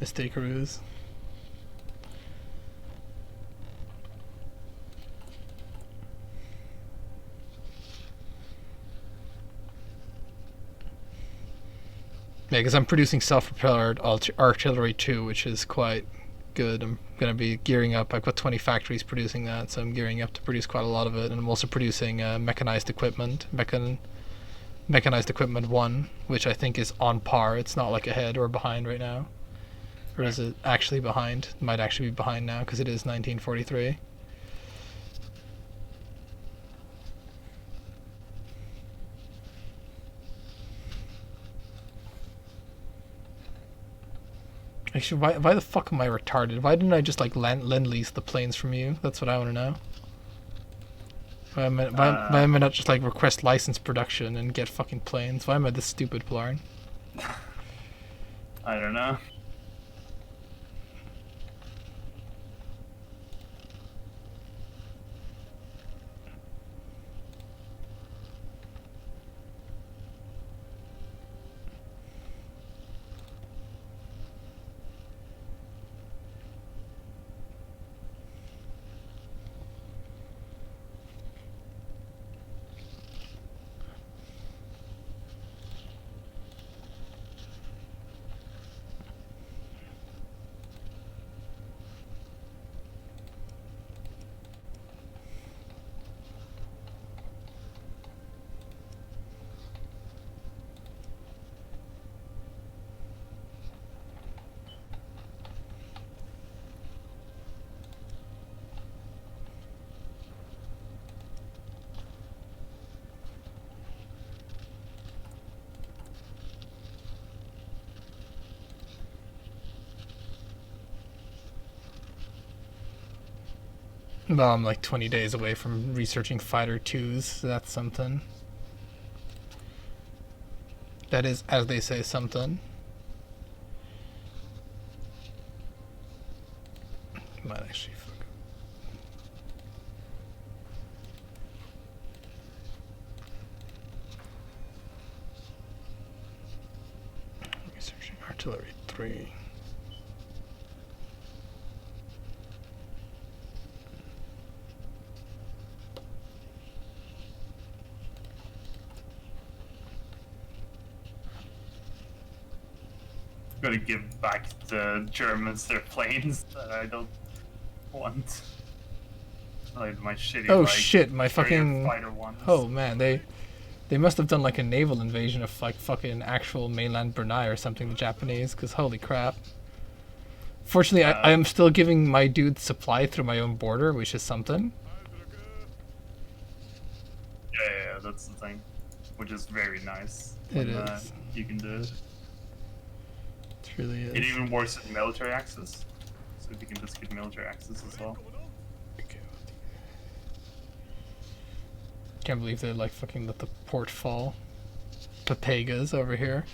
Mistakeroos. Yeah, because I'm producing self-propelled artillery too, which is quite good. I'm going to be gearing up. I've got 20 factories producing that, so I'm gearing up to produce quite a lot of it. And I'm also producing mechanized equipment, mechanized equipment 1, which I think is on par. It's not like ahead or behind right now. Or is it actually behind? It might actually be behind now because it is 1943. Actually, why the fuck am I retarded? Why didn't I just like lend-lease the planes from you? That's what I want to know. Why am I not just like request license production and get fucking planes? Why am I this stupid, Blarn? I don't know. Well, I'm like 20 days away from researching Fighter 2s, so that's something. That is, as they say, something. Might actually fuck. Researching artillery 3. Gotta give back the Germans their planes that I don't want. Like my shitty. Oh like, shit, my carrier fucking. fighter ones. Oh man, they must have done like a naval invasion of like fucking actual mainland Brunei or something, the Japanese, because holy crap. Fortunately, I am still giving my dudes supply through my own border, which is something. Yeah, that's the thing. Which is very nice. It when, is. You can do it. It really is. It even works with military access. So you can just get military access as well. Can't believe they like fucking let the port fall. Papegas over here.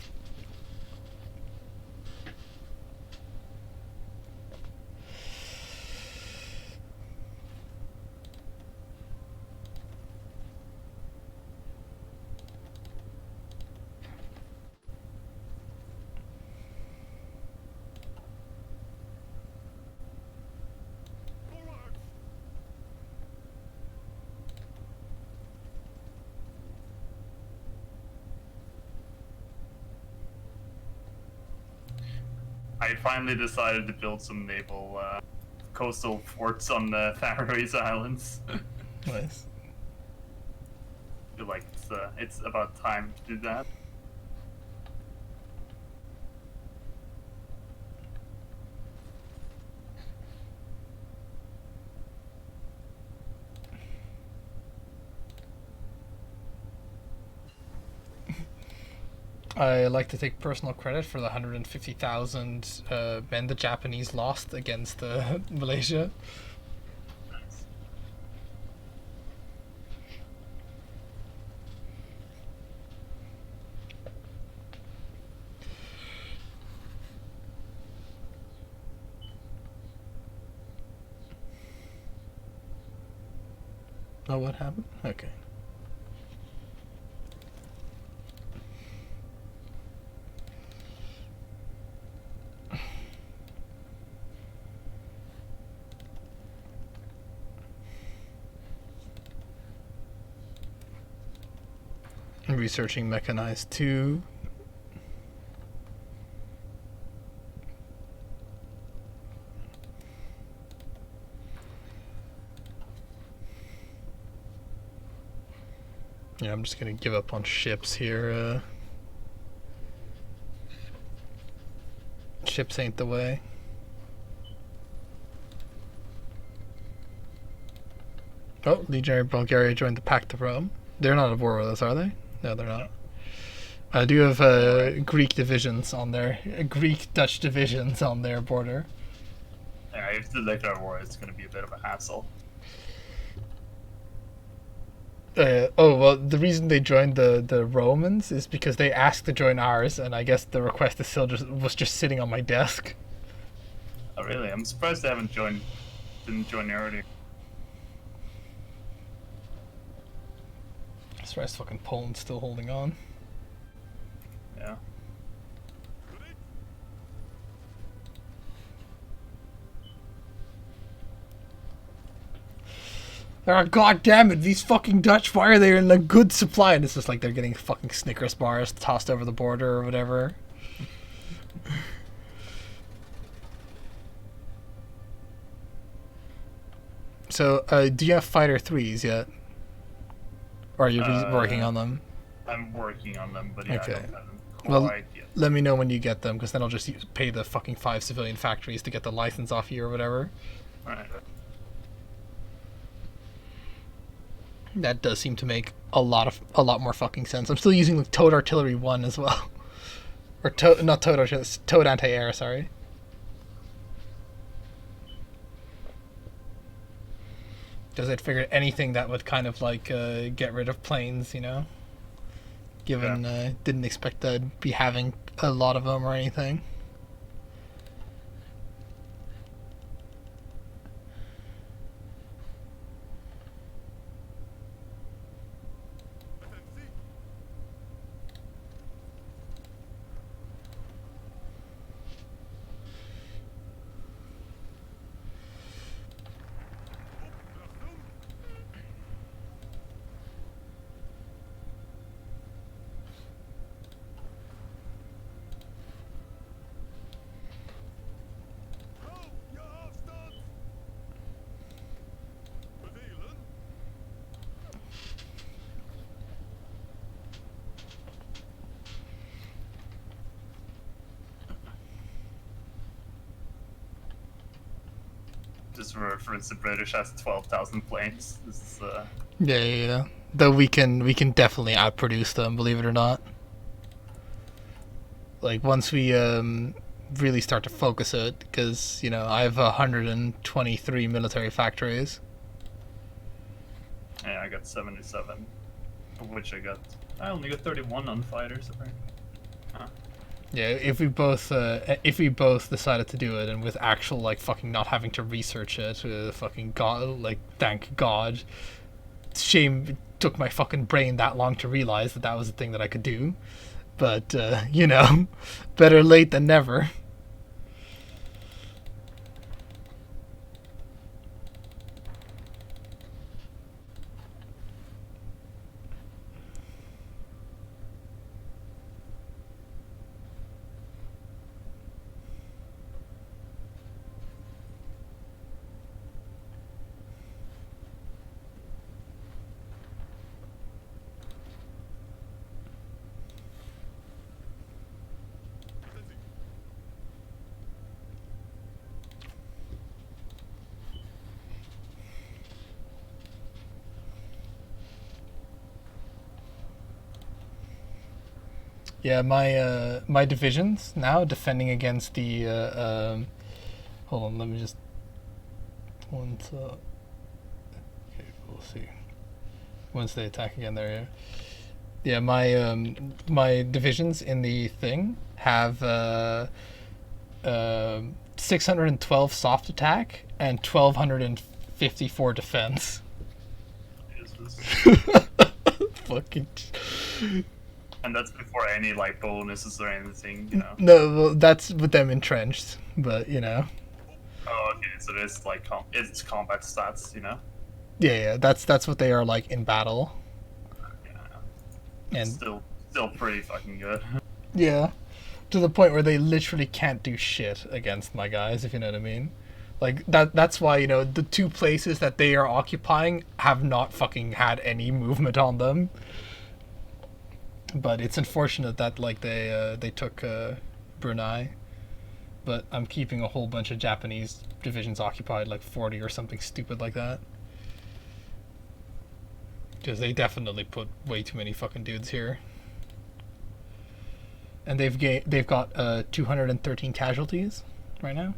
I finally decided to build some naval coastal forts on the Faroese Islands. Nice. I feel like it's about time to do that. I like to take personal credit for the 150,000 men the Japanese lost against Malaysia. Oh, what happened? Okay. Researching mechanized 2. Yeah, I'm just gonna give up on ships here. Ships ain't the way. Oh, Legionary Bulgaria joined the Pact of Rome. They're not at war with us, are they? No, they're not. I do have Greek divisions on there. Greek-Dutch divisions on their border. Yeah, if the declare war, it's going to be a bit of a hassle. Oh, well, the reason they joined the Romans is because they asked to join ours, and I guess the request is still was just sitting on my desk. Oh, really? I'm surprised they didn't join earlier. I'm surprised fucking Poland's still holding on. Yeah. God damn it, these fucking Dutch, why are they in a good supply? And it's just like they're getting fucking Snickers bars tossed over the border or whatever. So, do you have Fighter 3s yet? Or are you working on them? I'm working on them, but yeah, Okay. I don't have them Well, quite yet. let me know when you get them, because then I'll just pay the fucking 5 civilian factories to get the license off you or whatever. Alright. That does seem to make a lot more fucking sense. I'm still using like Towed Artillery 1 as well. Or not Towed Artillery, Towed Anti-Air, sorry. Because I'd figured anything that would kind of like get rid of planes, you know? Given didn't expect to be having a lot of them or anything. Just for reference, the British has 12,000 planes. This is, Yeah. Though we can definitely outproduce them, believe it or not. Like once we really start to focus it, because you know I have 123 military factories. yeah, I got 77, of which I only got 31 on fighters, apparently. Yeah, if we both decided to do it, and with actual like fucking not having to research it, fucking god, like thank God. Shame it took my fucking brain that long to realize that was a thing that I could do, but you know, better late than never. Yeah, my divisions now defending against the hold on, let me just once okay, we'll see. Once they attack again there, yeah. Yeah, my divisions in the thing have 612 soft attack and 1254 defense. Is this- Fucking And that's before any like bonuses or anything, you know. no, well, that's with them entrenched, but you know. Oh, okay. So it's like it's combat stats, you know. Yeah, that's what they are like in battle. Yeah. And Still pretty fucking good. yeah, to the point where they literally can't do shit against my guys, if you know what I mean. Like that's why, you know, the two places that they are occupying have not fucking had any movement on them. But it's unfortunate that like they took Brunei, but I'm keeping a whole bunch of Japanese divisions occupied, like 40 or something stupid like that. Because they definitely put way too many fucking dudes here. And they've got 213 casualties right now.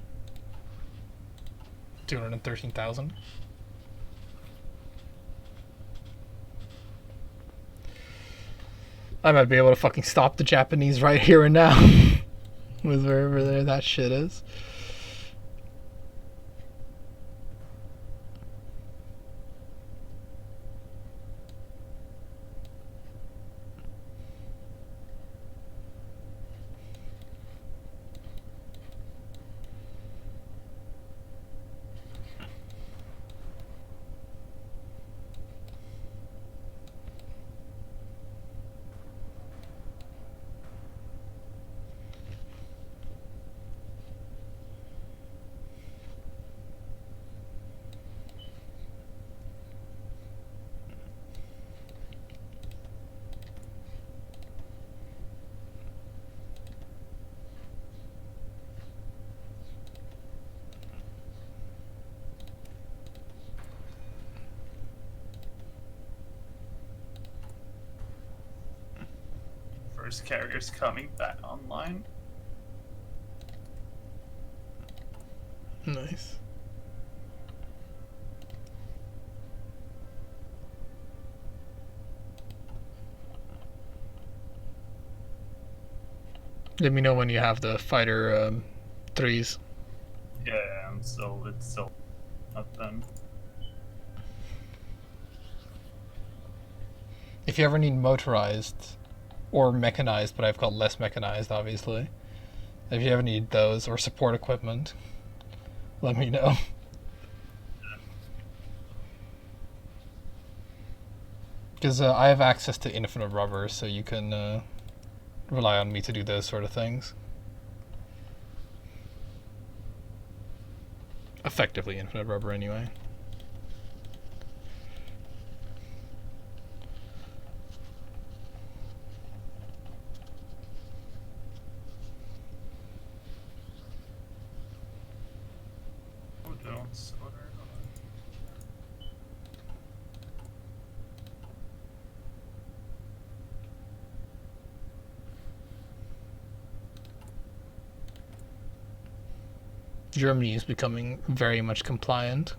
213,000. I might be able to fucking stop the Japanese right here and now. With wherever there that shit is. First carrier's coming back online. Nice. Let me know when you have the fighter threes. Yeah, it's still not done. If you ever need motorized or mechanized, but I've got less mechanized, obviously. If you ever need those or support equipment, let me know. Because I have access to infinite rubber, so you can rely on me to do those sort of things. Effectively infinite rubber, anyway. Oh, don't sort. Germany is becoming very much compliant.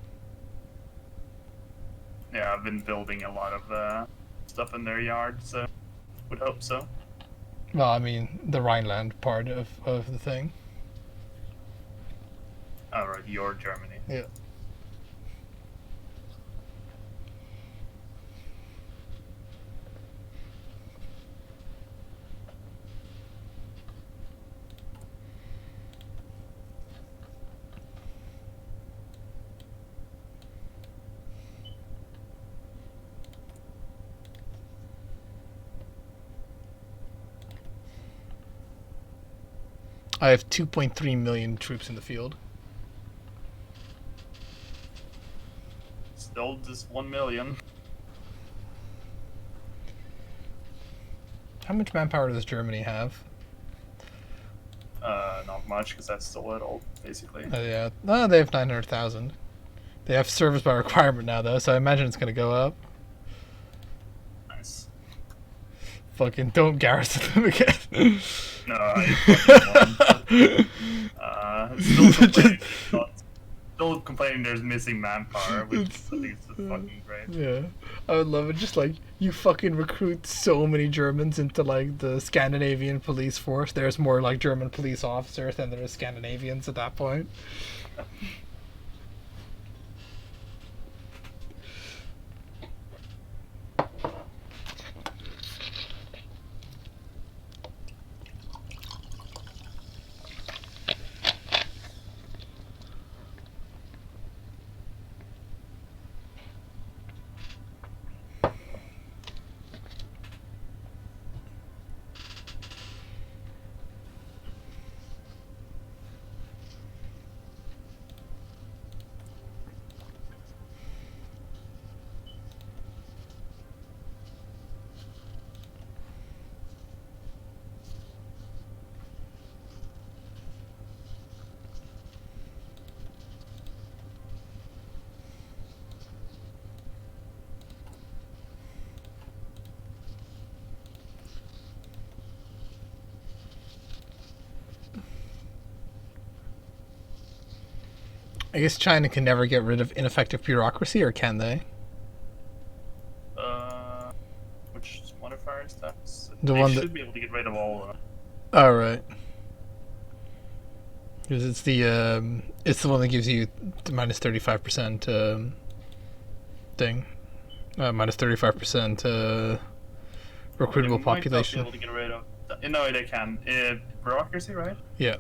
Yeah, I've been building a lot of stuff in their yard, so would hope so. Well, I mean, the Rhineland part of the thing. Oh, right, your Germany. Yeah. I have 2.3 million troops in the field. Still just 1 million. How much manpower does Germany have? Not much, because that's still little, basically. Yeah, no, they have 900,000. They have service by requirement now, though, so I imagine it's going to go up. Nice. Fucking don't garrison them again. No, I fucking won. Still complaining there's missing manpower, which I think is just fucking great. Yeah, I would love it. Just like you fucking recruit so many Germans into like the Scandinavian police force. There's more like German police officers than there is Scandinavians at that point. I guess China can never get rid of ineffective bureaucracy, or can they? Which modifier is that? The They one should that. be able to get rid of all of them. Oh right. Because it's the one that gives you the minus 35% thing, minus 35% recruitable They population. might not be able to get rid of. No, they can. Bureaucracy, right? Yeah.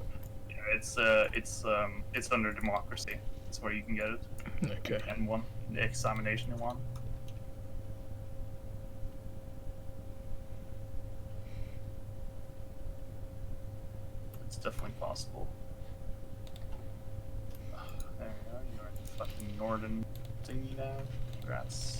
Yeah, it's under democracy. It's where you can get it. Okay. And one the examination in one. It's definitely possible. There you go. You're in the fucking northern thingy now. Congrats.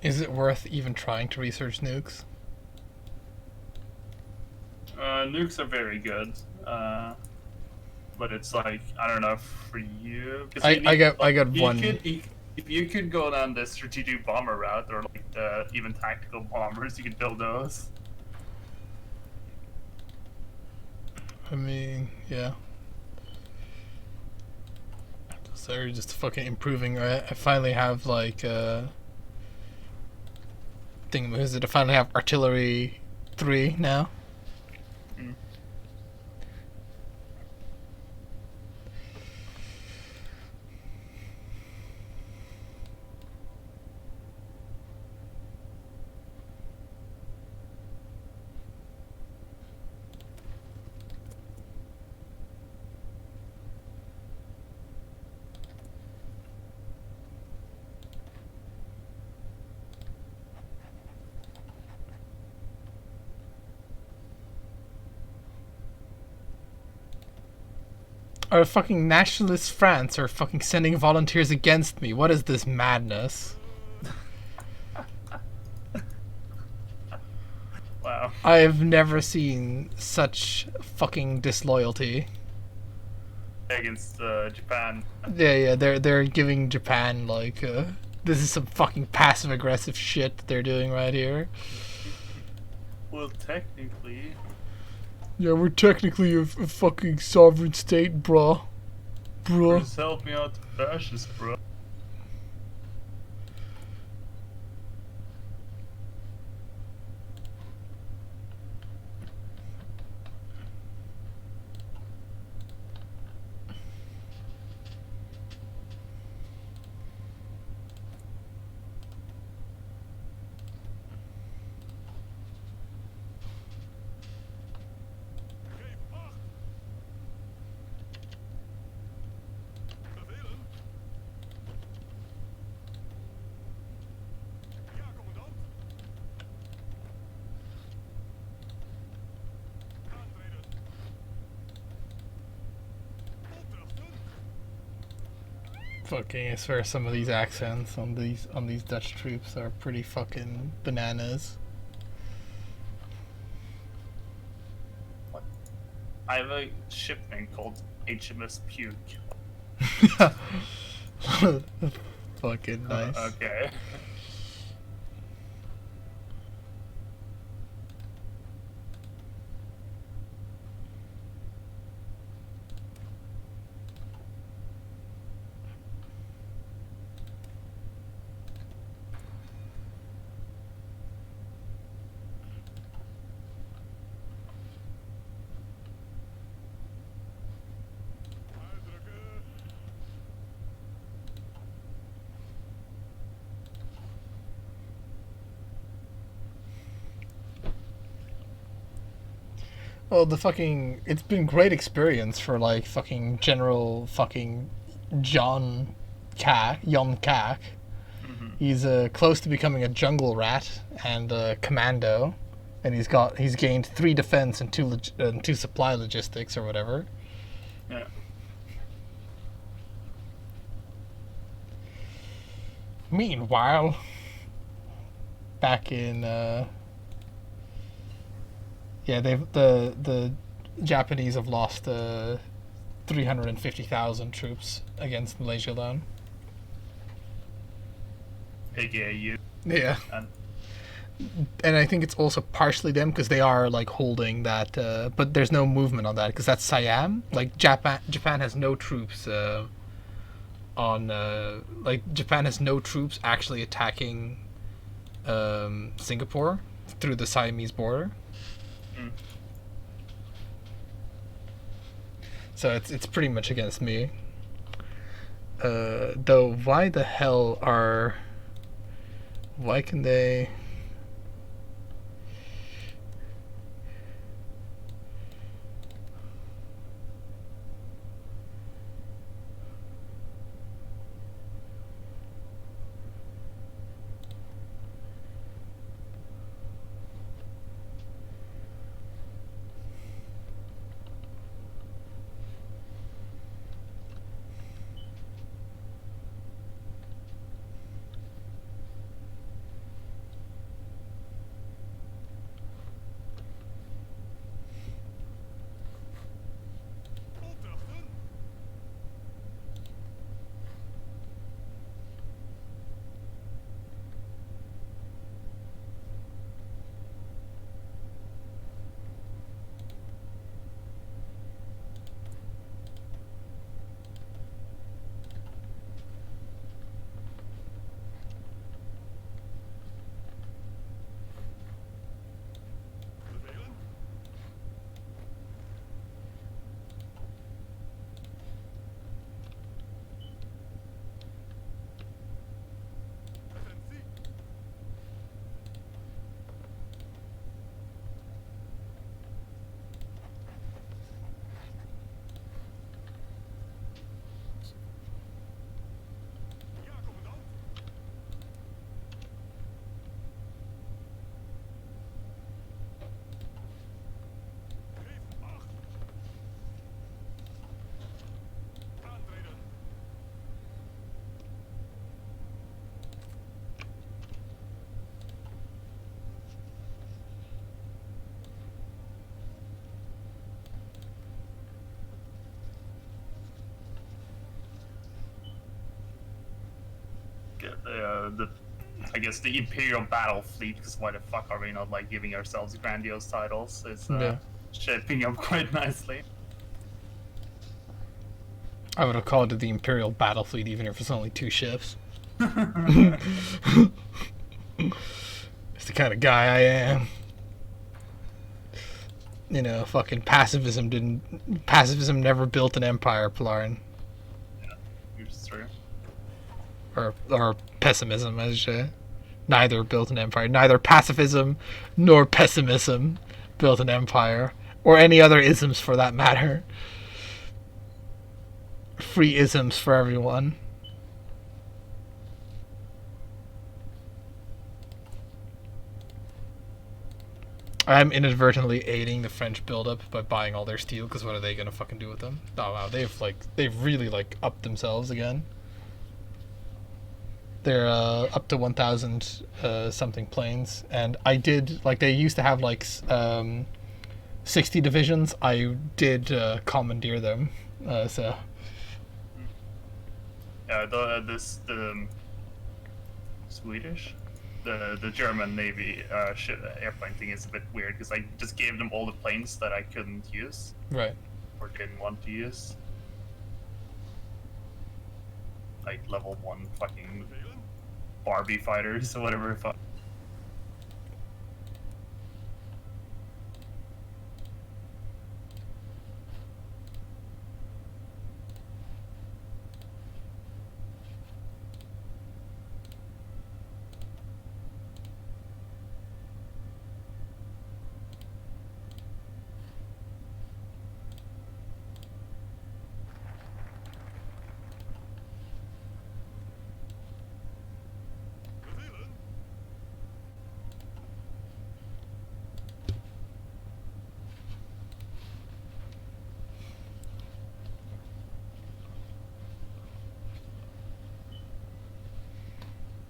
Is it worth even trying to research nukes? Nukes are very good. But it's like I don't know for you. 'Cause you I got you one. If you could go down the strategic bomber route or like the even tactical bombers, you could build those. I mean, yeah. So just fucking improving. I finally have like thing. Is it? I finally have artillery 3 now. Mm. Our fucking nationalist France are fucking sending volunteers against me. What is this madness? Wow. I have never seen such fucking disloyalty. Against Japan. Yeah, they're giving Japan like this is some fucking passive aggressive shit that they're doing right here. Well, technically. Yeah, we're technically a fucking sovereign state, bruh. Just help me out, fascist, bro. Fucking, I swear some of these accents on these Dutch troops are pretty fucking bananas. I have a ship name called HMS Puke. Fucking nice. Okay. Well, it's been great experience for like fucking General fucking Jon Kak. He's close to becoming a jungle rat and a commando, and he's gained 3 defense and 2 supply logistics or whatever. Yeah. Meanwhile, back in the Japanese have lost 350,000 troops against Malaysia alone. AKA you. Yeah. And And I think it's also partially them because they are like holding that, but there's no movement on that because that's Siam. Like Japan has no troops Japan has no troops actually attacking Singapore through the Siamese border. Mm. So it's pretty much against me. Though, why can they? I guess the Imperial Battle Fleet, because why the fuck are we not like giving ourselves grandiose titles? It's Yeah. shaping up quite nicely. I would have called it the Imperial Battle Fleet even if it's only 2 ships. It's the kind of guy I am. You know, fucking pacifism never built an empire, Polarin. You're true. Or pessimism, as you say. Neither built an empire. Neither pacifism nor pessimism built an empire. Or any other isms for that matter. Free isms for everyone. I'm inadvertently aiding the French buildup by buying all their steel, because what are they gonna fucking do with them? Oh wow, they've really like upped themselves again. They're up to 1,000 something planes, and I did like they used to have like 60 divisions. I did commandeer them, so. Yeah, the Swedish, the German Navy airplane thing is a bit weird because I just gave them all the planes that I couldn't use Right. or didn't want to use, like level 1 fucking Barbie fighters or whatever.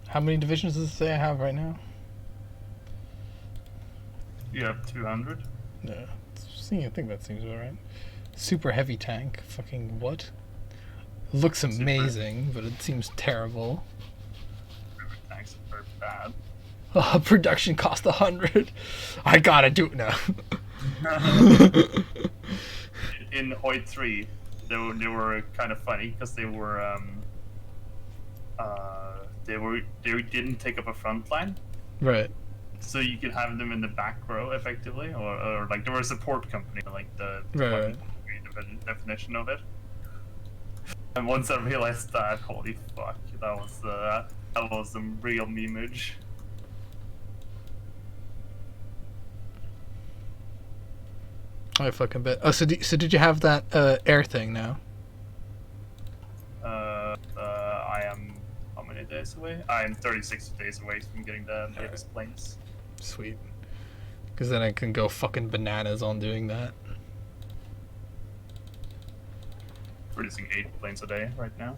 How many divisions does it say I have right now? You have 200. Yeah, I think that seems alright. Super heavy tank. Fucking what? Looks amazing, but it seems terrible. Tanks are bad. Oh, production cost 100. I gotta do it now. In Hoyt 3, they were kind of funny because they didn't take up a front line, Right. so you could have them in the back row effectively, or like they were a support company, like the Right. definition of it. And once I realized that, holy fuck, that was some real memeage. I fucking bet. Oh, so did you have that air thing now? I am how many days away? I am 36 days away from getting the latest planes. Sweet. Because then I can go fucking bananas on doing that. Producing 8 planes a day right now.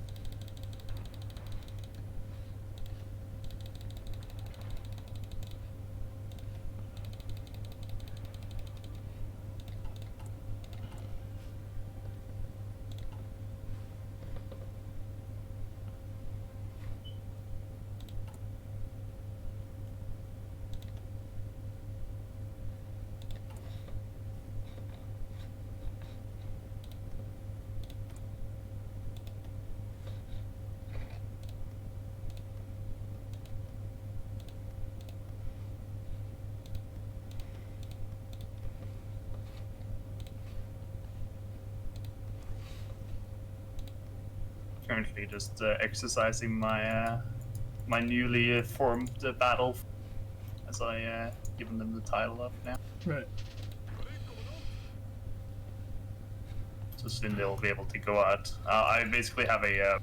Currently just exercising my my newly formed battle, as I given them the title of now. Right. So soon they'll be able to go out. I basically have a.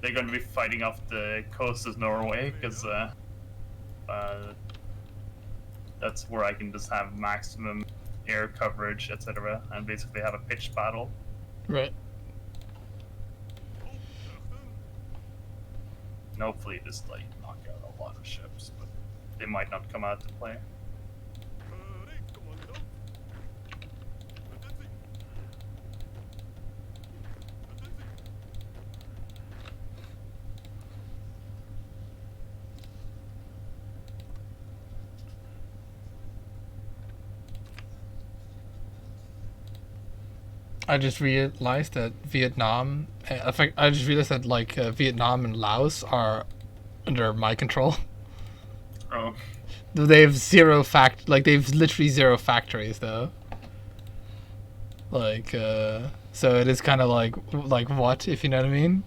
They're going to be fighting off the coast of Norway because that's where I can just have maximum air coverage, etc., and basically have a pitched battle. Right. And hopefully just like knock out a lot of ships, but they might not come out to play. I just realized that Vietnam. I just realized that like Vietnam and Laos are under my control. Oh, They have zero like they've literally zero factories though. Like so it is kind of like what, if you know what I mean?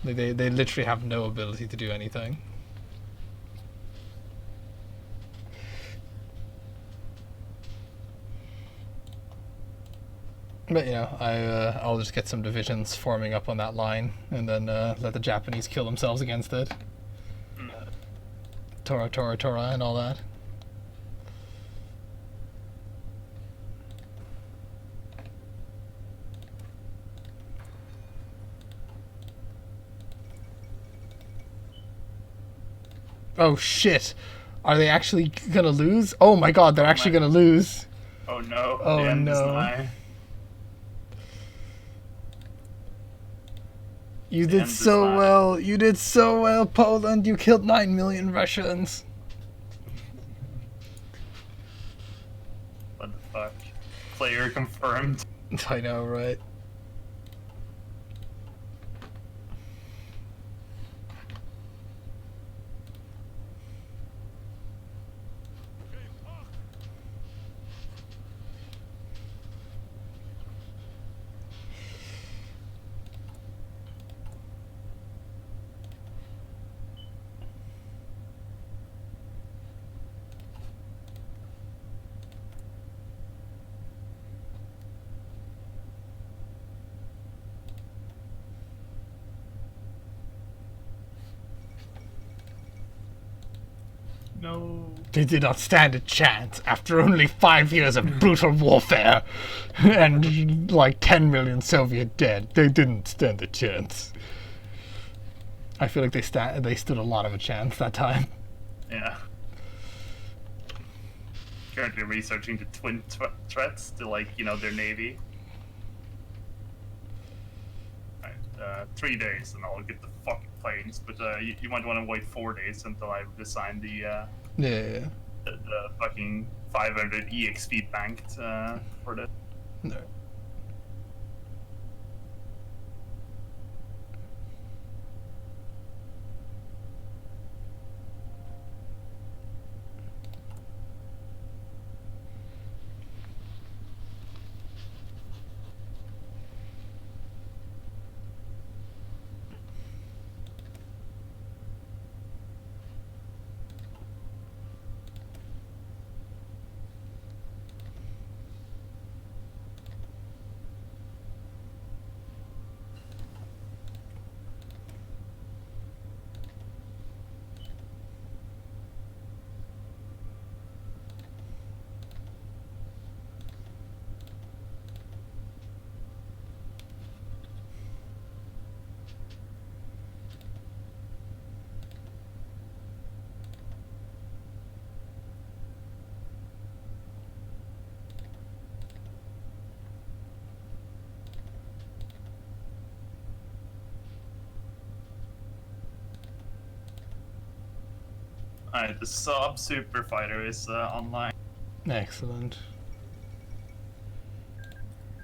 Like they literally have no ability to do anything. But you know, I'll just get some divisions forming up on that line, and then let the Japanese kill themselves against it. Tora, Tora, Tora, and all that. Oh shit. Are they actually gonna lose? Oh my god, they're actually gonna lose. Oh no, Oh, the end is no. nigh. You The did end is so nigh. well. You did so well, Poland. You killed 9 million Russians. What the fuck? Player confirmed. I know, right? No. They did not stand a chance after only 5 years of brutal warfare and like 10 million Soviet dead. They didn't stand a chance. I feel like they stood a lot of a chance that time. Yeah. Currently researching the twin threats to, like, you know, their navy. Alright, 3 days and I'll get the fucking planes, but you might want to wait 4 days until I've designed Yeah. the fucking 500 EXP banked for this. No. Alright, the Saab Super Fighter is online. Excellent.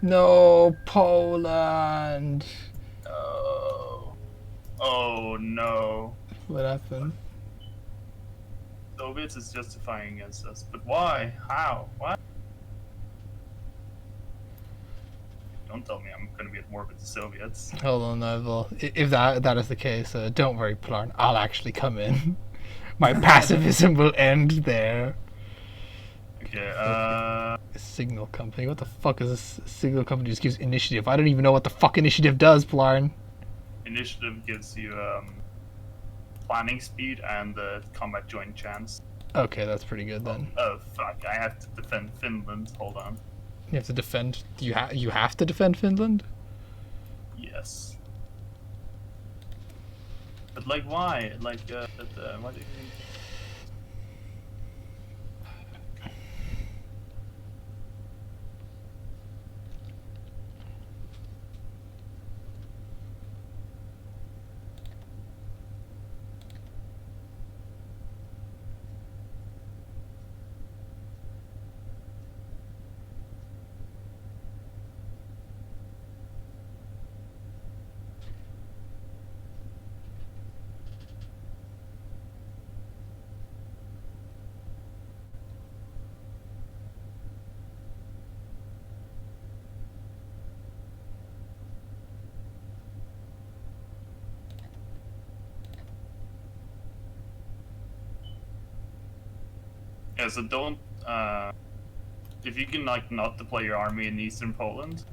No, Poland. Oh. Oh no. What happened? Soviets is justifying against us, but why? How? What? Don't tell me I'm gonna be at war with the Soviets. Hold on, well, if that is the case, don't worry, Plarn. I'll actually come in. My pacifism will end there. Okay, Signal company. What the fuck is this? Signal company just gives initiative. I don't even know what the fuck initiative does, Plarn. initiative gives you planning speed and combat joint chance. Okay, that's pretty good then. Oh fuck! I have to defend Finland. Hold on. You have to defend. You have to defend Finland. Yes. But like, why? Like, why do you? Yeah, so don't, if you can, like, not deploy your army in eastern Poland,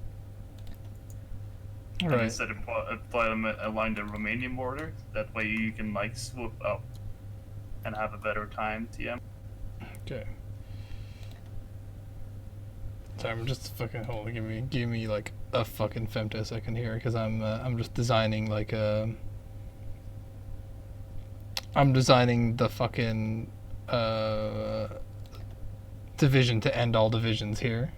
and Right. instead deploy them along the Romanian border, that way you can, like, swoop up and have a better time, TM. Okay. Sorry, I'm just fucking hold on. Give me like a fucking femtosecond here, because I'm just designing like I'm designing the fucking division to end all divisions here.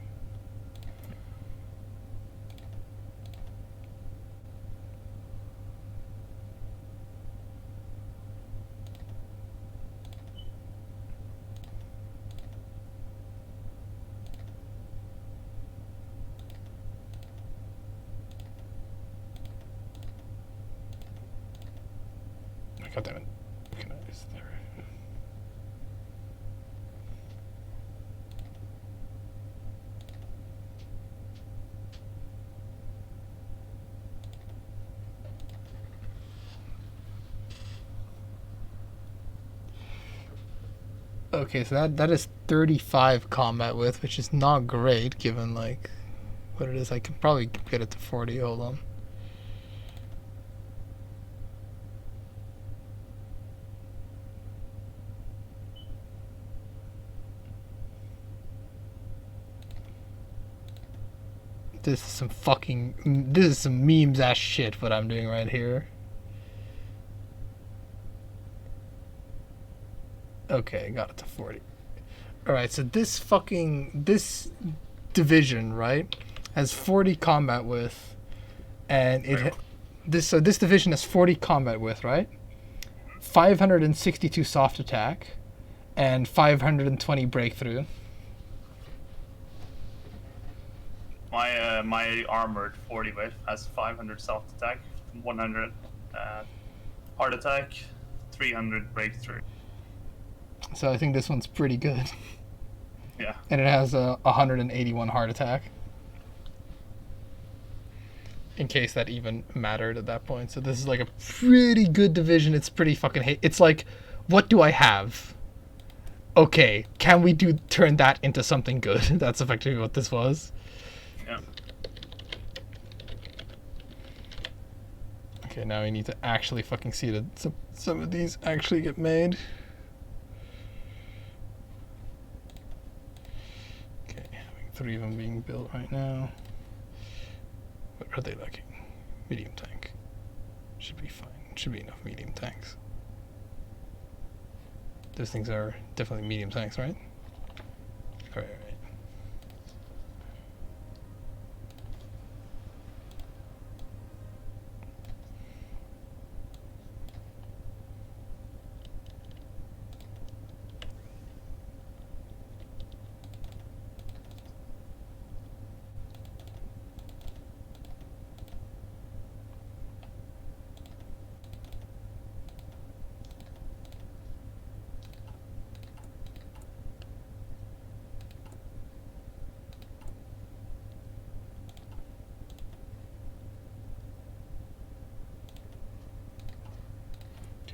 God damn it. Is there... Okay, so that is 35 combat width, which is not great given like what it is. I can probably get it to 40. Hold on. This is some memes ass shit what I'm doing right here. Okay, got it to 40. Alright, so this division, right, has 40 combat width, and this division has 40 combat width, right? 562 soft attack, and 520 breakthrough. My armored 40 width has 500 soft attack, 100 hard attack, 300 breakthrough. So I think this one's pretty good. Yeah. And it has a 181 heart attack. In case that even mattered at that point. So this is like a pretty good division. It's pretty fucking it's like, what do I have? Okay, can we turn that into something good? That's effectively what this was. Yeah. Okay, now we need to actually fucking see that some of these actually get made. Okay, having 3 of them being built right now. What are they lacking? Medium tank. Should be fine. Should be enough medium tanks. Those things are definitely medium tanks, right? Alright, alright.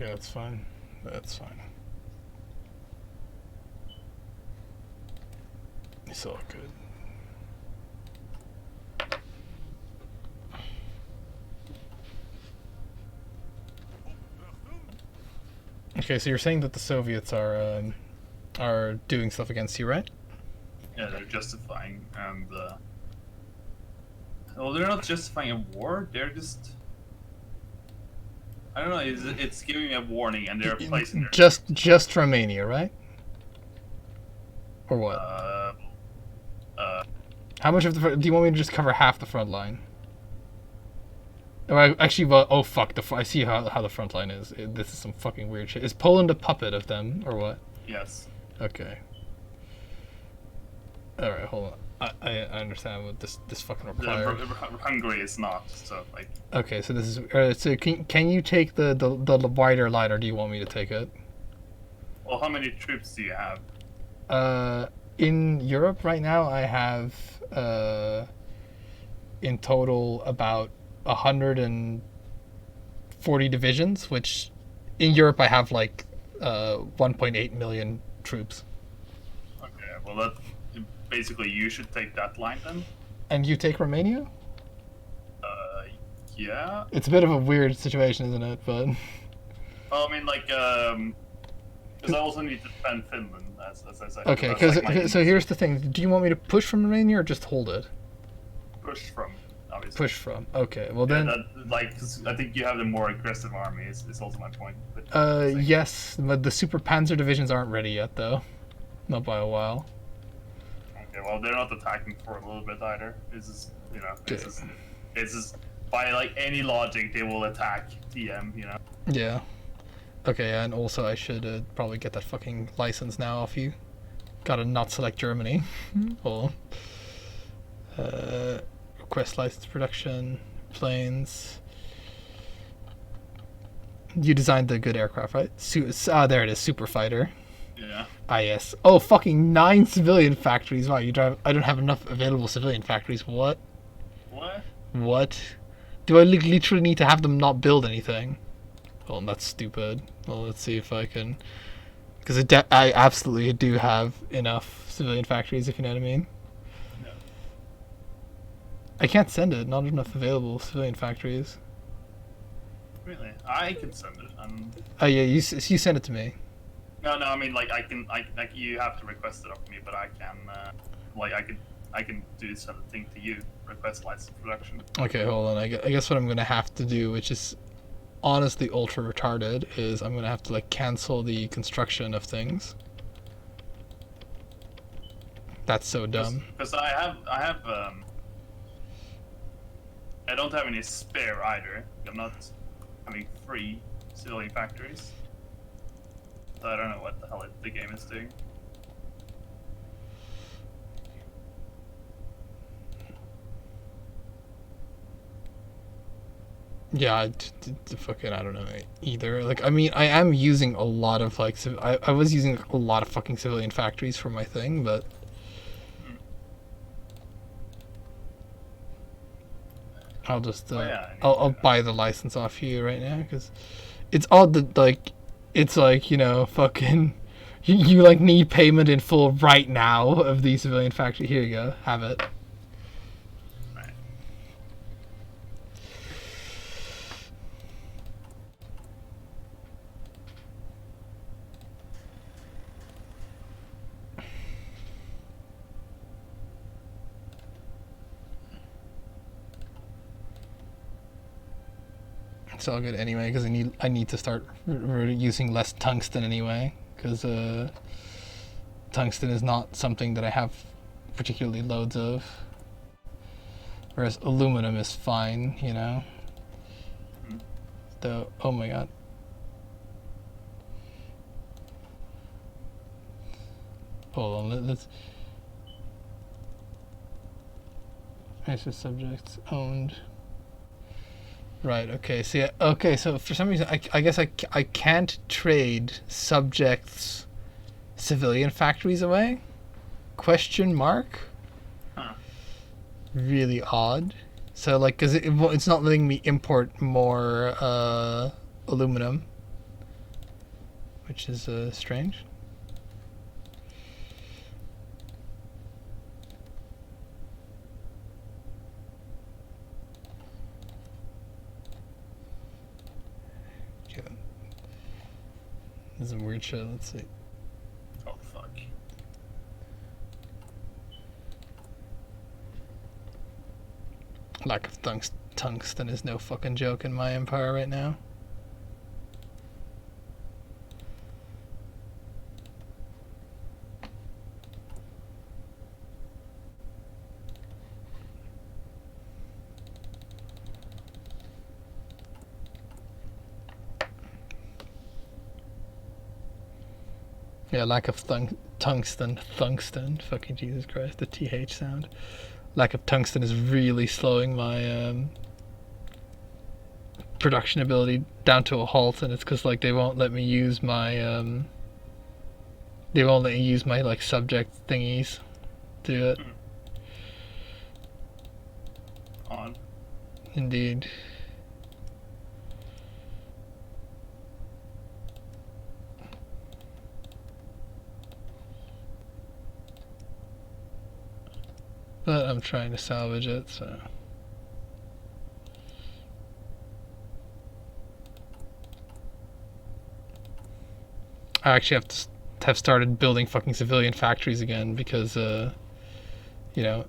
Okay, that's fine. That's fine. It's all good. Okay, so you're saying that the Soviets are doing stuff against you, right? Yeah, they're justifying, and well, they're not justifying a war. They're just, I don't know. It's giving a warning, and they're placing their just Romania, right? Or what? How much of the do you want me to just cover half the front line? Or actually, well, oh fuck, I see how the front line is. This is some fucking weird shit. Is Poland a puppet of them, or what? Yes. Okay. Alright, hold on. I understand what this fucking requires. Hungary is not, so like. Okay, so this is so can you take the wider line, or do you want me to take it? Well, how many troops do you have? In Europe right now, I have in total about 140 divisions, which in Europe I have like 1.8 million troops. Okay, well that basically you should take that line then. And you take Romania? Yeah. It's a bit of a weird situation, isn't it? But. Well, I mean, like, because I also need to defend Finland, as I said. Okay, so here's the thing: do you want me to push from Romania or just hold it? Push from. obviously. Push from. Okay, well Yeah, then. that, like, 'cause I think you have the more aggressive army. Is also my point. But Yes, but the Super Panzer divisions aren't ready yet, though. Not by a while. okay, well, they're not attacking for a little bit either. This is, you know, Good. this is by like any logic they will attack TM. You know. Yeah. Okay, and also I should probably get that fucking license now off you. Gotta not select Germany. Well, request license production, planes. You designed the good aircraft, right? There it is, Super Fighter. Yeah. Ah, yes. Oh, fucking 9 civilian factories. Wow, you drive. I don't have enough available civilian factories. What? What? What? Do I literally need to have them not build anything? Well, that's stupid. Well, let's see if I can. Because I absolutely do have enough civilian factories, if you know what I mean. No. I can't send it. Not enough available civilian factories. Really? I can send it. Oh yeah, you sent it to me. No, I mean like like you have to request it of me, but I can like I can do this other thing to you. Request license production. Okay, hold on. I guess what I'm gonna have to do, which is honestly ultra retarded, is I'm gonna have to like cancel the construction of things. That's so dumb. Because I don't have any spare either. I'm not having 3 civilian factories. So I don't know what the hell the game is doing. Yeah, fucking I don't know either. Like, I mean, I am using a lot of like, I was using a lot of fucking civilian factories for my thing, but I'll just I'll buy the license off you right now because it's odd that like it's like, you know, fucking you like need payment in full right now of the civilian factory. Here you go, have it. Right. It's all good anyway because I need to start using less tungsten anyway because tungsten is not something that I have particularly loads of, whereas aluminum is fine, you know. Though, oh my god. Hold on, let's. Master subjects owned. Right. Okay. See. Okay. So for some reason, I guess I can't trade subjects, civilian factories away. Question mark. Huh. Really odd. So like, cause it's not letting me import more aluminum, which is strange. This is some weird shit. Let's see. Oh fuck. Lack of tungsten is no fucking joke in my empire right now. Yeah, lack of tungsten, fucking Jesus Christ, the TH sound. Lack of tungsten is really slowing my production ability down to a halt, and it's because like they won't let me use my like subject thingies to do it. On. Indeed. But I'm trying to salvage it, so. I actually have started building fucking civilian factories again because, you know,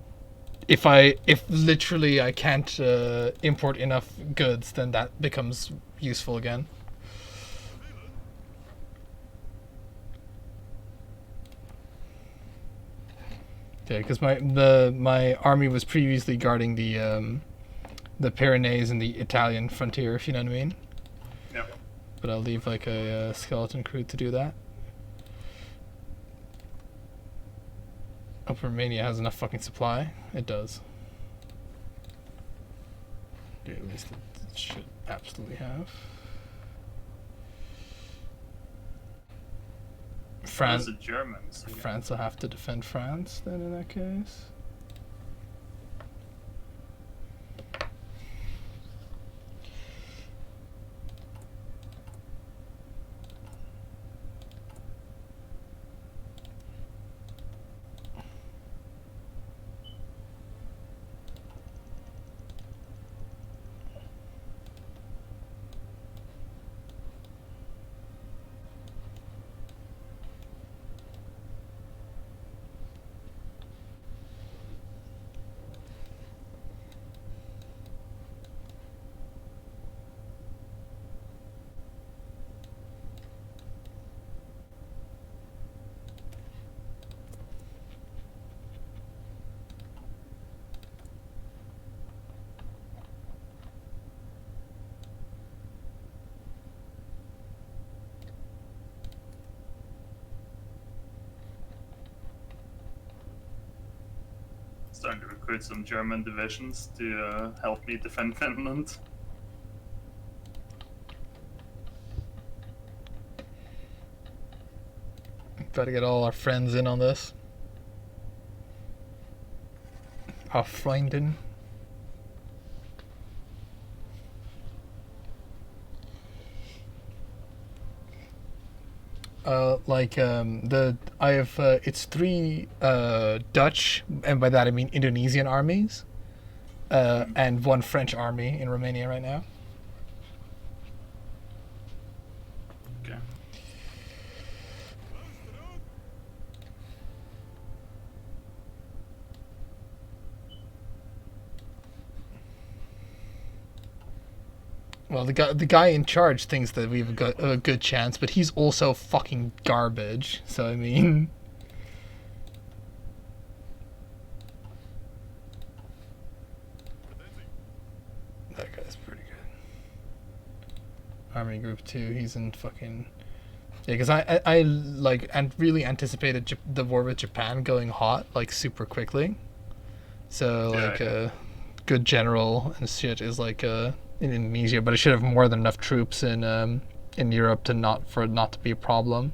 if literally I can't import enough goods, then that becomes useful again. Yeah, because my army was previously guarding the Pyrenees and the Italian frontier, if you know what I mean. Yeah. But I'll leave like a skeleton crew to do that. Hope Romania has enough fucking supply. It does. Yeah, at least it should absolutely have. France. The Germans. Yeah. France will have to defend France then in that case. Starting to recruit some German divisions to help me defend Finland. Got to get all our friends in on this. Our Freunden. I have it's 3 Dutch, and by that I mean Indonesian armies, and 1 French army in Romania right now. Okay. Well, the guy in charge thinks that we've got a good chance, but he's also fucking garbage. So I mean, that guy's pretty good. Army Group 2, he's in fucking yeah. Because I like and really anticipated the war with Japan going hot like super quickly. So Yeah, like yeah. a good general and shit is like in Indonesia, but it should have more than enough troops in Europe for it not to be a problem.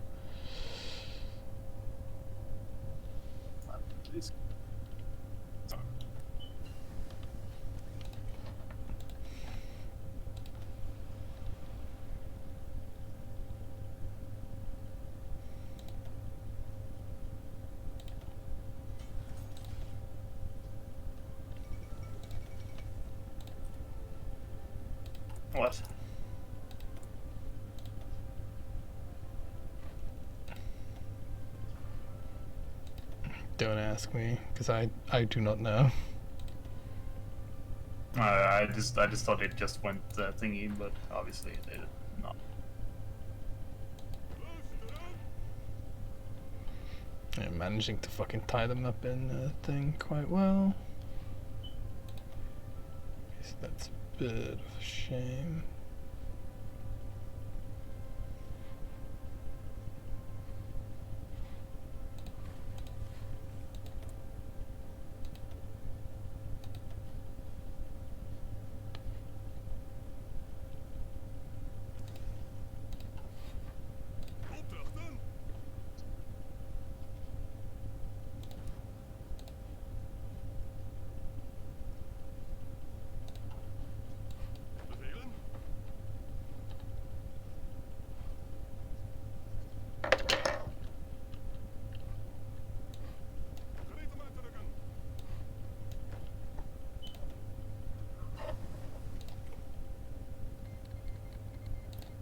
What? Don't ask me, because I do not know. I just thought it just went thingy, but obviously they did not. Yeah, managing to fucking tie them up in a thing quite well. So that's a bit of a shame.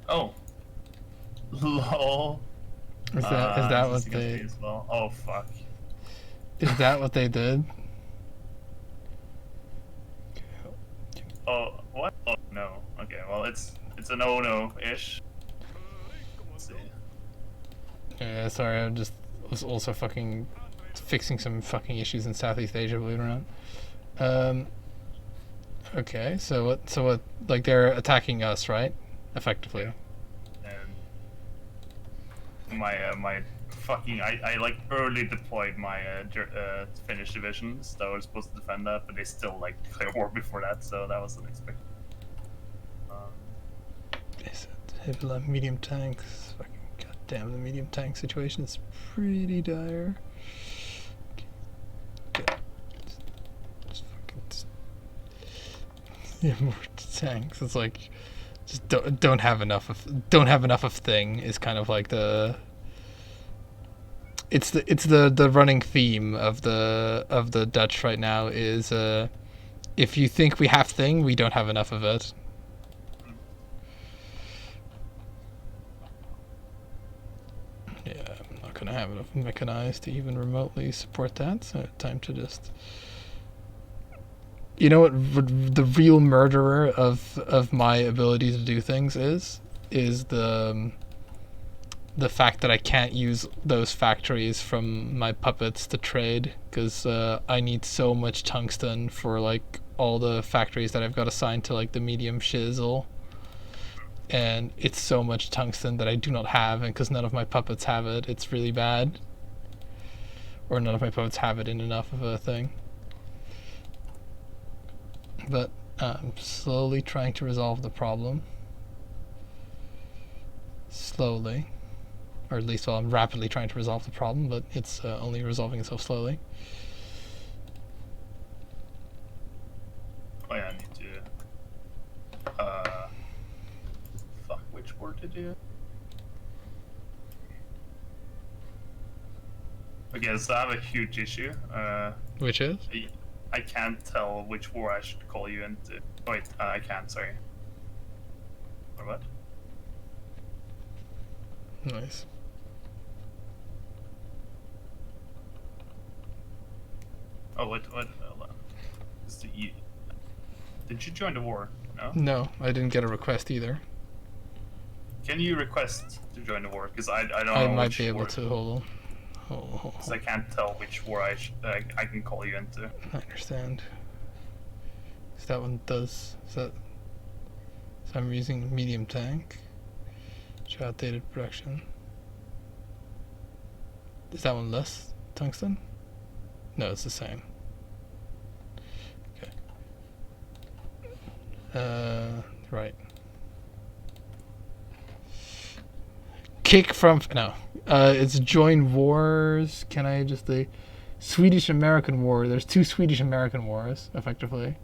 Oh. Lol. Is that what this is against me they as well. Oh fuck. is that what they did? Oh, what? Oh no. Okay, well it's an oh no-ish. Let's see. Yeah, sorry, I just was also fucking fixing some fucking issues in Southeast Asia, believe it or not. Okay, so what? So what? Like they're attacking us, right? Effectively. And my fucking I like early deployed my Finnish divisions that were supposed to defend that, but they still like declared war before that, so that was unexpected. Is it heavy light medium tanks? Fucking goddamn, the medium tank situation is pretty dire. Okay. Just fucking. Yeah, more tanks. It's like just don't have enough of thing is kind of like the. It's the running theme of the Dutch right now is if you think we have thing, we don't have enough of it. Yeah, I'm not gonna have enough mechanized to even remotely support that, so time to just. You know what the real murderer of my ability to do things is the fact that I can't use those factories from my puppets to trade because I need so much tungsten for like all the factories that I've got assigned to like the medium shizzle, and it's so much tungsten that I do not have, and because none of my puppets have it, it's really bad. Or none of my puppets have it in enough of a thing. But I'm slowly trying to resolve the problem. Slowly. Or at least, well, I'm rapidly trying to resolve the problem, but it's only resolving itself slowly. Oh yeah, I need to. Fuck, which word to do? Okay, so I have a huge issue. Which is? I can't tell which war I should call you into. Oh, wait, I can't, sorry. Or what? Nice. Oh, what? Hold on. Did you join the war? No? No, I didn't get a request either. Can you request to join the war? Because I don't know I might which be able war. to, hold on. Because I can't tell which war I can call you into. I understand. So that one does. So I'm using medium tank. Show outdated production. Is that one less tungsten? No, it's the same. Okay. Right. Kick from no. It's join wars. Can I just the Swedish American war? There's two Swedish American wars, effectively.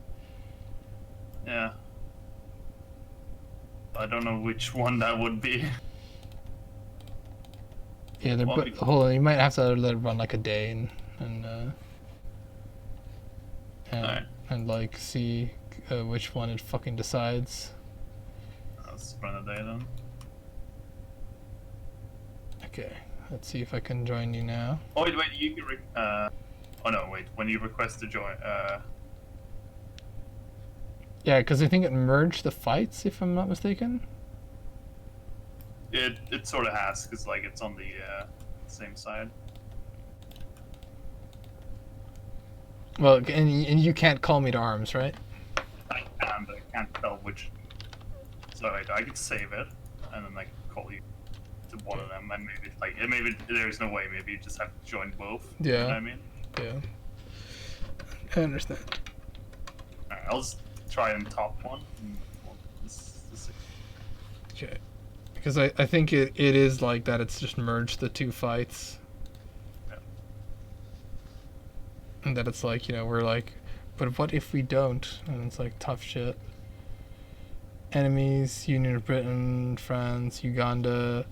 Yeah. I don't know which one that would be. Yeah, they're hold on. You might have to let it run like a day and Alright. and like see which one it fucking decides. Let's run a day then. Okay, let's see if I can join you now. Oh wait, you can oh no, wait. When you request to join, Yeah, because I think it merged the fights, if I'm not mistaken. it sort of has, because like it's on the same side. Well, and you can't call me to arms, right? I can, but I can't tell which. So wait, I could save it, and then like call you to one of them, and maybe there's no way. Maybe you just have to join both. Yeah. You know what I mean? Yeah. I understand. Alright, I'll just try and top one. Okay. Because I think it is like that. It's just merged the two fights. Yeah. And that it's like, we're like, but what if we don't? And it's like tough shit. Enemies: Union of Britain, France, Uganda,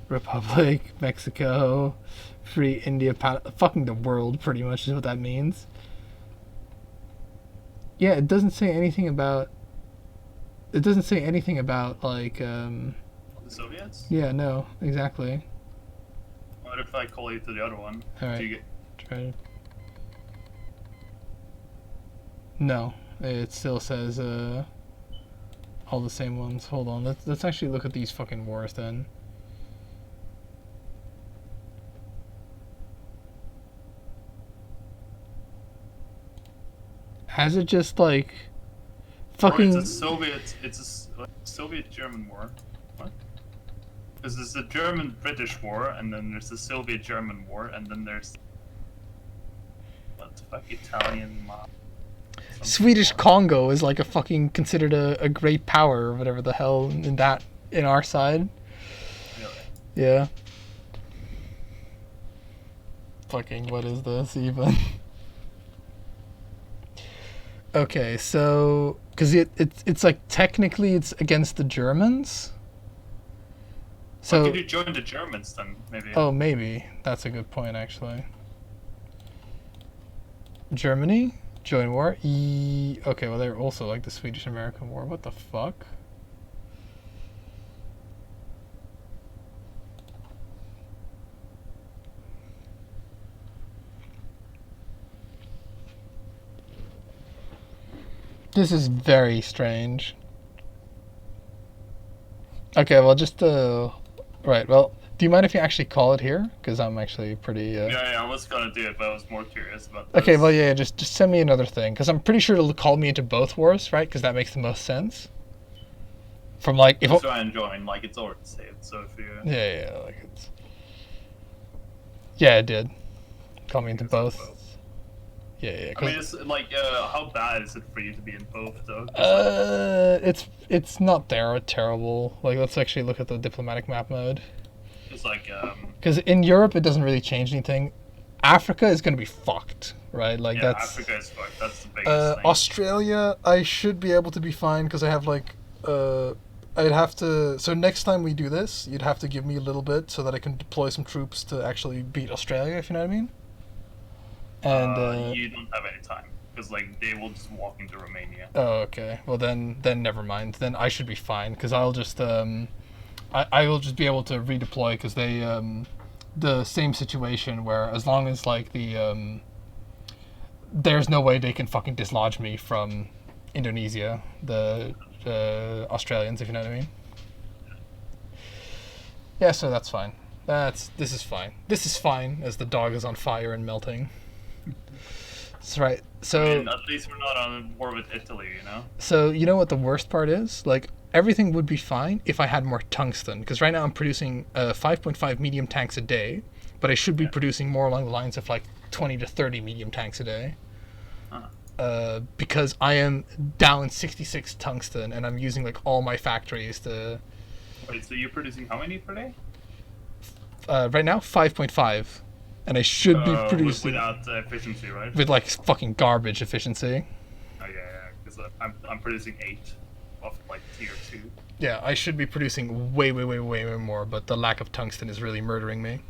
Republic, Mexico, Free India, fucking the world, pretty much is what that means. Yeah, it doesn't say anything about. It doesn't say anything about like. The Soviets? Yeah, no, exactly. What if I call you to the other one? All right. Do you get... Try. No, It still says all the same ones. Hold on, let's actually look at these fucking wars then. Has it just like fucking? Or it's a Soviet-German war. What? Because there's the German-British war, and then there's the Soviet-German war, and then there's what the fuck, Italian mob. Swedish Congo is like a fucking considered a great power or whatever the hell in our side. Really? Yeah. Fucking what is this even? Okay, so because it's like technically it's against the Germans. So So could you join the Germans then? Maybe. oh, maybe that's a good point actually. Germany join war. Okay, well they're also like the Swedish-American War. What the fuck? This is very strange. Okay, well just right. Well, do you mind if you actually call it here? Because I'm actually pretty. Yeah, I was gonna do it, but I was more curious about this. Okay, well yeah, just send me another thing because I'm pretty sure it'll call me into both wars, right? Because that makes the most sense. From like if Try and join, like it's already saved. So if you yeah, like it's yeah, it did. Call me into both. Yeah. I mean, it's like how bad is it for you to be in both though? It's not terrible. Like let's actually look at the diplomatic map mode. It's like Because in Europe it doesn't really change anything. Africa is gonna be fucked, right? Like yeah, that's Africa is fucked. That's the biggest thing. Australia. I should be able to be fine because I have like I'd have to. So next time we do this, you'd have to give me a little bit so that I can deploy some troops to actually beat Australia, if you know what I mean. And you don't have any time because like they will just walk into Romania. oh, okay. Well then never mind. Then I should be fine because I'll just I will just be able to redeploy because they the same situation where as long as like the there's no way they can fucking dislodge me from Indonesia, the Australians, if you know what I mean. Yeah, so that's fine. This is fine. This is fine as the dog is on fire and melting. That's right. So I mean, at least we're not on war with Italy, you know. So you know what the worst part is? Like everything would be fine if I had more tungsten. Because right now I'm producing 5.5 medium tanks a day, but I should be producing more along the lines of like 20 to 30 medium tanks a day. Because I am down 66 tungsten and I'm using like all my factories to. Wait, so you're producing how many per day? Right now 5.5, and I should be producing without efficiency, right? with like fucking garbage efficiency. Oh yeah, because I'm producing 8 of like tier 2. Yeah, I should be producing way more, but the lack of tungsten is really murdering me.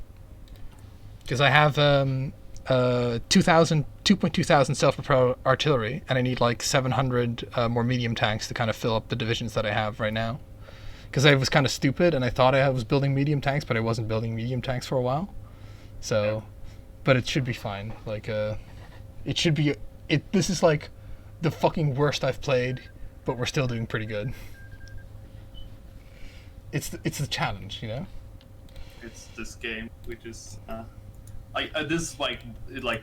Because I have 2.2 thousand self-propelled artillery, and I need like 700 more medium tanks to kind of fill up the divisions that I have right now. Because I was kind of stupid, and I thought I was building medium tanks, but I wasn't building medium tanks for a while. So, but it should be fine. Like, it should be. This is like the fucking worst I've played, but we're still doing pretty good. It's the challenge, you know. It's this game, which is this is like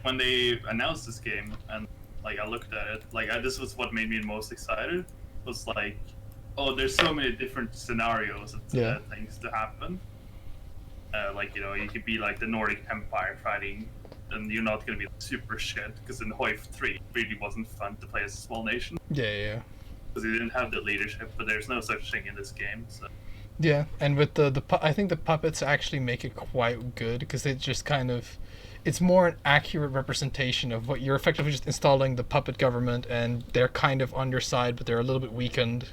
when they announced this game, and like I looked at it, like this was what made me most excited. Was like, oh, there's so many different scenarios of things to happen. Like, you know, you could be like the Nordic Empire fighting, and you're not going to be super shit, because in Hoif 3 it really wasn't fun to play as a small nation. Yeah. Because you didn't have the leadership, but there's no such thing in this game, so. Yeah, and with I think the puppets actually make it quite good, because it just kind of, it's more an accurate representation of what you're effectively just installing the puppet government, and they're kind of on your side, but they're a little bit weakened.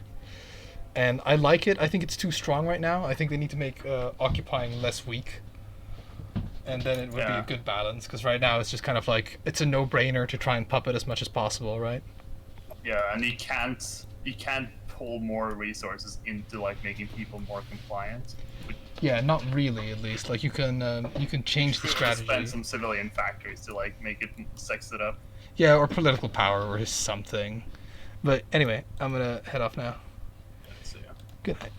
And I like it. I think it's too strong right now. I think they need to make occupying less weak. And then it would be a good balance, because right now it's just kind of like, it's a no-brainer to try and puppet as much as possible, right? Yeah, and you can't pull more resources into like making people more compliant. Yeah, not really, at least. Like you can change the strategy. Spend some civilian factories to like make it sex it up. Yeah, or political power or something. But anyway, I'm gonna head off now. So, yeah. Good night.